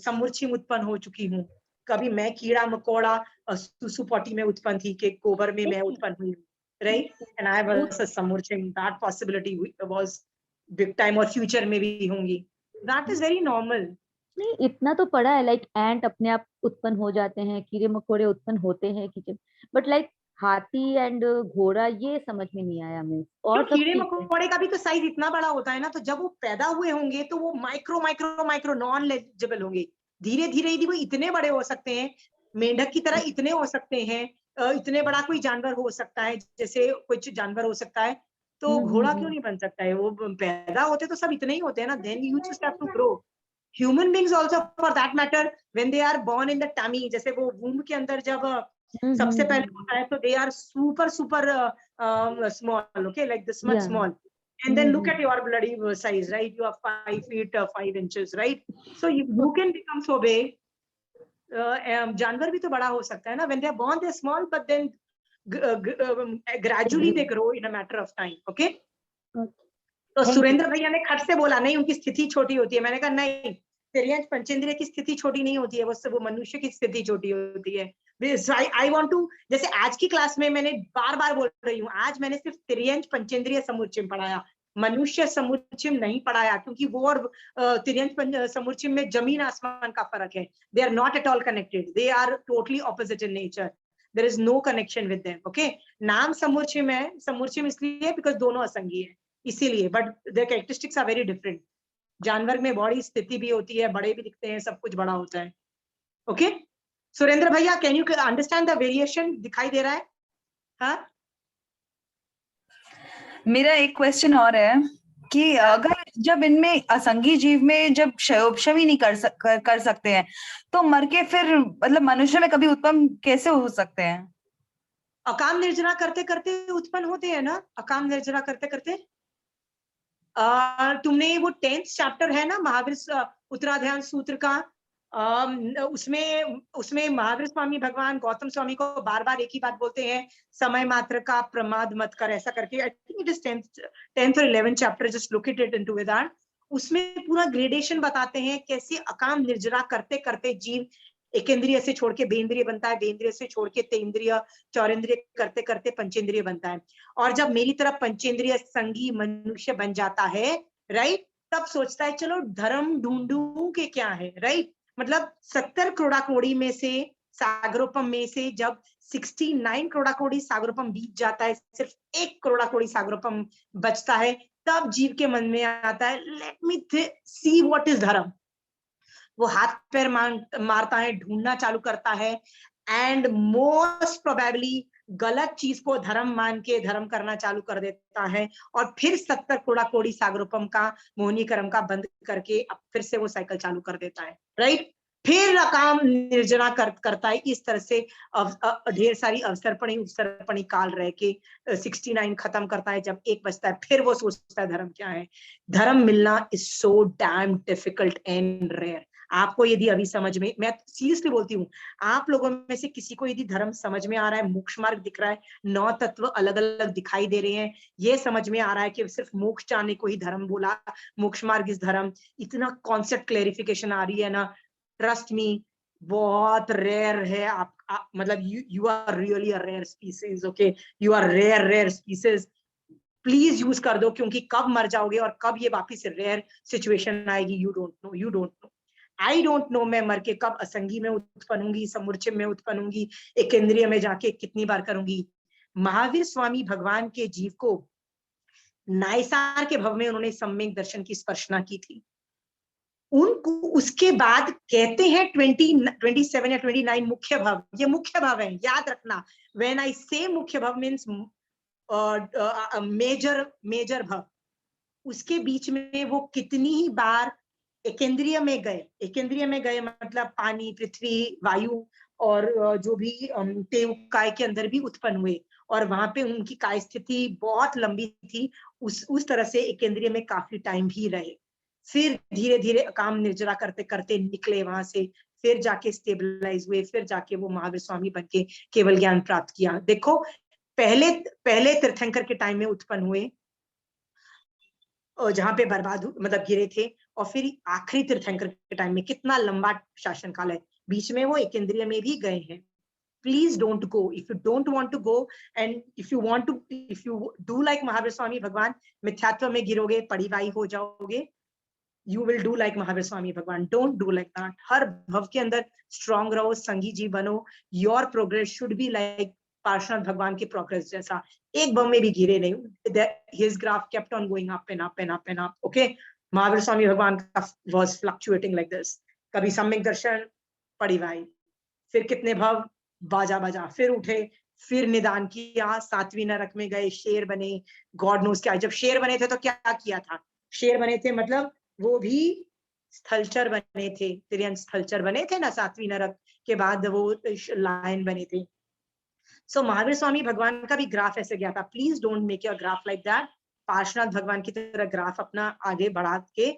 Speaker 1: समूर्छिम उत्पन्न हो चुकी हूँ। कभी मैं कीड़ा मकोड़ा सुसुपॉटी में उत्पन्न थी, के गोबर में मैं उत्पन्न हुई, right? And I was a समूर्छिम. That possibility was big time, और फ्यूचर में भी होंगी। That is very normal.
Speaker 9: नहीं, इतना तो पढ़ा है, लाइक एंट अपने आप उत्पन्न हो जाते हैं, कीड़े मकोड़े उत्पन्न होते हैं किचन, बट लाइक हाथी एंड घोड़ा ये समझ में नहीं आया मैं। और
Speaker 1: तो
Speaker 9: सब
Speaker 1: कीड़े
Speaker 9: ठीक है।
Speaker 1: मकोड़े का भी तो साइज इतना बड़ा होता है ना, तो जब वो पैदा हुए होंगे तो वो माइक्रो नॉन लेजिबल होंगे। धीरे धीरे यदि वो इतने बड़े हो सकते हैं, मेंढक की तरह इतने हो सकते हैं, इतने बड़ा कोई जानवर हो सकता है, जैसे कुछ जानवर हो सकता है, तो घोड़ा क्यों नहीं बन सकता है? वो पैदा होते तो सब इतने ही होते हैं ना। Then you just have to grow. Human beings also for that matter, when they are born in the tummy, जैसे वो वूम्ब के अंदर जब सबसे पहले होता है, तो they are super small, okay, like this much small, and then look at your bloody size, right? You are 5 feet 5 inches, right? So you can become so big. जानवर भी तो बड़ा हो सकता है ना। When they are born they are small, but then gradually they grow in a matter of time, okay? तो सुरेंद्र भैया ने खट से बोला नहीं, उनकी स्थिति छोटी होती है। मैंने कहा नहीं, तिर्यंच पंचेंद्रिय की स्थिति छोटी नहीं होती है, वो मनुष्य की स्थिति छोटी होती है। I want to, जैसे आज की क्लास में मैंने बार बोल रही हूँ, आज मैंने सिर्फ तिर्यंच पंचेंद्रिय समूर्छिम पढ़ाया, मनुष्य समूर्छिम नहीं पढ़ाया, क्योंकि वो और तिर्यंच समूर्छिम में जमीन आसमान का फर्क है। They are not at all connected. They are totally opposite in nature. There is no connection with them. Okay? नाम समूर्छिम है, समूर्छिम इसलिए because दोनों असंगी है, इसीलिए, but the characteristics are very different. जानवर में बड़ी स्थिति भी होती है, बड़े भी दिखते हैं, सब कुछ बड़ा होता है। ओके सुरेंद्र भैया, can you understand the variation? दिखाई दे रहा है? हाँ,
Speaker 8: मेरा एक क्वेश्चन और है कि अगर जब इनमें असंगी जीव में जब क्षयोपशम ही नहीं कर सकते हैं, तो मर के फिर मतलब मनुष्य में कभी उत्पन्न कैसे हो सकते हैं?
Speaker 1: अकाम निर्जना करते करते उत्पन्न होते हैं ना, अकाम निर्जना करते करते। तुमने वो 10th चैप्टर है ना महावीर उत्तराध्यान सूत्र का, उसमें महावीर स्वामी भगवान गौतम स्वामी को बार बार एक ही बात बोलते हैं, समय मात्र का प्रमाद मत कर, ऐसा करके। I think it is 10th और 11th chapter, just look it in together. उसमें पूरा ग्रेडेशन बताते हैं कैसे अकाम निर्जरा करते करते जीव एकेंद्रिय से छोड़ के बेंद्रिय बनता है, बेंद्रिय से छोड़ के तेंद्रिय, चौरेंद्रिय करते करते पंचेंद्रिय बनता है। और जब मेरी तरफ पंचेंद्रिय संगी मनुष्य बन जाता है, राइट, तब सोचता है चलो धर्म ढूंढूं के क्या है, राइट? मतलब 70 करोड़ा कोड़ी में से, सागरोपम में से जब 69 करोड़ा कोड़ी सागरोपम बीत जाता है, सिर्फ 1 करोड़ा कोड़ी सागरोपम बचता है, तब जीव के मन में आता है let me see what is धर्म। वो हाथ पैर मारता है, ढूंढना चालू करता है, एंड मोस्ट प्रोबेबली गलत चीज को धर्म मान के धर्म करना चालू कर देता है, और फिर 70 करोड़ा कोड़ी सागरोपम का, मोहनी कर्म का बंद करके अब फिर से वो साइकिल चालू कर देता है, राइट? फिर अकाम निर्जना करता है। इस तरह से ढेर सारी अवसरपणी उपसर्पणी काल रह के 69 खत्म करता है। जब 1 बचता है, फिर वो सोचता है धर्म क्या है। धर्म मिलना is so damn difficult and rare. आपको यदि अभी समझ में, मैं सीरियसली बोलती हूँ, आप लोगों में से किसी को यदि धर्म समझ में आ रहा है, मोक्ष मार्ग दिख रहा है, 9 तत्व अलग अलग दिखाई दे रहे हैं, ये समझ में आ रहा है कि सिर्फ मोक्ष जाने को ही धर्म बोला, मोक्ष मार्ग इस धर्म, इतना कॉन्सेप्ट क्लेरिफिकेशन आ रही है ना, ट्रस्ट मी, बहुत रेयर है। आप मतलब you are really a rare species, okay, you are rare species. Please use कर दो, क्योंकि कब मर जाओगे और कब ये वापिस रेयर सिचुएशन आएगी, you don't know, you don't know. I don't know मैं मर के कब असंगी में उत्पन्न होंगी, समूर्छिम में उत्पन्न होंगी, एकेंद्रिय में जाके कितनी बार करूंगी। महावीर स्वामी भगवान के जीव को नायसार के भव में उन्होंने सम्यक दर्शन की स्पर्शना की थी। उनको उसके बाद कहते हैं 27 या 29 मुख्य भाव, ये मुख्य भाव है, याद रखना। व्हेन आई से मुख्य भाव मीन्स मेजर भाव, उसके बीच में वो कितनी ही बार एकेंद्रिय में गए। एकेंद्रिय में गए मतलब पानी, पृथ्वी, वायु और जो भी तेव काय के अंदर भी उत्पन्न हुए, और वहां पे उनकी काय स्थिति बहुत लंबी थी। उस तरह से एकेंद्रिय में काफी टाइम भी रहे। फिर धीरे धीरे काम निर्जरा करते करते निकले वहां से, फिर जाके स्टेबलाइज हुए, फिर जाके वो महावीर स्वामी बनके केवल ज्ञान प्राप्त किया। देखो, पहले तीर्थंकर के टाइम में उत्पन्न हुए, जहां पे बर्बाद मतलब गिरे थे, और फिर आखिरी तीर्थंकर के टाइम में कितना लंबा शासन काल है, बीच में वो एकेंद्रिय में भी गए हैं। Please don't go if you don't want to go, and if you do like Mahavir Swami भगवान, मिथ्यात्व में गिरोगे, पड़ीवाई हो जाओगे। You will do like Mahavir Swami भगवान, don't do like that। हर भव के अंदर स्ट्रॉन्ग रहो, संगी जी बनो। Your progress should be like Parshvanath भगवान की प्रोग्रेस जैसा, एक भव में भी गिरे नहीं। His graph kept on going up and up and up and up, okay। Mahavir Swami भगवान का was fluctuating like this। कभी सम्यक दर्शन, पड़ीवाई, फिर कितने भव, बाजा बजा, फिर उठे, फिर निदान किया, 7वीं नरक में गए, शेर बने, गॉड नोस क्या। जब शेर बने थे तो क्या किया था? शेर बने थे मतलब वो भी स्थलचर बने थे, तिर्यंत स्थलचर बने थे ना 7वीं नरक के बाद, वो लायन बने थे। सो महावीर स्वामी भगवान का भी ग्राफ ऐसे गया था। Please don't make your graph like that. Parshvanath भगवान की तरह ग्राफ अपना आगे बढ़ा के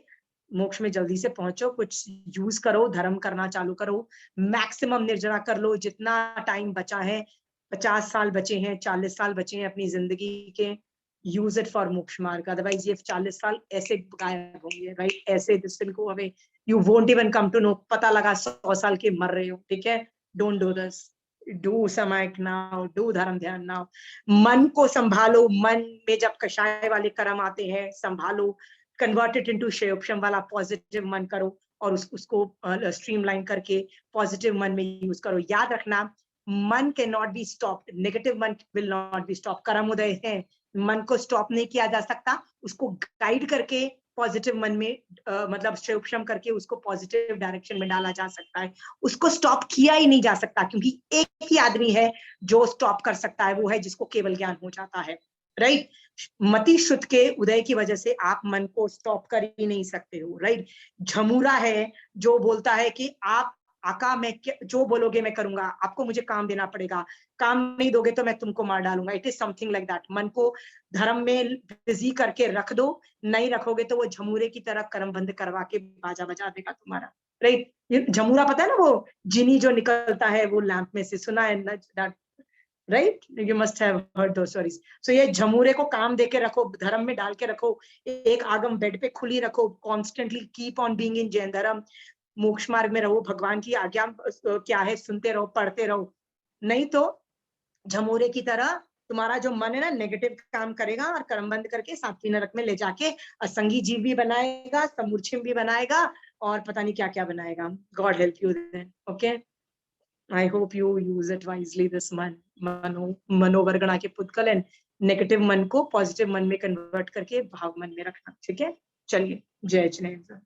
Speaker 1: मोक्ष में जल्दी से पहुंचो। कुछ यूज करो, धर्म करना चालू करो, मैक्सिमम निर्जरा कर लो। जितना टाइम बचा है, 50 साल बचे हैं, 40 साल बचे हैं अपनी जिंदगी के, यूज इट फॉर मोक्ष मार्ग। अदरवाइज ये 40 साल ऐसे गायब होंगे, राइट, ऐसे this will go away, you won't even come to know. पता लगा 100 साल के मर रहे हो, ठीक है। डोंट डू दिस, डू समायक नाउ, डू धर्म ध्यान नाउ। मन को संभालो, मन में जब कषाय वाले कर्म आते हैं संभालो, कन्वर्ट इट इनटू शयोपशम वाला पॉजिटिव मन करो, और उसको स्ट्रीमलाइन करके पॉजिटिव मन में यूज करो। याद रखना, मन can not be stopped, negative मन विल नॉट बी स्टॉप। कर्म उदय है, मन को स्टॉप नहीं किया जा सकता, उसको गाइड करके पॉजिटिव मन में मतलब शयोपशम करके उसको पॉजिटिव डायरेक्शन में डाला जा सकता है। उसको स्टॉप किया ही नहीं जा सकता, क्योंकि एक ही आदमी है जो स्टॉप कर सकता है, वो है जिसको केवल ज्ञान हो जाता है, राइट। मति शुद्ध के उदय की वजह से आप मन को स्टॉप कर ही नहीं सकते हो, राइट। झमूरा है जो बोलता है कि आप आका मैं जो बोलोगे मैं करूंगा, आपको मुझे काम देना पड़ेगा, काम नहीं दोगे तो मैं तुमको मार डालूंगा। It is something like that. मन को धर्म में बिजी करके रख दो, नहीं रखोगे तो वो झमूरे की तरह कर्म बंद करवा के बाजा बजा देगा तुम्हारा, राइट। ये झमूरा पता है ना, वो जिनी जो निकलता है वो लैंप में से, सुना है that, right, you must have heard those stories. So ये झमूरे को काम देके रखो, धर्म में डाल के रखो, एक आगम बेड पे खुली रखो, constantly keep on being in Jain धर्म, मोक्ष मार्ग में रहो, भगवान की आज्ञा क्या है सुनते रहो, पढ़ते रहो। नहीं तो झमूरे की तरह तुम्हारा जो मन है ना नेगेटिव काम करेगा, और कर्म बंद करके 7वीं नरक में ले जाके असंगी जीव भी बनाएगा, समूर्छिम भी बनाएगा, और पता नहीं क्या क्या बनाएगा। God help you then, okay. I hope you use it wisely, this मनोवर्गणा के पुत्कल, एंड नेगेटिव मन को पॉजिटिव मन में कन्वर्ट करके भाव मन में रखना, ठीक है। चलिए, जय जिनेंद्र।